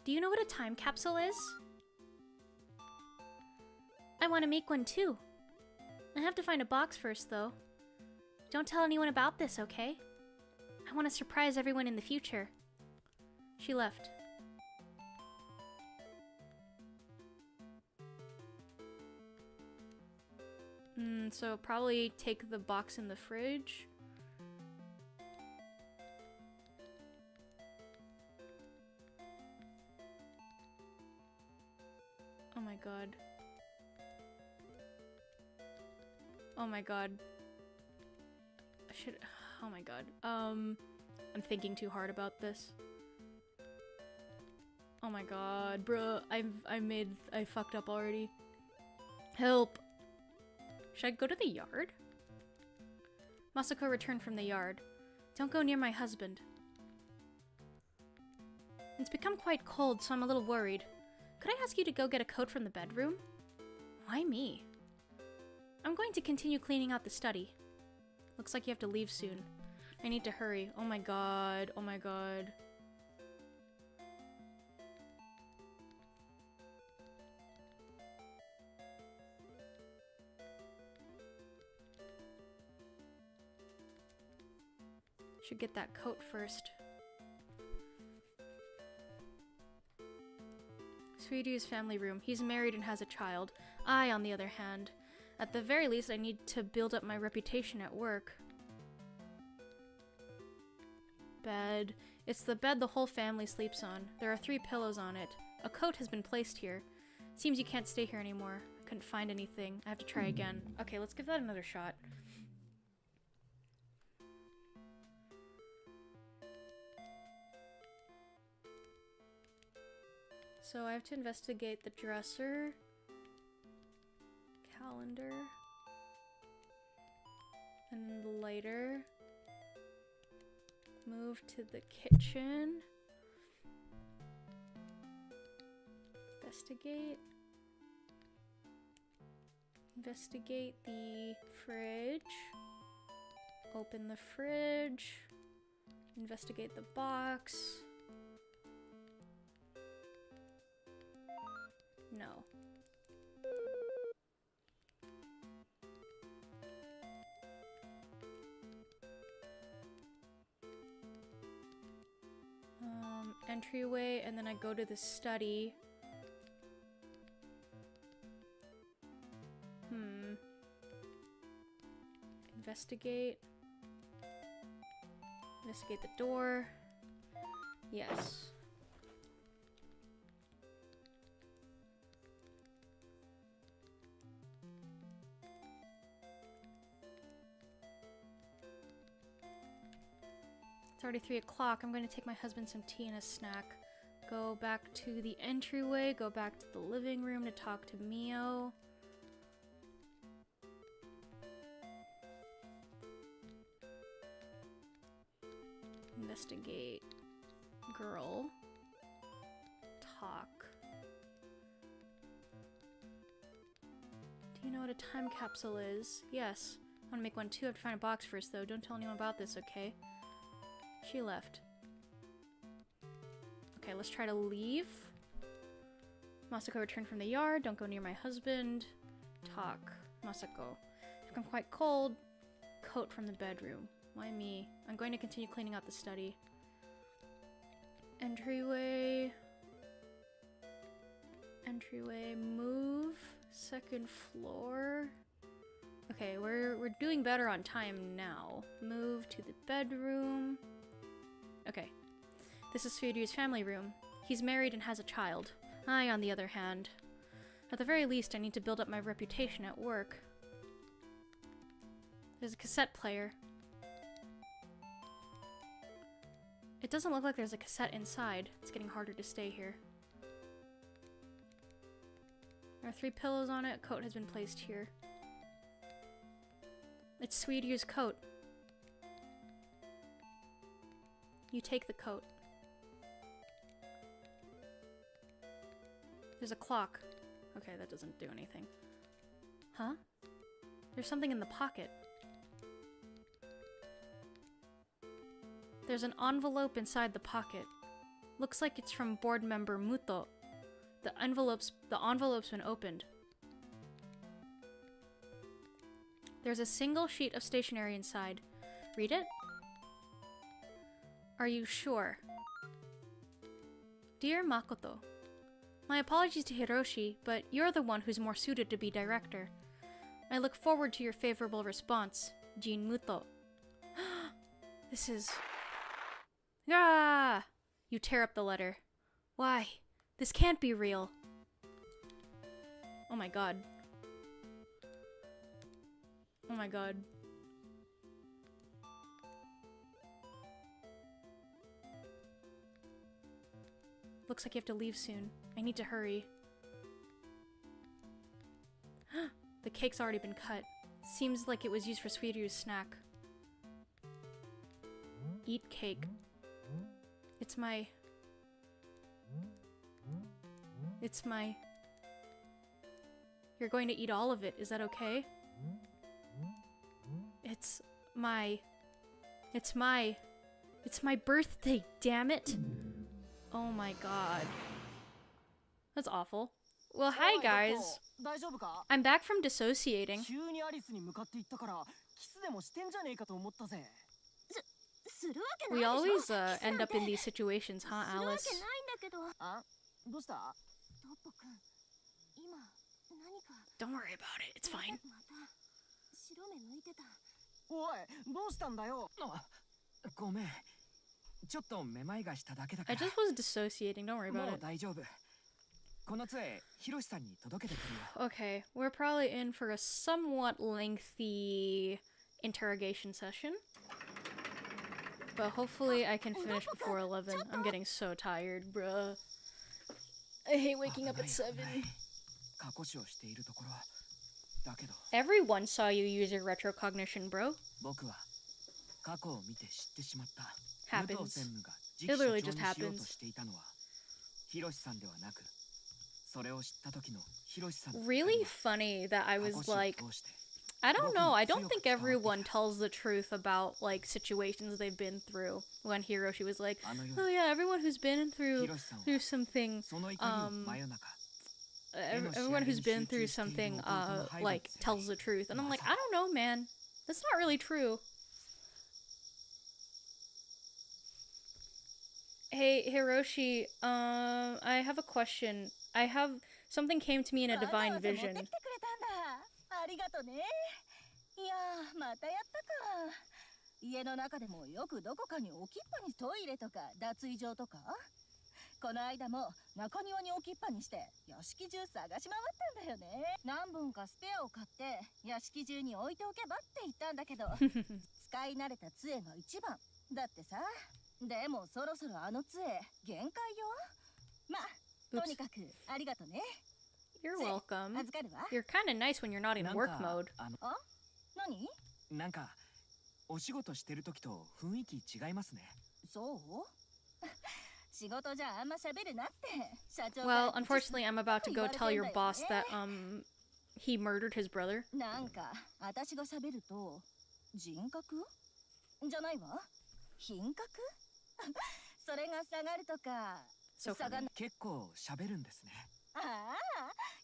Do you know what a time capsule is? I want to make one too. I have to find a box first, though. Don't tell anyone about this, okay? I want to surprise everyone in the future. She left. So probably take the box in the fridge. Oh my god. Oh my god. I should... Oh my god. I'm thinking too hard about this. Oh my god, bruh. I fucked up already. Help. Should I go to the yard? Masako returned from the yard. Don't go near my husband. It's become quite cold, so I'm a little worried. Could I ask you to go get a coat from the bedroom? Why me? I'm going to continue cleaning out the study. Looks like you have to leave soon. I need to hurry. Oh my god. Oh my god. Should get that coat first. Suiryu's family room. He's married and has a child. I, on the other hand, at the very least, I need to build up my reputation at work. Bed. It's the bed the whole family sleeps on. There are 3 pillows on it. A coat has been placed here. Seems you can't stay here anymore. I couldn't find anything. I have to try again. Okay, let's give that another shot. So I have to investigate the dresser, calendar, and then the lighter. Move to the kitchen. Investigate. Investigate the fridge. Open the fridge. Investigate the box. No. Entryway, and then I go to the study. Investigate. Investigate the door. Yes. It's already 3 o'clock. I'm going to take my husband some tea and a snack. Go back to the entryway. Go back to the living room to talk to Mio. Investigate. Girl. Talk. Do you know what a time capsule is? Yes. I want to make one too. I have to find a box first though. Don't tell anyone about this, okay? She left. Okay, let's try to leave. Masako returned from the yard. Don't go near my husband. Talk. Masako. It's become quite cold. Coat from the bedroom. Why me? I'm going to continue cleaning out the study. Entryway. Entryway, move. Second floor. Okay, we're doing better on time now. Move to the bedroom. Okay. This is Furyu's family room. He's married and has a child. I, on the other hand. At the very least, I need to build up my reputation at work. There's a cassette player. It doesn't look like there's a cassette inside. It's getting harder to stay here. There are 3 pillows on it. A coat has been placed here. It's Sweety's coat. You take the coat. There's a clock. Okay, that doesn't do anything. Huh? There's something in the pocket. There's an envelope inside the pocket. Looks like it's from board member Muto. The envelope's been opened. There's a single sheet of stationery inside. Read it? Are you sure? Dear Makoto, my apologies to Hiroshi, but you're the one who's more suited to be director. I look forward to your favorable response, Jin Muto. This is... Ah! You tear up the letter. Why? This can't be real. Oh my god. Oh my god. Looks like you have to leave soon. I need to hurry. The cake's already been cut. Seems like it was used for Sweety's snack. Eat cake. It's my... You're going to eat all of it, is that okay? It's my birthday, damn it! Oh my god. That's awful. Well, hi guys. I'm back from dissociating. We always end up in these situations, huh, Alice? Don't worry about it, it's fine. I just was dissociating, don't worry about it. Okay, we're probably in for a somewhat lengthy interrogation session. But hopefully I can finish before 11. I'm getting so tired, bruh. I hate waking up at 7. Everyone saw you use your retrocognition, bro. Happens. It literally just happens. Really funny that I was like, I don't know, I don't think everyone tells the truth about, like, situations they've been through. When Hiroshi was like, oh yeah, everyone who's been through something, everyone who's been through something, like, tells the truth. And I'm like, I don't know, man. That's not really true. Hey, Hiroshi, I have a question. Something came to me in a divine vision. ありがとね。いやー、またやったか。家の中でもよくどこかに置きっぱにトイレとか脱衣場とか。この間も中庭に置きっぱにして屋敷中探し回ったんだよね。何本かスペアを買って屋敷中に置いておけばって言ったんだけど、使い慣れた杖が一番だってさ。でもそろそろあの杖限界よ。まあ、とにかくありがとね。 You're welcome. You're kind of nice when you're not in work mode. 何？なんかお仕事してる時と雰囲気違いますね。そう？仕事じゃあんま喋るなって。社長。Well, unfortunately, I'm about to go tell your boss that he murdered his brother. なんか私が喋ると人格？じゃないわ。品格？それが下がるとか。下が結構喋るんですね。 ああ、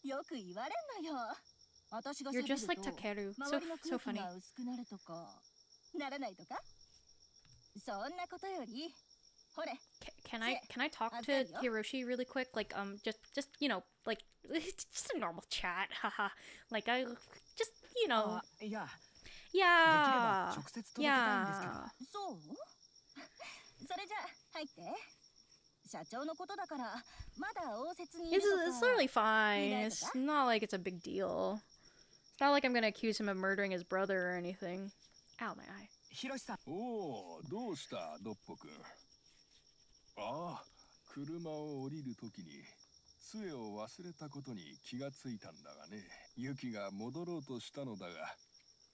よく言われんのよ。私が You're just like Takeru. So funny. 薄くなるとか、ならないとか。そんなことより、ほれ。can I talk to Hiroshi really quick? Like, just you know, like, it's just a normal chat, haha. Like, I just, you know. いや、 Yeah. 直接届けたいんですけど。 Yeah. そうそれじゃ入って社長のことだからまだ応接にいる It's とか it's totally fine. It's not like it's a big deal. It's not like I'm gonna accuse him of murdering his brother or anything. Ow, my eye. ひろしさん。おお、どうしたドッポ君。ああ、車を降りるときに杖を忘れたことに気がついたんだがね。ユキが戻ろうとしたのだが、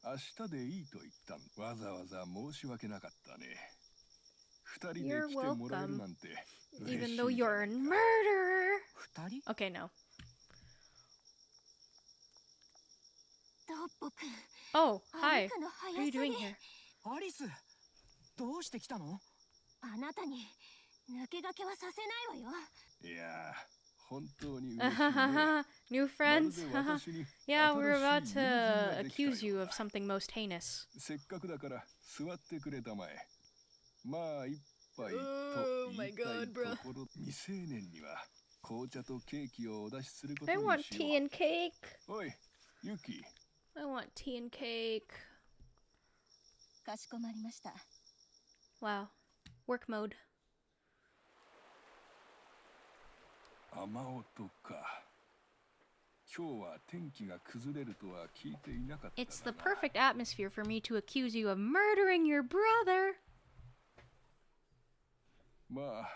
明日でいいと言ったん。わざわざ申し訳なかったね。二人で来てもらえるなんて。Even though you're a murderer. 二人？ Okay, no. ドッポくん Oh, hi. 歩くの What are you 速すぎ doing here? アリス、どうして来たの？あなたに抜け駆けはさせないわよいや、本当に嬉しいね。 New まる friends? で私に Yeah, we're about 新しい友人が to できたようだ。 accuse you of something most heinous. せっかくだから座ってくれたまえ。まあ一杯と Oh 言 my いたい God, と bro. ころ。未成年には紅茶とケーキをお出しすること I に want しよ tea and cake. う。おい、ユキ。 I want tea and cake. かしこまりました Wow. Work mode. 雨音か。今日は天気が崩れるとは聞いていなかった It's が the な。 perfect atmosphere for me to accuse you of murdering your brother. まあ、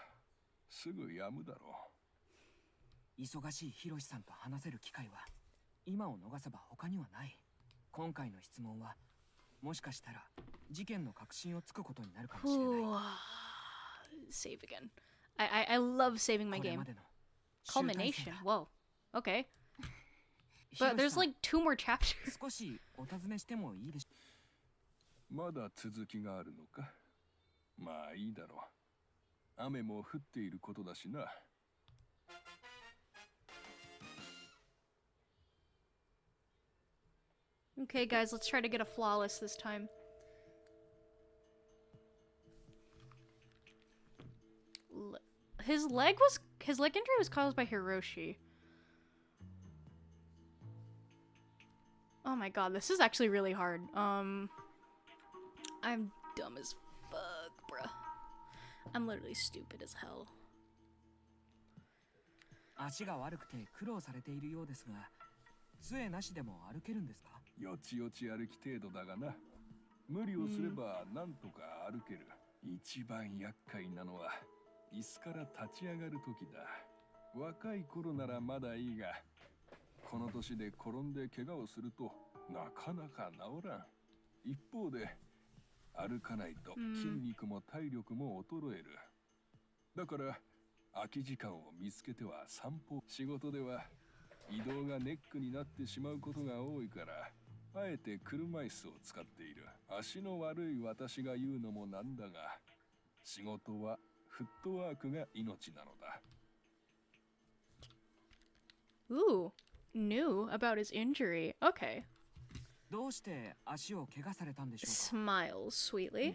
すぐやむだろ忙しいひろしさんと話せる機会は今を逃せば他にはない。今回の質問はもしかしたら事件の核心をつくことになるかもしれない。 Ooh. Save again. I love saving my これ game. までの集大成 Culmination. だ。 Whoa. Okay. ひろ But し there's さん like 2 more chapters. 少しお尋ねしてもいいでしょう。まだ続きがあるのか。まあいいだろう。雨も降っていることだしな。Okay, guys, let's try to get a flawless this time. His leg injury was caused by Hiroshi. Oh my god, this is actually really hard. I'm dumb as fuck, bruh. I'm literally stupid as hell. 足が悪くて苦労されているようですが、杖なしでも歩けるんですか？よちよち歩き程度だがな。無理をすればなんとか歩ける。一番厄介なのは椅子から立ち上がる時だ。若い頃ならまだいいが、この年で転んで怪我をするとなかなか治らん。一方で歩かないと筋肉も体力も衰える。だから空き時間を見つけては散歩。仕事では移動がネックになってしまうことが多いから、あえて車椅子を使っている。足の悪い私が言うのもなんだが、仕事はフットワークが命なのだ。Ooh, knew about his injury. Okay. どうして足を怪我されたんでしょう Smiles sweetly.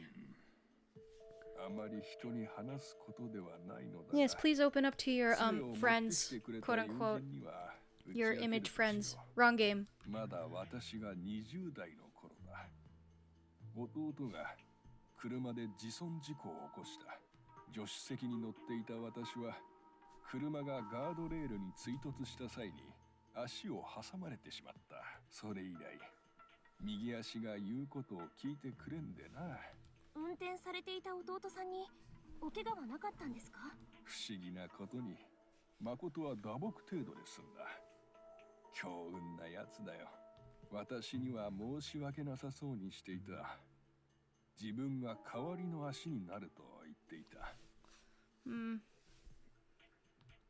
あまり人に話すことではないのだが。 Yes, please open up to your 杖を持って friends, きてくれた quote 友 unquote, 人には打ち your 明ける image とし friends. よ Wrong game. う。まだ私が20代の頃だ。弟が車で自損事故を起こした。助手席に乗っていた私は、車がガードレールに追突した際に足を挟まれてしまった。それ以来、右足が言うことを聞いてくれんでな。運転されていた弟さんにお怪我はなかったんですか？不思議なことに、誠は打撲程度で済んだ。強運なやつだよ。私には申し訳なさそうにしていた。自分が代わりの足になると言っていた。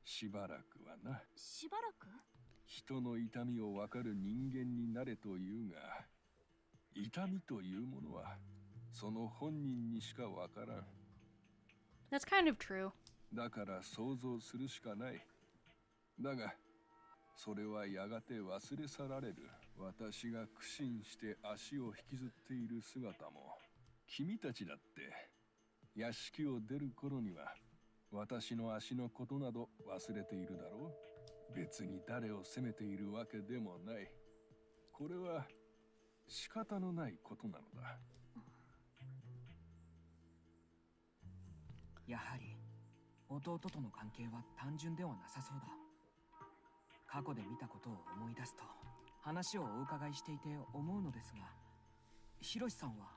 しばらくはな。しばらく？人の痛みを分かる人間になれというが、痛みというものはその本人にしか分からん。That's kind of true. だから想像するしかない。だが、それはやがて忘れ去られる。私が苦心して足を引きずっている姿も、君たちだって屋敷を出る頃には私の足のことなど忘れているだろう。別に誰を責めているわけでもない。これは仕方のないことなのだ。やはり弟との関係は単純ではなさそうだ。過去で見たことを思い出すと話をお伺いしていて思うのですが、ひろしさんは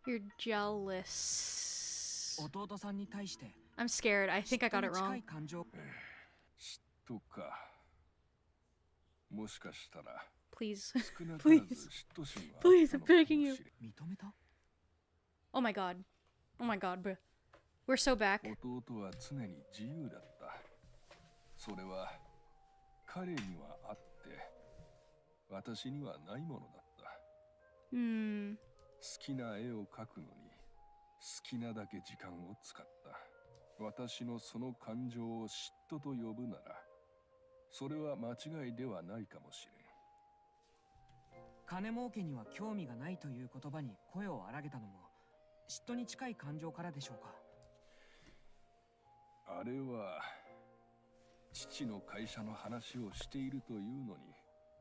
You're jealous. 弟さんに対して I'm scared. I think I got it 近 wrong. い感情。嫉妬か。もしかしたら Please. 少なからず Please. 嫉妬心はあった Please, の I'm かも begging し you. れん。認めた？ Oh my god. Oh my god, bro. We're so back. 弟は常に自由だった。それは彼にはあって私にはないものだった。Hmm. 好きな絵を描くのに好きなだけ時間を使った。私のその感情を嫉妬と呼ぶならそれは間違いではないかもしれん。金儲けには興味がないという言葉に声を荒げたのも嫉妬に近い感情からでしょうか。あれは父の会社の話をしているというのに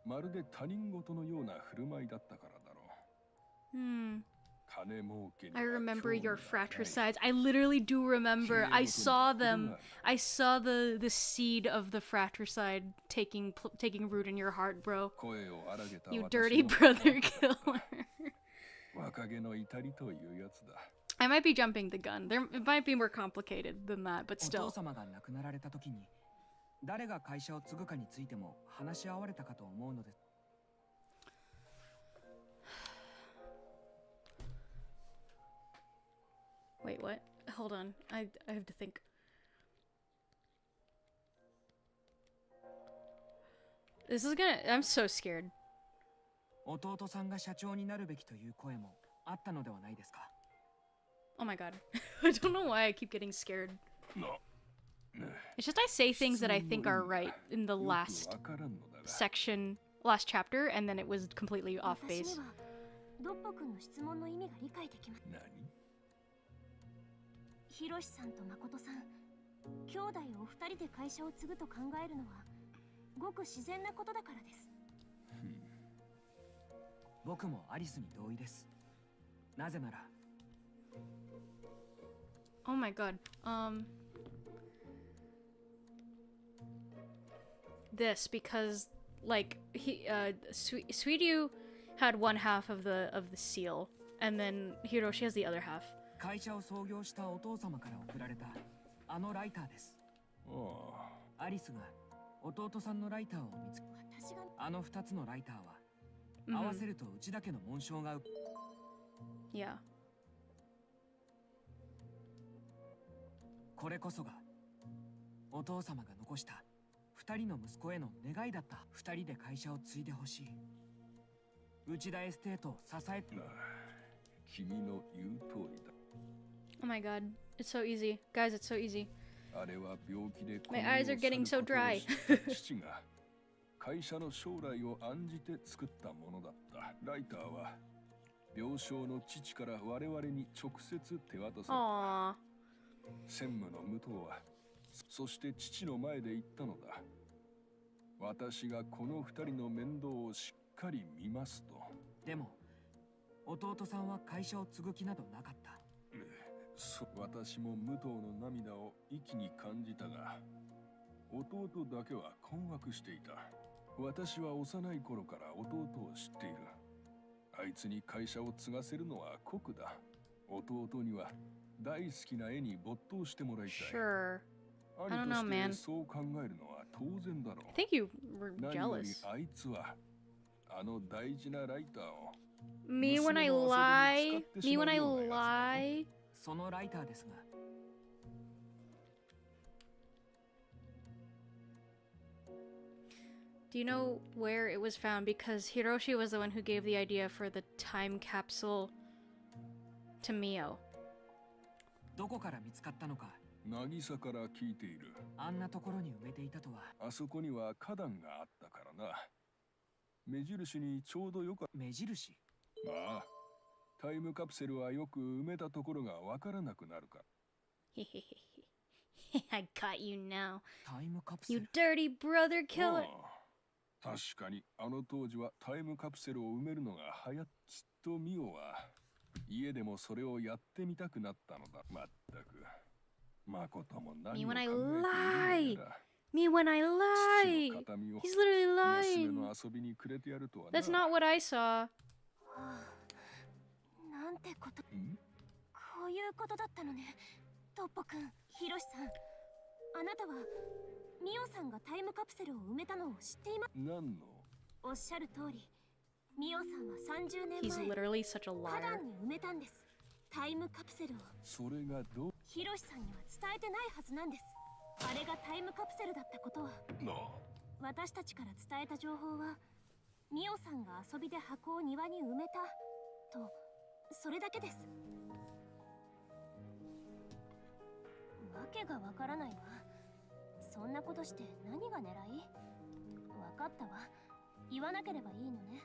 まるで他人事のような振る舞いだったからだろう。 Hmm. 金儲けには I remember 興味 your がない。 fratricides. I literally do remember. I saw them. I saw the seed of the fratricide taking root in your heart, bro. 声を荒げた You 私 dirty の brother killer. 若気の至りというやつだ。 I might be jumping the gun. It might be more complicated than that, but お父 still. 様が亡くなられた時に誰が会社を継ぐかについても話し合われたかと思うのです。 Wait, what? Hold on. I have to think. This is gonna... I'm so scared. 弟さんが社長になるべきという声もあったのではないですか。 Oh my god. I don't know why I keep getting scared. な It's just I say things that I think are right in the よく last わからんのだが section, last chapter, and then it was completely off 私に base. はドッポ君の質問の意味が理解できます。何ひろしさんと誠さん、兄弟をお二人で会社を継ぐと考えるのはごく自然なことだからです。僕もアリスに同意です。なぜなら Oh my god. This because like Suidu had one half of the seal, and then Hiroshi has the other half. 会社を創業したお父様から贈られたあのライターです。ああアリスが弟さんのライターを見つけ、私があの2つのライターは Mhm. 合わせると内田家の紋章が Yeah. これこそがお父様が残した2人の息子への願いだった。2人で会社を継いでほしい。内田エステートを支えて。なあ君の言う通りだ。 Oh my god. It's so easy. Guys, it's so easy. あれは病気で My eyes are getting so dry. 父が会社の将来を案じて作ったものだった。ライターは病床の父から我々に直接手渡された。 Aww. 専務の武藤はそして父の前で言ったのだ。私がこの2人の面倒をしっかり見ますと。でも弟さんは会社を継ぐ気などなかった。私も武藤の涙を一気に感じたが、弟だけは困惑していた。私は幼い頃から弟を知っている。あいつに会社を継がせるのは酷だ。弟には大好きな絵に没頭してもらいたい。 Sure. 兄 I don't と know, し man. てそう考えるのは当然だろう。 I think you were 何より jealous. あいつはあの大事なライターを Me when I lie. Me when I lie. そのライターですが Do you know where it was found? Because Hiroshi was the one who gave the idea for the time capsule to Mio. どこから見つかったのか。渚から聞いている。あんなところに埋めていたとは。あそこには花壇があったからな。目印にちょうどよかっ目印。た。ああ、タイムカプセルはよく埋めたところがわからなくなるか。I got you now. タイムカプセ You ル dirty brother killer. 確かにあの当時はタイムカプセルを埋めるのが流行っきっとミオは家でもそれをやってみたくなったのだ。まったく誠も何 Me を when 考 I えているの lie. やら Me when I 父 lie. の形見を He's literally 娘 lying. の遊びにくれてやるとはな。 That's not what I saw. なんてこと、んこういうことだったのね。トッポくん、ヒロシさん、あなたはミオさんがタイムカプセルを埋めたのを知っています。何のおっしゃる通り、ミオさんは30年 He's 前 literally such a 花 liar. 壇に埋めたんです。タイムカプセルをそれがどうヒロシさんには伝えてないはずなんです。あれがタイムカプセルだったことは、な。私たちから伝えた情報は、ミオさんが遊びで箱を庭に埋めたと、それだけです。わけがわからないわ。そんなことして何が狙い？わかったわ。言わなければいいのね。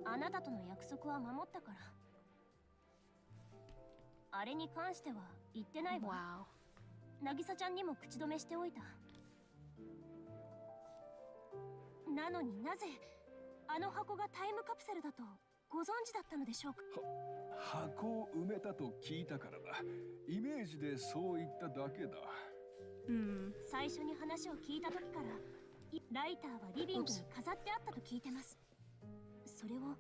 あなたとの約束は守ったから。あれに関しては言ってないわ。Wow. 渚ちゃんにも口止めしておいた。なのになぜあの箱がタイムカプセルだとご存知だったのでしょうか。箱を埋めたと聞いたからだ。イメージでそう言っただけだ。Hmm. 最初に話を聞いた時からライターはリビングに飾ってあったと聞いてます。それを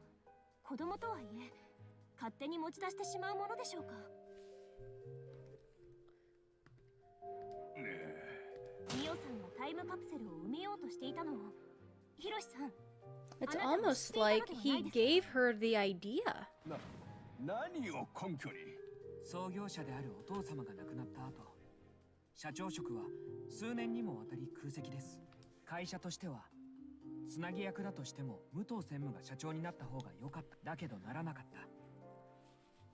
子供とはいえ勝手に持ち出してしまうものでしょうか。ミオさんがタイムカプセルを埋めようとしていたのをヒロシさん、 It's almost like he gave her the idea. 何を根拠に？創業者であるお父様が亡くなった後、社長職は数年にもわたり空席です。会社としてはつなぎ役だとしても武藤専務が社長になった方が良かった。だけどならなかった。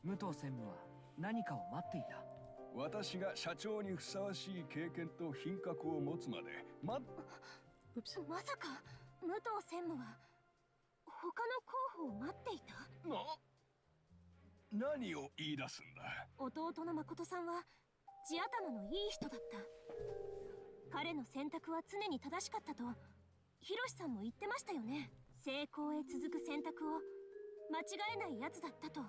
武藤専務は何かを待っていた。私が社長にふさわしい経験と品格を持つまでまさか武藤専務は他の候補を待っていた？何を言い出すんだ。弟の誠さんは地頭のいい人だった。彼の選択は常に正しかったとヒロシさんも言ってましたよね。成功へ続く選択を間違えないやつだったと。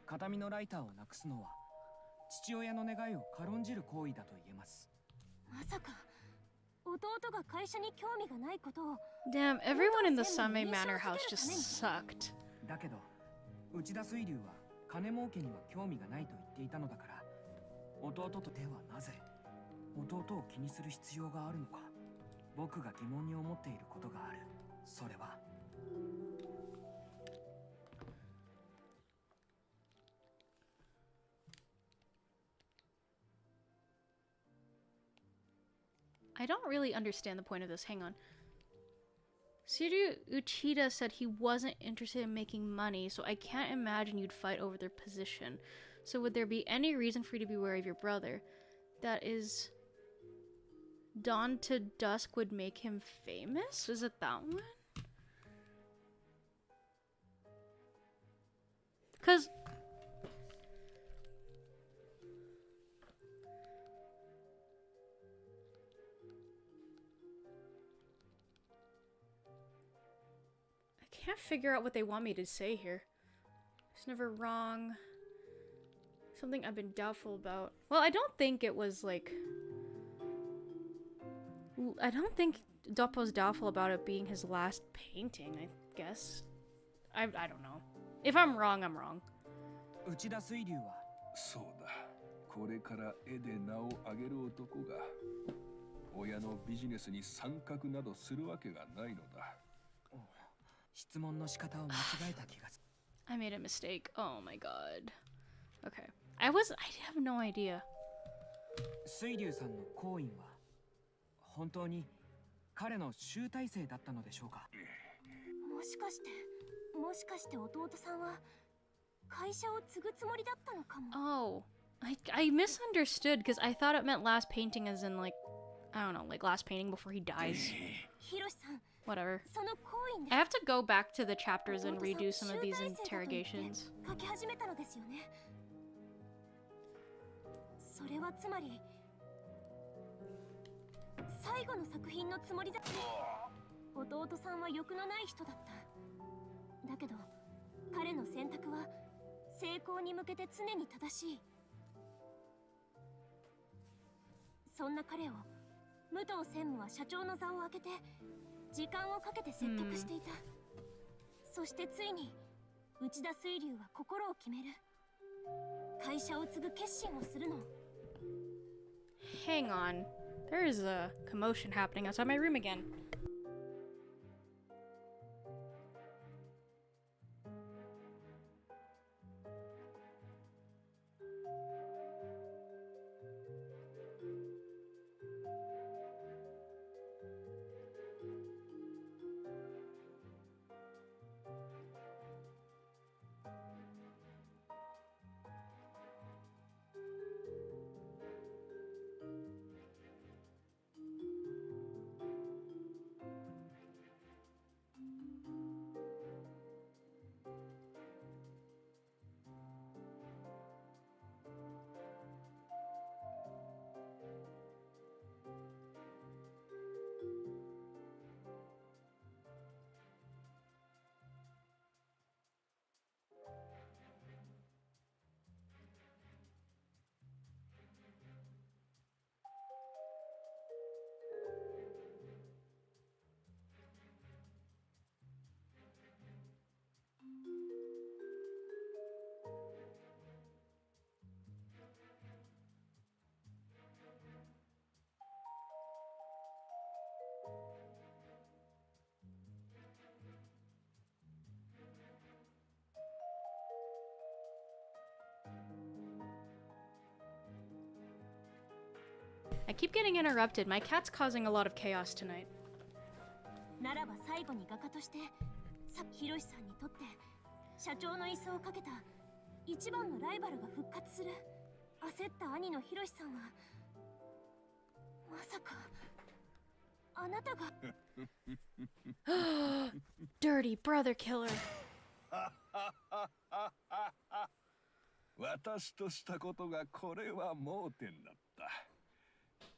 形見のライターをなくすのは父親の願いを軽んじる行為だと言えます。まさか弟が会社に興味がないことを。 Damn, everyone in the Same Manor house just sucked. だけど内田水流は金儲けには興味がないと言っていたのだから、弟とではなぜ弟を気にする必要があるのか。僕が疑問に思っていることがある。それはI don't really understand the point of this. Hang on. Shiryu Uchida said he wasn't interested in making money, so I can't imagine you'd fight over their position. So would there be any reason for you to be wary of your brother? That is... Dawn to Dusk would make him famous? Is it that one? Because... I can't figure out what they want me to say here. It's never wrong. Something I've been doubtful about. Well, I don't think it was like... I don't think Doppo's doubtful about it being his last painting, I guess. I don't know. If I'm wrong, I'm wrong. 内田水流はそうだ。これから絵で名を上げる男が親のビジネスに参画などするわけがないのだ。質問の仕方を間違えた気がする。 I made a mistake. Oh my god. Okay. I have no idea. 水流さんの行為は本当に彼の集大成だったのでしょうか。もしかして弟さんは会社を継ぐつもりだったのかも。 Oh. I misunderstood because I thought it meant last painting as in like, I don't know, like last painting before he dies. ヒロシさん、 Whatever. その行為で I have to go back to the chapters and redo some of these interrogations. 書き始めたのですよね。それはつまり最後の作品のつもりだ。弟さんは欲のない人だった。だけど彼の選択は成功に向けて常に正しい。そんな彼を武藤専務は社長の座を空けて時間をかけて説得していた。そしてついに内田水流は心を決める。会社を継ぐ決心をするの。 Hang on. There is a commotion happening outside my room again. I keep getting interrupted. My cat's causing a lot of chaos tonight. ならば最後に画家としてヒロシさんにとって社長の椅子をかけた一番のライバルが復活する。焦った兄のヒロシさんはまさかあなたが Dirty brother killer. 私としたことがこれは盲点だった。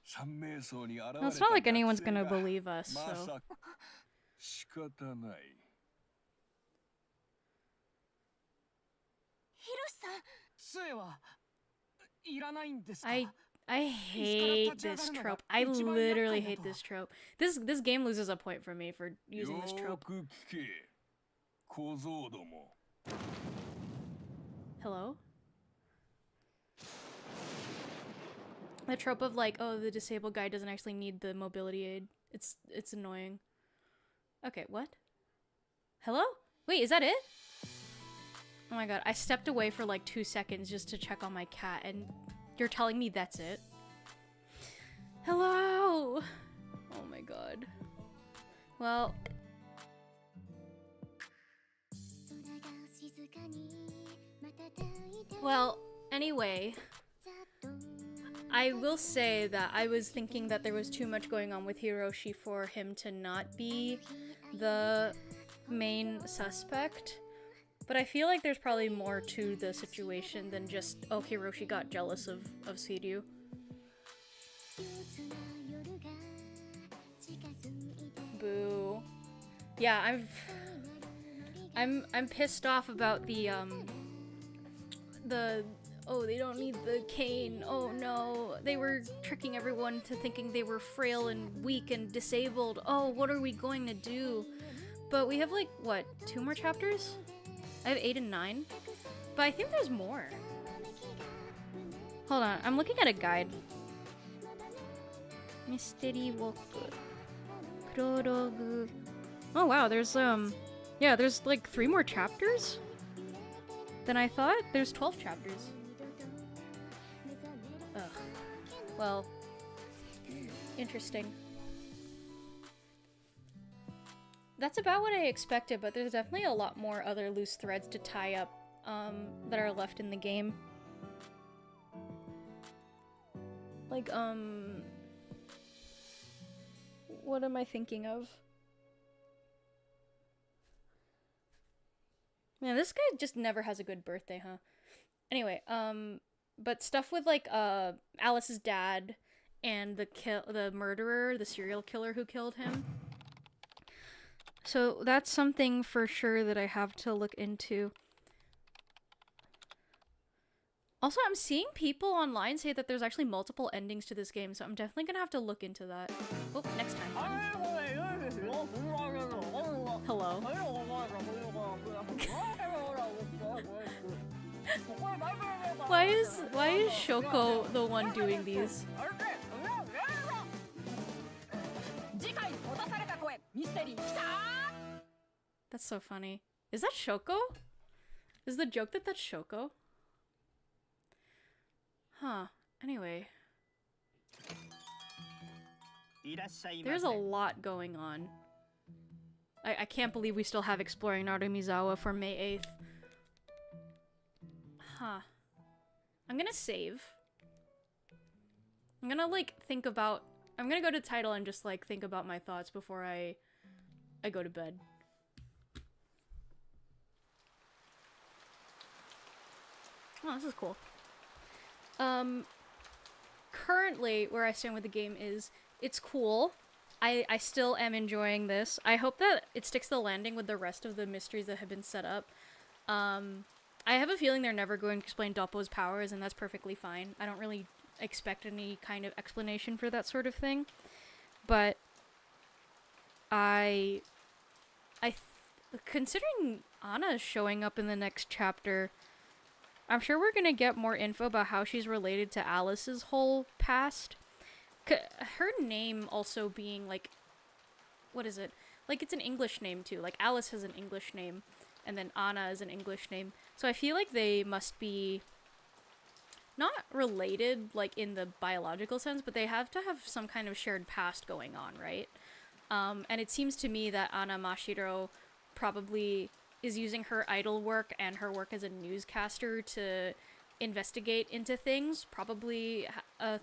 三名層に現れた Well, it's not like anyone's gonna believe us, ま so. さか仕方ない。ヒロシさん、杖はいらないんですか？ I hate this trope. I literally hate this trope. This game loses a point for me for using this よ trope. く聞け、小僧ども。 Hello? The trope of like, oh, the disabled guy doesn't actually need the mobility aid. It's annoying. Okay, what? Hello? Wait, is that it? Oh my god, I stepped away for like 2 seconds just to check on my cat and you're telling me that's it? Hello? Oh my god. Well... Well, anyway... I will say that I was thinking that there was too much going on with Hiroshi for him to not be the main suspect. But I feel like there's probably more to the situation than just, oh, Hiroshi got jealous of Seiryu. Boo. Yeah, I'm pissed off about the oh, they don't need the cane. Oh no, they were tricking everyone to thinking they were frail and weak and disabled. Oh, what are we going to do? But we have like, what, 2 more chapters? I have 8 and 9. But I think there's more. Hold on, I'm looking at a guide. Mystery Walk. Prologue. Oh wow, there's yeah, there's like 3 more chapters than I thought. There's 12 chapters. Ugh. Well, interesting. That's about what I expected, but there's definitely a lot more other loose threads to tie up that are left in the game. Like, What am I thinking of? Man, this guy just never has a good birthday, huh? Anyway, but stuff with like Alice's dad and the murderer, the serial killer who killed him. So that's something for sure that I have to look into. Also, I'm seeing people online say that there's actually multiple endings to this game, so I'm definitely gonna have to look into that. Oh, next time. Hello. Why is Shoko the one doing these? That's so funny. Is that Shoko? Is the joke that that's Shoko? Huh. Anyway. There's a lot going on. I can't believe we still have Exploring Narumizawa for May 8th. Huh. I'm gonna save. I'm gonna, like, think about... I'm gonna go to title and just, like, think about my thoughts before I go to bed. Oh, this is cool. Currently, where I stand with the game is, it's cool. I still am enjoying this. I hope that it sticks to the landing with the rest of the mysteries that have been set up. I have a feeling they're never going to explain Doppo's powers, and that's perfectly fine. I don't really expect any kind of explanation for that sort of thing. But considering Anna showing up in the next chapter, I'm sure we're gonna get more info about how she's related to Alice's whole past. Her name also being, like, what is it? Like, it's an English name, too. Like, Alice has an English name, and then Anna is an English name. So I feel like they must be not related, like, in the biological sense, but they have to have some kind of shared past going on, right? And it seems to me that Anna Mashiro probably is using her idol work and her work as a newscaster to investigate into things, probably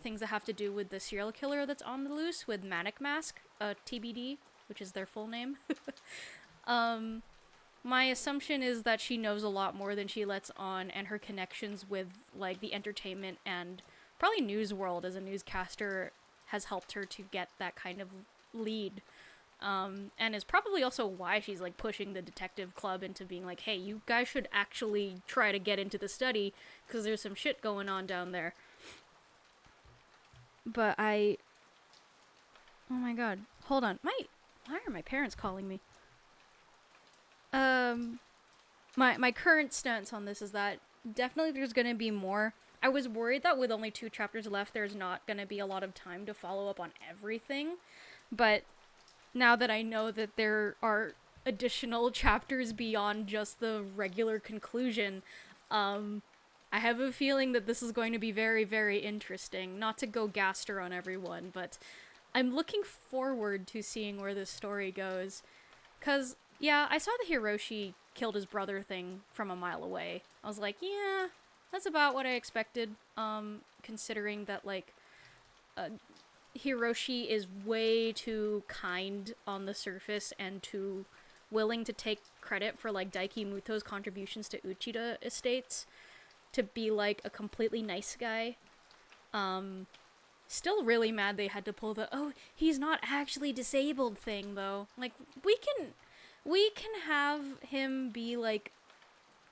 things that have to do with the serial killer that's on the loose with Manic Mask, TBD, which is their full name. My assumption is that she knows a lot more than she lets on, and her connections with, like, the entertainment and probably news world as a newscaster has helped her to get that kind of lead. And is probably also why she's, like, pushing the detective club into being like, hey, you guys should actually try to get into the study, because there's some shit going on down there. But oh my god, hold on, why are my parents calling me? My current stance on this is that definitely there's gonna be more. I was worried that with only 2 chapters left, there's not gonna be a lot of time to follow up on everything, but now that I know that there are additional chapters beyond just the regular conclusion, I have a feeling that this is going to be very, very interesting. Not to go gaster on everyone, but I'm looking forward to seeing where this story goes. 'Cause, yeah, I saw the Hiroshi killed his brother thing from a mile away. I was like, yeah, that's about what I expected, considering that, like, Hiroshi is way too kind on the surface and too willing to take credit for, like, Daiki Muto's contributions to Uchida estates to be, like, a completely nice guy. Still really mad they had to pull the, oh, he's not actually disabled thing, though. Like, we can have him be, like,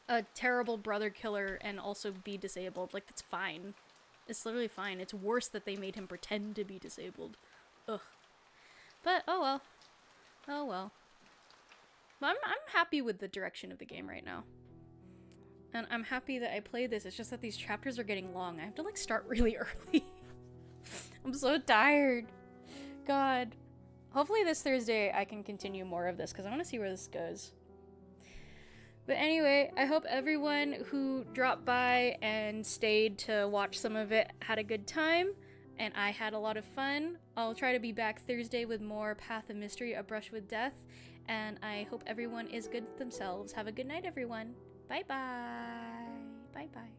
a terrible brother killer and also be disabled. Like, that's fine. It's literally fine. It's worse that they made him pretend to be disabled. Ugh. But, oh well. Oh well. But I'm happy with the direction of the game right now. And I'm happy that I played this. It's just that these chapters are getting long. I have to, like, start really early. I'm so tired. God. Hopefully this Thursday I can continue more of this, because I want to see where this goes. But anyway, I hope everyone who dropped by and stayed to watch some of it had a good time, and I had a lot of fun. I'll try to be back Thursday with more Path of Mystery, A Brush with Death, and I hope everyone is good with themselves. Have a good night, everyone. Bye-bye. Bye-bye.